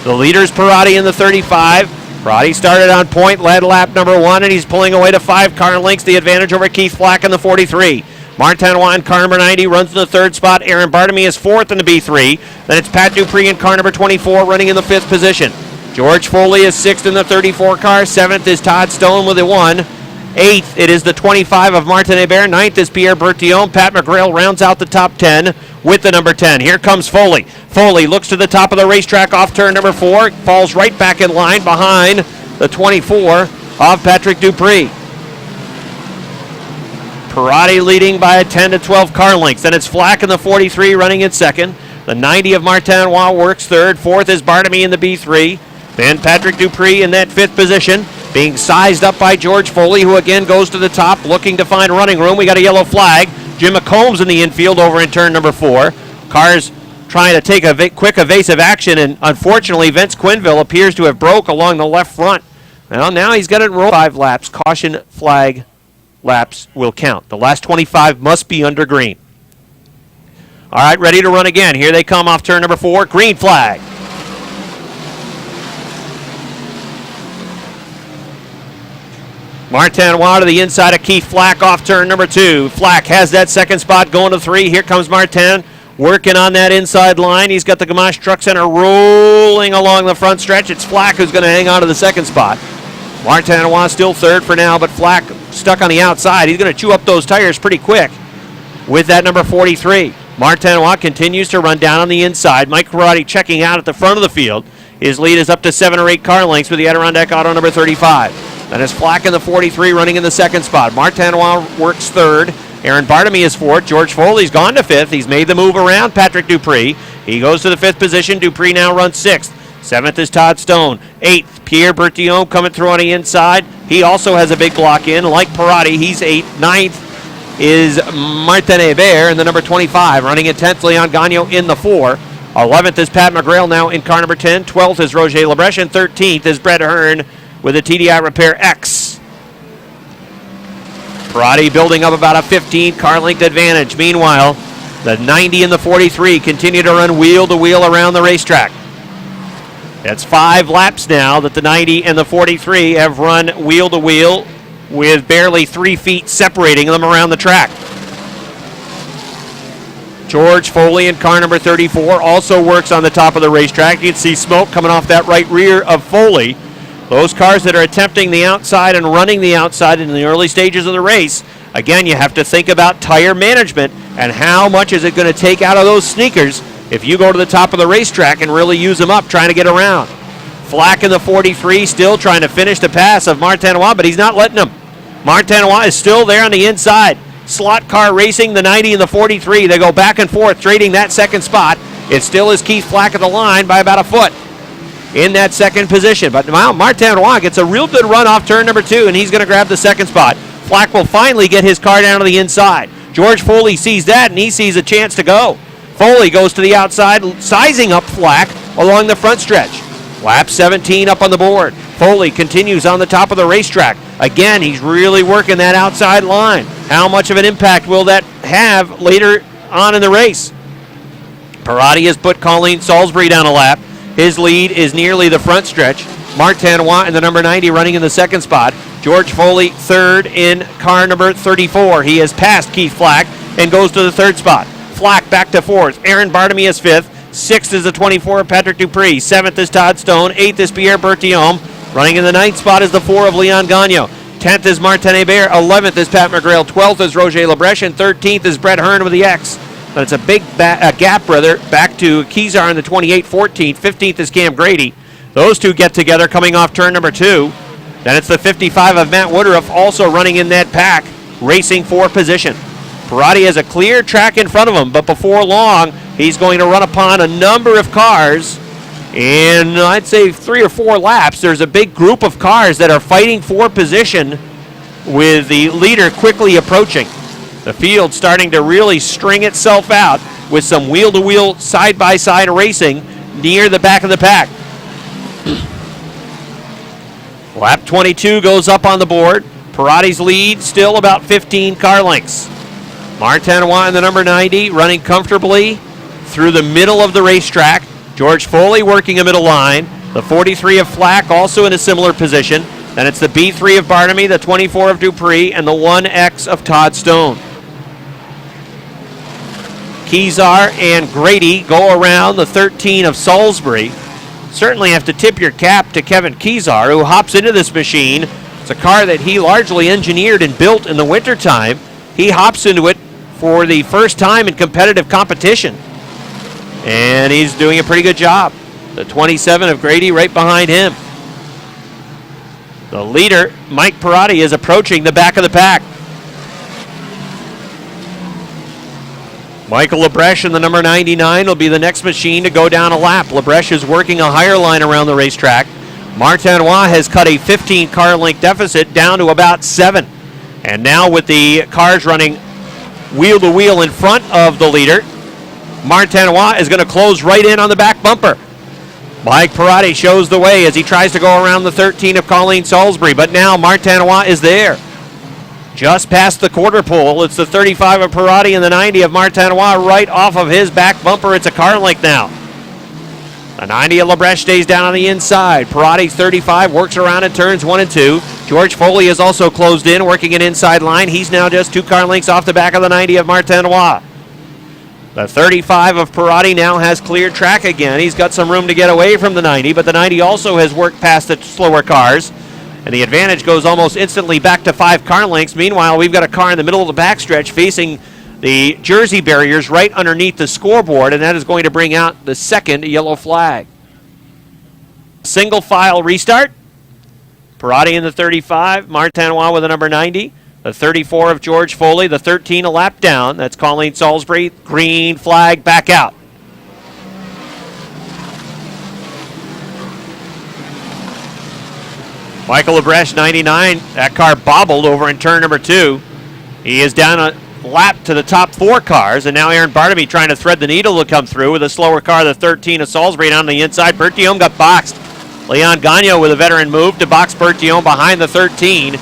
S1: The leader's Perotti in the 35. Perotti started on point, led lap number 1, and he's pulling away to 5 car lengths, the advantage over Keith Flack in the 43. Martin Roy in car number 90 runs in the 3rd spot. Aaron Bartamy is 4th in the B3. Then it's Pat Dupree in car number 24 running in the 5th position. George Foley is 6th in the 34 car. 7th is Todd Stone with a 1. 8th, it is the 25 of Martin Hebert. 9th is Pierre Bertillon. Pat McGrail rounds out the top 10 with the number 10. Here comes Foley. Foley looks to the top of the racetrack off turn number 4. Falls right back in line behind the 24 of Patrick Dupree. Perotti leading by a 10 to 12 car lengths. Then it's Flack in the 43 running in second. The 90 of Martin Roy works third. 4th is Bartamy in the B3. Then Patrick Dupree in that 5th position, being sized up by George Foley, who again goes to the top, looking to find running room. We got a yellow flag. Jim McCombs in the infield over in turn number 4. Cars trying to take a quick evasive action, and unfortunately Vince Quinville appears to have broke along the left front. Well, now he's got it roll 5 laps. Caution flag laps will count. The last 25 must be under green. All right, ready to run again. Here they come off turn number 4. Green flag. Martin Roy to the inside of Keith Flack off turn number 2. Flack has that second spot going to 3. Here comes Martin working on that inside line. He's got the Gamache Truck Center rolling along the front stretch. It's Flack who's going to hang on to the second spot. Martin Roy still third for now, but Flack stuck on the outside. He's going to chew up those tires pretty quick with that number 43. Martin Roy continues to run down on the inside. Mike Perotti checking out at the front of the field. His lead is up to 7 or 8 car lengths with the Adirondack Auto number 35. Then it's Flack in the 43 running in the second spot. Martin Roy works third. Aaron Bartamy is fourth. George Foley's gone to 5th. He's made the move around Patrick Dupree. He goes to the 5th position. Dupree now runs 6th. 7th is Todd Stone. 8th, Pierre Bertillon coming through on the inside. He also has a big block in. Like Perotti, he's 8th. 9th is Martin Hebert in the number 25. Running in 10th, Leon Gagnon in the 4. 11th is Pat McGrail now in car number 10. 12th is Roger Lebrecht. And 13th is Brett Hearn with a TDI Repair X. Perotti building up about a 15 car length advantage. Meanwhile, the 90 and the 43 continue to run wheel to wheel around the racetrack. It's 5 laps now that the 90 and the 43 have run wheel to wheel with barely 3 feet separating them around the track. George Foley in car number 34 also works on the top of the racetrack. You can see smoke coming off that right rear of Foley. Those cars that are attempting the outside and running the outside in the early stages of the race, again, you have to think about tire management and how much is it going to take out of those sneakers if you go to the top of the racetrack and really use them up trying to get around. Flack in the 43 still trying to finish the pass of Martin Roy, but he's not letting him. Martin Roy is still there on the inside. Slot car racing, the 90 and the 43. They go back and forth, trading that second spot. It still is Keith Flack at the line by about a foot in that second position. But now Martin Roy gets a real good run off turn number 2, and he's going to grab the second spot. Flack will finally get his car down to the inside. George Foley sees that, and he sees a chance to go. Foley goes to the outside, sizing up Flack along the front stretch. Lap 17 up on the board. Foley continues on the top of the racetrack. Again, he's really working that outside line. How much of an impact will that have later on in the race? Perotti has put Colleen Salisbury down a lap. His lead is nearly the front stretch. Martin Roy in the number 90 running in the second spot. George Foley third in car number 34. He has passed Keith Flack and goes to the third spot. Flack back to 4th. Aaron Bartamy is 5th. 6th is the 24 of Patrick Dupree. 7th is Todd Stone. 8th is Pierre Bertillon. Running in the 9th spot is the 4 of Leon Gagnon. 10th is Martin Hebert. 11th is Pat McGrail. 12th is Roger Lebrecht. And 13th is Brett Hearn with the X. But it's a big gap, back to Kezar in the 28, 14th. 15th is Cam Grady. Those two get together coming off turn number 2. Then it's the 55 of Matt Woodruff also running in that pack, racing for position. Perotti has a clear track in front of him, but before long, he's going to run upon a number of cars. In, I'd say, 3 or 4 laps, there's a big group of cars that are fighting for position with the leader quickly approaching. The field starting to really string itself out with some wheel-to-wheel, side-by-side racing near the back of the pack. Lap 22 goes up on the board. Perotti's lead still about 15 car lengths. Martin Roy in the number 90 running comfortably through the middle of the racetrack. George Foley working a middle line. The 43 of Flack also in a similar position. Then it's the B3 of Bartamy, the 24 of Dupree, and the 1X of Todd Stone. Kezar and Grady go around the 13 of Salisbury. certainly have to tip your cap to Kevin Kezar, who hops into this machine. It's a car that he largely engineered and built in the wintertime. He hops into it for the first time in competitive competition. And he's doing a pretty good job. The 27 of Grady right behind him. The leader, Mike Perotti, is approaching the back of the pack. Michael Lebrecht in the number 99 will be the next machine to go down a lap. Lebrecht is working a higher line around the racetrack. Martinois has cut a 15-car length deficit down to about 7. And now with the cars running wheel-to-wheel in front of the leader, Martinois is going to close right in on the back bumper. Mike Perotti shows the way as he tries to go around the 13 of Colleen Salisbury, but now Martinois is there. Just past the quarter pole, it's the 35 of Perotti and the 90 of Martinois right off of his back bumper. It's a car length now. The 90 of Lebrecht stays down on the inside. Perotti's 35 works around in turns 1 and 2. George Foley is also closed in, working an inside line. He's now just 2 car lengths off the back of the 90 of Martinois. The 35 of Perotti now has cleared track again. He's got some room to get away from the 90, but the 90 also has worked past the slower cars. And the advantage goes almost instantly back to 5 car lengths. Meanwhile, we've got a car in the middle of the backstretch facing the jersey barriers right underneath the scoreboard, and that is going to bring out the second yellow flag. Single file restart. Perotti in the 35, Martinois with the number 90. The 34 of George Foley, the 13 a lap down. That's Colleen Salisbury. Green flag, back out. Michael Lebrecht, 99. That car bobbled over in turn number 2. He is down a lap to the top 4 cars, and now Aaron Barnaby trying to thread the needle to come through with a slower car, the 13 of Salisbury down on the inside. Berthiaume got boxed. Leon Gagnon with a veteran move to box Berthiaume behind the 13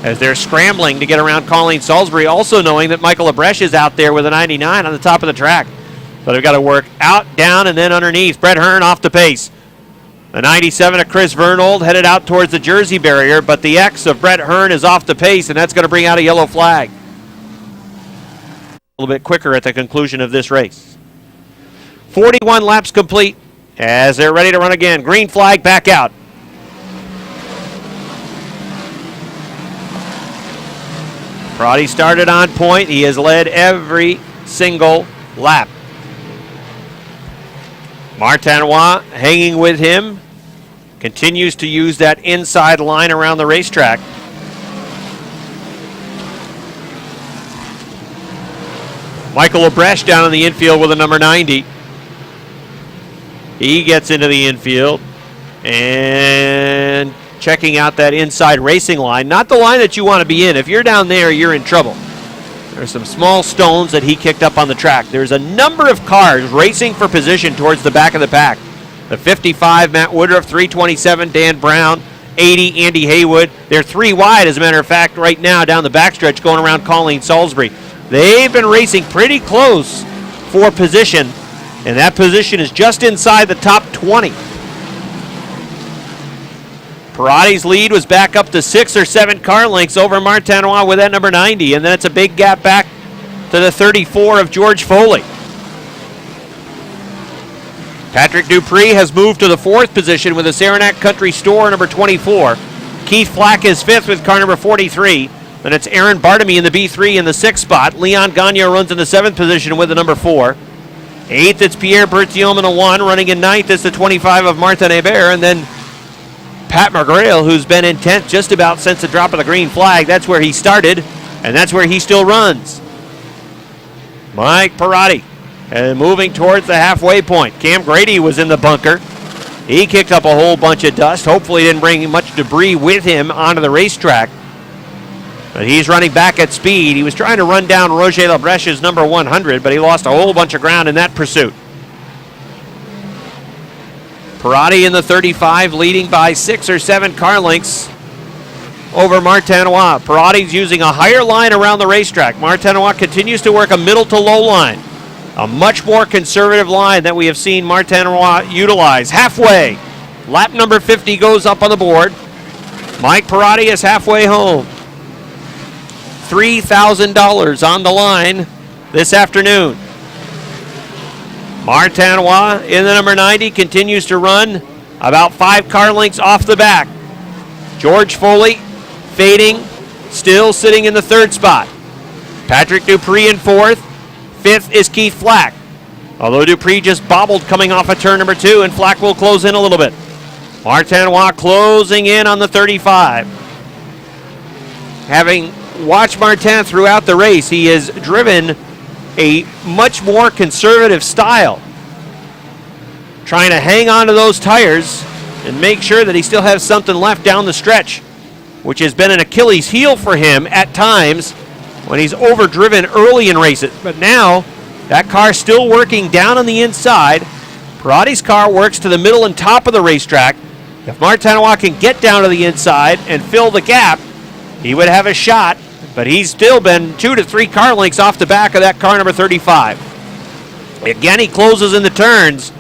S1: as they're scrambling to get around Colleen Salisbury, also knowing that Michael Lebrecht is out there with a 99 on the top of the track. So they've got to work out, down, and then underneath. Brett Hearn off the pace. The 97 of Chris Vernold headed out towards the jersey barrier, but the X of Brett Hearn is off the pace, and that's going to bring out a yellow flag. A little bit quicker at the conclusion of this race. 41 laps complete as they're ready to run again. Green flag, back out. Perotti started on point. He has led every single lap. Martinois hanging with him. Continues to use that inside line around the racetrack. Michael Lebrecht down in the infield with a number 90. He gets into the infield and checking out that inside racing line. Not the line that you want to be in. If you're down there, you're in trouble. There's some small stones that he kicked up on the track. There's a number of cars racing for position towards the back of the pack. The 55, Matt Woodruff, 327, Dan Brown, 80, Andy Haywood. They're 3 wide, as a matter of fact, right now down the backstretch going around Colleen Salisbury. They've been racing pretty close for position, and that position is just inside the top 20. Perotti's lead was back up to 6 or 7 car lengths over Martinois with that number 90, and then it's a big gap back to the 34 of George Foley. Patrick Dupree has moved to the 4th position with the Saranac Country Store number 24. Keith Flack is 5th with car number 43. Then it's Aaron Bartamy in the B3 in the 6th spot. Leon Gagnon runs in the 7th position with the number 4. 8th, it's Pierre Berthiaume in a 1. Running in 9th is the 25 of Martin Hebert. And then Pat McGrail, who's been in 10th just about since the drop of the green flag. That's where he started, and that's where he still runs. Mike Perotti moving towards the halfway point. Cam Grady was in the bunker. He kicked up a whole bunch of dust. Hopefully didn't bring much debris with him onto the racetrack. But he's running back at speed. He was trying to run down Roger Lebrecht's number 100, but he lost a whole bunch of ground in that pursuit. Perotti in the 35, leading by 6 or 7 car lengths over Martinois. Perotti's using a higher line around the racetrack. Martinois continues to work a middle to low line. A much more conservative line that we have seen Martinois utilize. Halfway, lap number 50 goes up on the board. Mike Perotti is halfway home. $3,000 on the line this afternoon. Martinois in the number 90 continues to run about 5 car lengths off the back. George Foley fading, still sitting in the 3rd spot. Patrick Dupree in 4th. 5th is Keith Flack. Although Dupree just bobbled coming off of turn number 2, and Flack will close in a little bit. Martinois closing in on the 35. Having watched Martin throughout the race, he has driven a much more conservative style, trying to hang on to those tires and make sure that he still has something left down the stretch, which has been an Achilles heel for him at times when he's overdriven early in races. But now, that car still working down on the inside. Peratti's car works to the middle and top of the racetrack. If Martinois can get down to the inside and fill the gap, he would have a shot, but he's still been 2 to 3 car lengths off the back of that car number 35. Again, he closes in the turns,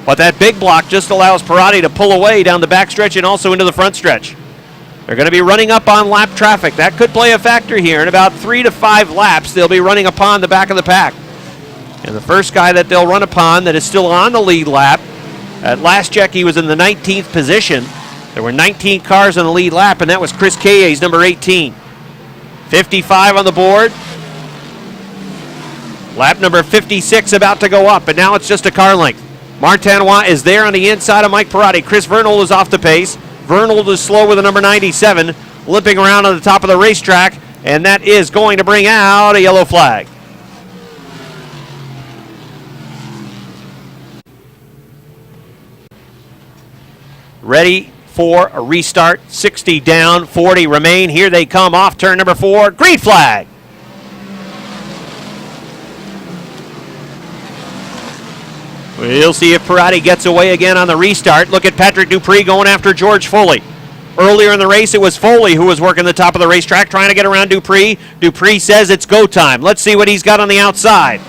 S1: but that big block just allows Peratti to pull away down the back stretch and also into the front stretch. They're going to be running up on lap traffic. That could play a factor here. In about 3 to 5 laps, they'll be running upon the back of the pack. And the first guy that they'll run upon that is still on the lead lap, at last check he was in the 19th position. There were 19 cars on the lead lap, and that was Chris Kayes, number 18. 55 on the board. Lap number 56 about to go up, and now it's just a car length. Martinois is there on the inside of Mike Peratti. Chris Vernold is off the pace. Vernold is slow with a number 97, limping around on the top of the racetrack, and that is going to bring out a yellow flag. Ready for a restart. 60 down, 40 remain. Here they come off turn number 4. Green flag. We'll see if Peratti gets away again on the restart. Look at Patrick Dupree going after George Foley. Earlier in the race, it was Foley who was working the top of the racetrack, trying to get around Dupree. Dupree says it's go time. Let's see what he's got on the outside.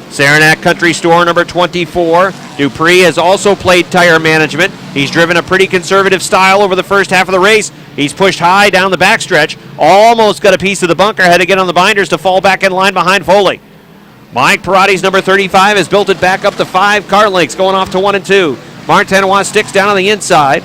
S1: Saranac Country Store, number 24. Dupree has also played tire management. He's driven a pretty conservative style over the first half of the race. He's pushed high down the backstretch. Almost got a piece of the bunker. Had to get on the binders to fall back in line behind Foley. Mike Peratti's number 35 has built it back up to 5 car lengths, going off to 1 and 2. Martinois sticks down on the inside.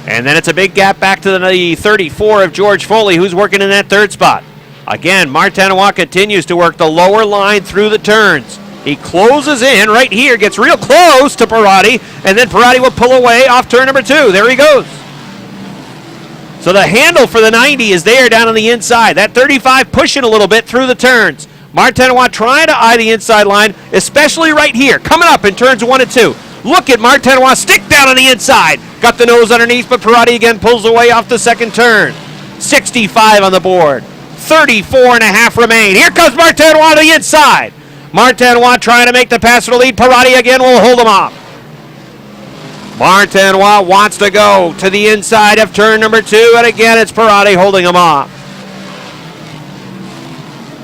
S1: And then it's a big gap back to the 34 of George Foley, who's working in that 3rd spot. Again, Martinois continues to work the lower line through the turns. He closes in right here, gets real close to Peratti, and then Peratti will pull away off turn number 2. There he goes. So the handle for the 90 is there down on the inside. That 35 pushing a little bit through the turns. Martinois trying to eye the inside line, especially right here, coming up in turns 1 and 2. Look at Martinois stick down on the inside. Got the nose underneath, but Peratti again pulls away off the 2nd turn. 65 on the board. 34 and a half remain. Here comes Martinois to the inside. Martinois trying to make the pass for the lead. Peratti again will hold him off. Martinois wants to go to the inside of turn number 2, and again it's Peratti holding him off.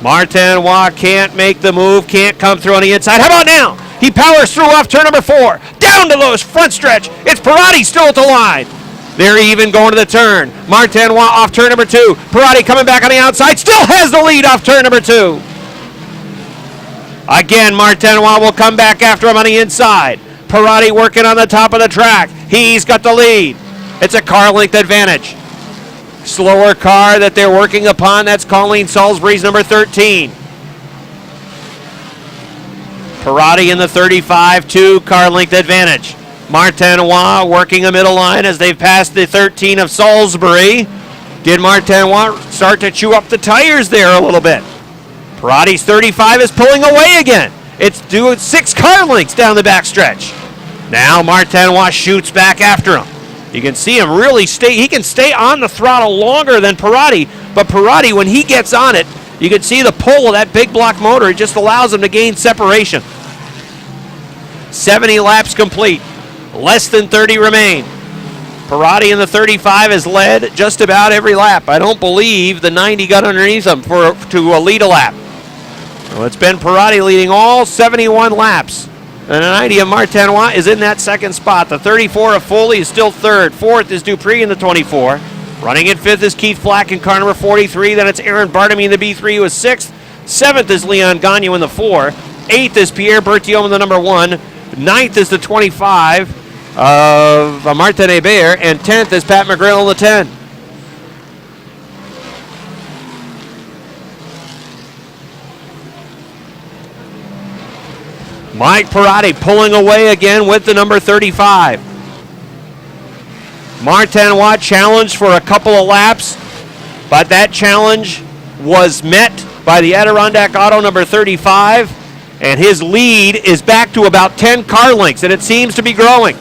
S1: Martinois can't make the move, can't come through on the inside. How about now? He powers through off turn number 4. Down to the front stretch. It's Peratti still at the line. They're even going to the turn. Martinois off turn number 2. Peratti coming back on the outside. Still has the lead off turn number 2. Again, Martinois will come back after him on the inside. Peratti working on the top of the track. He's got the lead. It's a car length advantage. Slower car that they're working upon. That's Colleen Salisbury's number 13. Peratti in the 35, 2 car length advantage. Martinois working a middle line as they've passed the 13 of Salisbury. Did Martinois start to chew up the tires there a little bit? Peratti's 35 is pulling away again. It's doing 6 car lengths down the backstretch. Now Martinois shoots back after him. You can see him really he can stay on the throttle longer than Peratti, but Peratti, when he gets on it, you can see the pull of that big block motor. It just allows him to gain separation. 70 laps complete. Less than 30 remain. Peratti in the 35 has led just about every lap. I don't believe the 90 got underneath him to lead a lap. So it's been Peratti leading all 71 laps. And the 90 of Martinois is in that 2nd spot. The 34 of Foley is still 3rd. 4th is Dupree in the 24. Running in 5th is Keith Flack in car number 43. Then it's Aaron Bartamy in the B3 who is 6th. 7th is Leon Gagnon in the 4. 8th is Pierre Berthiaume in the number 1. 9th is the 25 of Martin Hebert, and 10th is Pat McGrail in the 10. Mike Parati pulling away again with the number 35. Martin Watt challenged for a couple of laps, but that challenge was met by the Adirondack Auto number 35, and his lead is back to about 10 car lengths, and it seems to be growing.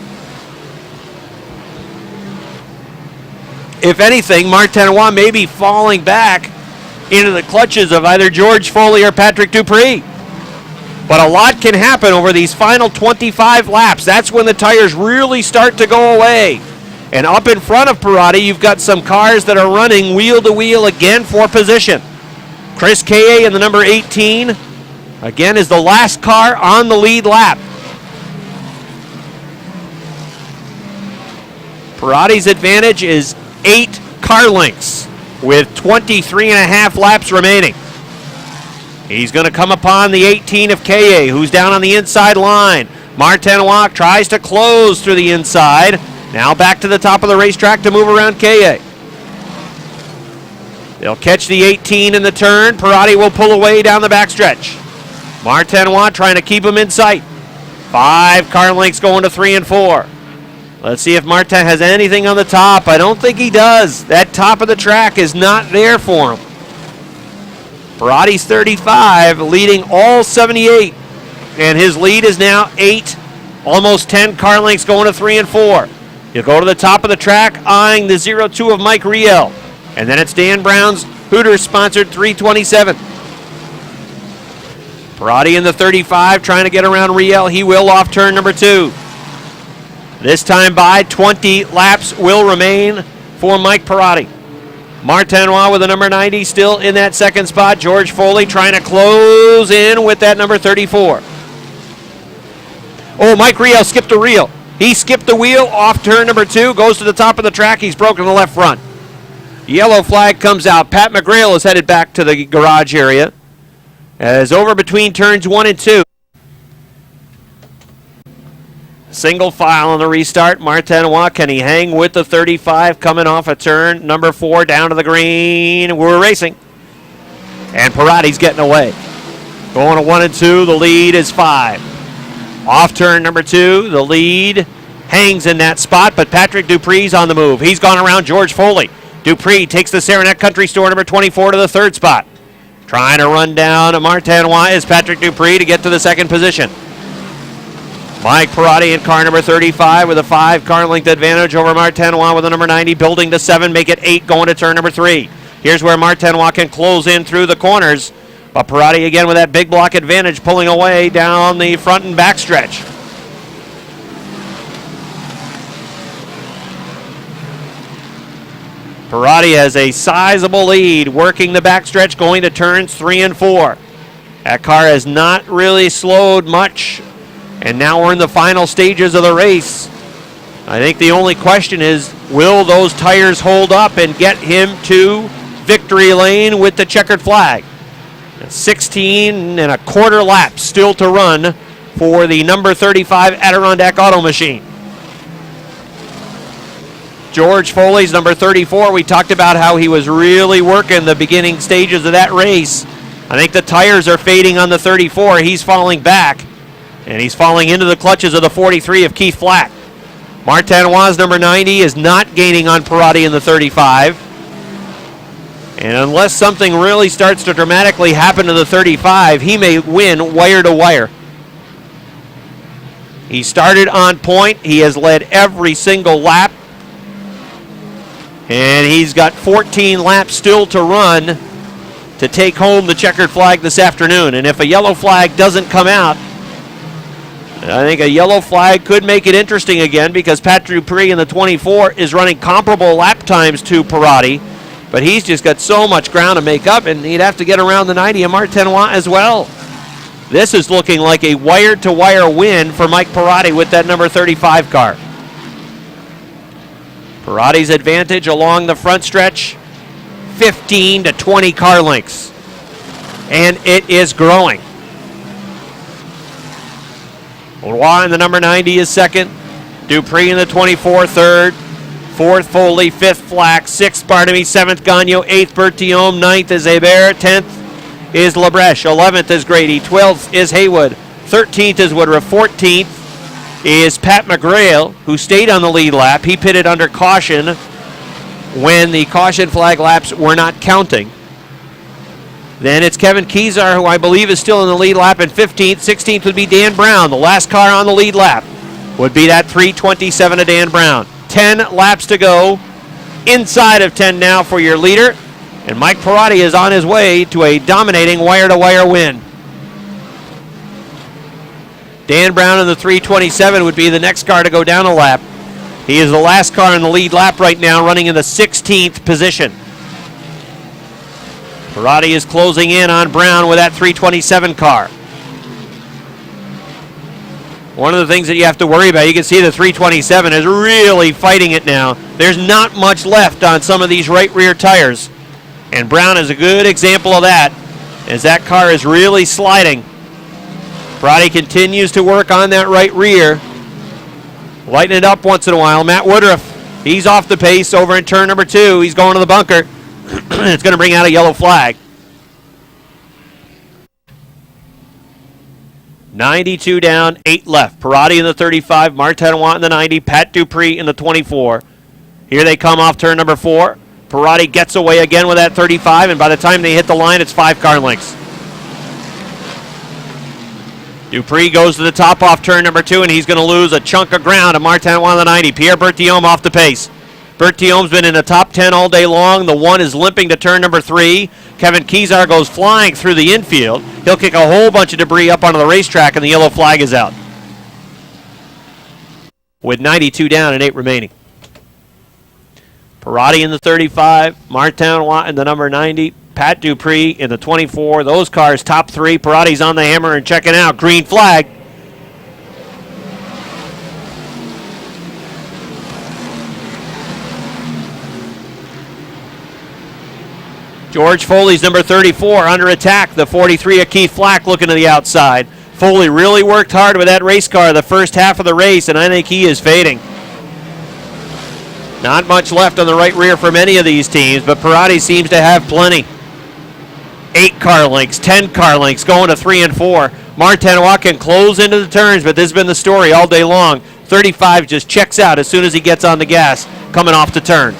S1: If anything, Martin Watt may be falling back into the clutches of either George Foley or Patrick Dupree. But a lot can happen over these final 25 laps. That's when the tires really start to go away. And up in front of Parati, you've got some cars that are running wheel to wheel again for position. Chris Kaye in the number 18, again, is the last car on the lead lap. Parati's advantage is 8 car lengths with 23 and a half laps remaining. He's going to come upon the 18 of Kaye, who's down on the inside line. Martin Watt tries to close through the inside. Now back to the top of the racetrack to move around Kaye. They'll catch the 18 in the turn. Parati will pull away down the backstretch. Martin Watt trying to keep him in sight. 5 car lengths going to 3 and 4. Let's see if Martin has anything on the top. I don't think he does. That top of the track is not there for him. Parati's 35, leading all 78, and his lead is now 8, almost 10 car lengths going to 3 and 4. He'll go to the top of the track, eyeing the 0-2 of Mike Riel, and then it's Dan Brown's Hooters-sponsored 327. Parati in the 35, trying to get around Riel. He will off turn number 2. This time by 20 laps will remain for Mike Parati. Martin Watt with the number 90 still in that second spot. George Foley trying to close in with that number 34. Oh, Mike Riel skipped a reel. He skipped the wheel off turn number 2, goes to the top of the track. He's broken the left front. Yellow flag comes out. Pat McGrail is headed back to the garage area. As over between turns 1 and 2. Single file on the restart. Martin Watt, can he hang with the 35 coming off a turn number 4 down to the green? We're racing. And Parati's getting away. Going to 1 and 2, the lead is 5. Off turn number 2, the lead hangs in that spot, but Patrick Dupree's on the move. He's gone around George Foley. Dupree takes the Saranac Country Store number 24 to the 3rd spot. Trying to run down Martin Watt is Patrick Dupree to get to the 2nd position. Mike Parati in car number 35 with a 5 car length advantage over Martin Watt with the number 90, building to 7, make it 8 going to turn number 3. Here's where Martin Watt can close in through the corners, but Parati again with that big block advantage pulling away down the front and back stretch. Parati has a sizable lead working the backstretch going to turns 3 and 4. That car has not really slowed much. And now we're in the final stages of the race. I think the only question is, will those tires hold up and get him to victory lane with the checkered flag? 16 and a quarter laps still to run for the number 35 Adirondack Auto Machine. George Foley's number 34, we talked about how he was really working the beginning stages of that race. I think the tires are fading on the 34. He's falling back. And he's falling into the clutches of the 43 of Keith Flack. Martin Watt's number 90 is not gaining on Parati in the 35. And unless something really starts to dramatically happen to the 35, he may win wire to wire. He started on point. He has led every single lap. And he's got 14 laps still to run to take home the checkered flag this afternoon. And if a yellow flag doesn't come out, I think a yellow flag could make it interesting again, because Patrick Dupree in the 24 is running comparable lap times to Parati, but he's just got so much ground to make up, and he'd have to get around the 90 of Martin Watt as well. This is looking like a wire-to-wire win for Mike Parati with that number 35 car. Parati's advantage along the front stretch, 15 to 20 car lengths, and it is growing. Leroy in the number 90 is second. Dupree in the 24, third. Fourth, Foley. Fifth, Flack. Sixth, Barnaby. Seventh, Gagnon. Eighth, Bertillon. Ninth is Hebert. 10th is Labreche. 11th is Grady. 12th is Haywood. 13th is Woodruff. 14th is Pat McGrail, who stayed on the lead lap. He pitted under caution when the caution flag laps were not counting. Then it's Kevin Kezar, who I believe is still in the lead lap in 15th. 16th would be Dan Brown. The last car on the lead lap would be that 3:27 of Dan Brown. 10 laps to go. Inside of 10 now for your leader. And Mike Perotti is on his way to a dominating wire-to-wire win. Dan Brown in the 3:27 would be the next car to go down a lap. He is the last car in the lead lap right now, running in the 16th position. Perotti is closing in on Brown with that 3:27 car. One of the things that you have to worry about, you can see the 3:27 is really fighting it now. There's not much left on some of these right rear tires. And Brown is a good example of that, as that car is really sliding. Perotti continues to work on that right rear. Lighten it up once in a while. Matt Woodruff, he's off the pace over in turn number 2. He's going to the bunker. It's going to bring out a yellow flag. 92 down, 8 left. Perotti in the 35, Martin Watt in the 90, Pat Dupree in the 24. Here they come off turn number 4. Perotti gets away again with that 35, and by the time they hit the line, it's 5 car lengths. Dupree goes to the top off turn number 2, and he's going to lose a chunk of ground to Martin Watt in the 90. Pierre Bertillon off the pace. Bertillon's been in the top 10 all day long. The 1 is limping to turn number 3. Kevin Kezar goes flying through the infield. He'll kick a whole bunch of debris up onto the racetrack, and the yellow flag is out. With 92 down and 8 remaining. Perotti in the 35, Martin Watt in the number 90, Pat Dupree in the 24. Those cars top 3. Perotti's on the hammer and checking out. Green flag. George Foley's number 34 under attack. The 43 of Keith Flack looking to the outside. Foley really worked hard with that race car the first half of the race, and I think he is fading. Not much left on the right rear for many of these teams, but Perotti seems to have plenty. 8 car lengths, 10 car lengths, going to 3 and 4. Martin Watt can close into the turns, but this has been the story all day long. 35 just checks out as soon as he gets on the gas coming off the turn.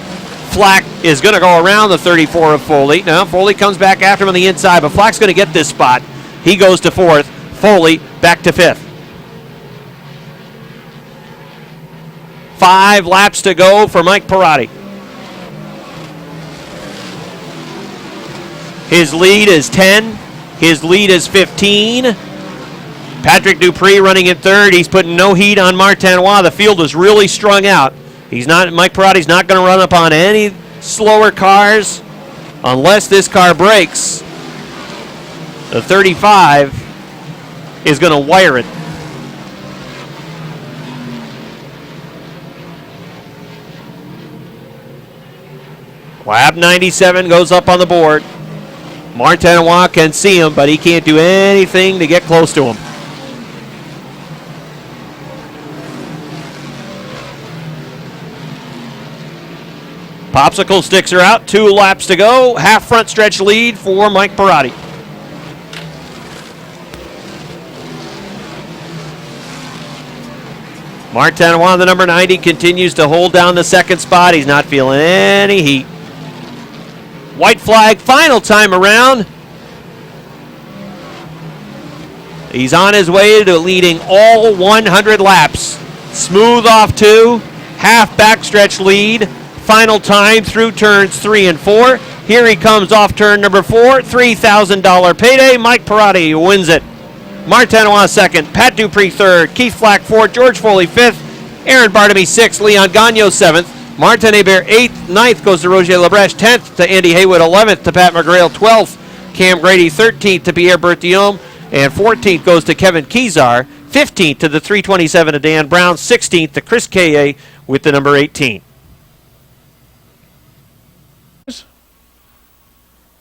S1: Flack is going to go around the 34 of Foley. Now, Foley comes back after him on the inside, but Flack's going to get this spot. He goes to 4th. Foley back to 5th. 5 laps to go for Mike Perotti. His lead is 10. His lead is 15. Patrick Dupree running in 3rd. He's putting no heat on Martin Watt. The field is really strung out. Mike Perotti's not going to run up on any slower cars unless this car breaks. The 35 is going to wire it. Lap 97 goes up on the board. Martin Watt can see him, but he can't do anything to get close to him. Popsicle sticks are out. 2 laps to go. Half front stretch lead for Mike Perotti. Martin Watt, the number 90, continues to hold down the 2nd spot. He's not feeling any heat. White flag, final time around. He's on his way to leading all 100 laps. Smooth off 2. Half backstretch lead. Final time through turns 3 and 4. Here he comes off turn number 4. $3,000 payday. Mike Perotti wins it. Martin Watt 2nd. Pat Dupree 3rd. Keith Flack 4th. George Foley 5th. Aaron Barnaby 6th. Leon Gagnon 7th. Martin Hebert 8th. 9th goes to Roger Labreche. 10th to Andy Haywood. 11th to Pat McGrail. 12th Cam Grady. 13th to Pierre Bertillon. And 14th goes to Kevin Kezar. 15th to the 327 of Dan Brown. 16th to Chris K.A. with the number 18.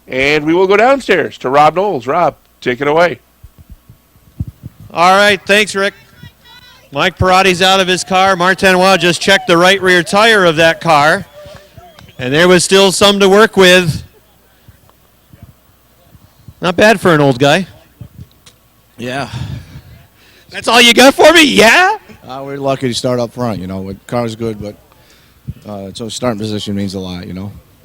S2: And we will go downstairs to Rob Knowles. Rob, take it away.
S1: All right, thanks, Rick. Mike Parati's out of his car. Martinois just checked the right rear tire of that car. And there was still some to work with. Not bad for an old guy.
S10: Yeah.
S1: That's all you got for me? Yeah?
S10: We're lucky to start up front, The car's good, but so starting position means a lot,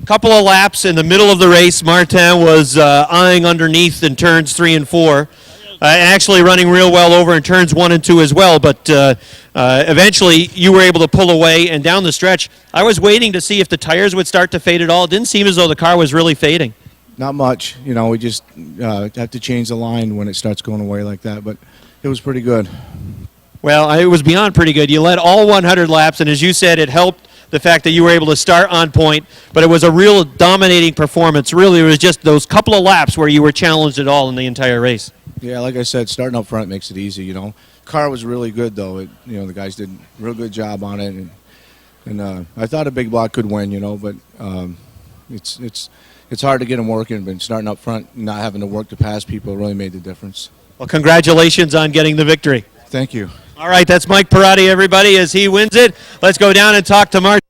S1: Couple of laps in the middle of the race. Martin was eyeing underneath in turns 3 and 4. Actually running real well over in turns 1 and 2 as well, but eventually you were able to pull away, and down the stretch, I was waiting to see if the tires would start to fade at all. It didn't seem as though the car was really fading.
S10: Not much, we just have to change the line when it starts going away like that, but it was pretty good.
S1: Well, it was beyond pretty good. You led all 100 laps, and as you said, it helped the fact that you were able to start on point, but it was a real dominating performance. Really, it was just those couple of laps where you were challenged at all in the entire race.
S10: Yeah, like I said, starting up front makes it easy, Car was really good, though. The guys did a real good job on it, and I thought a big block could win, but it's hard to get them working, but starting up front, not having to work to pass people really made the difference.
S1: Well, congratulations on getting the victory.
S10: Thank you.
S1: All right, that's Mike Parati, everybody, as he wins it. Let's go down and talk to Mark.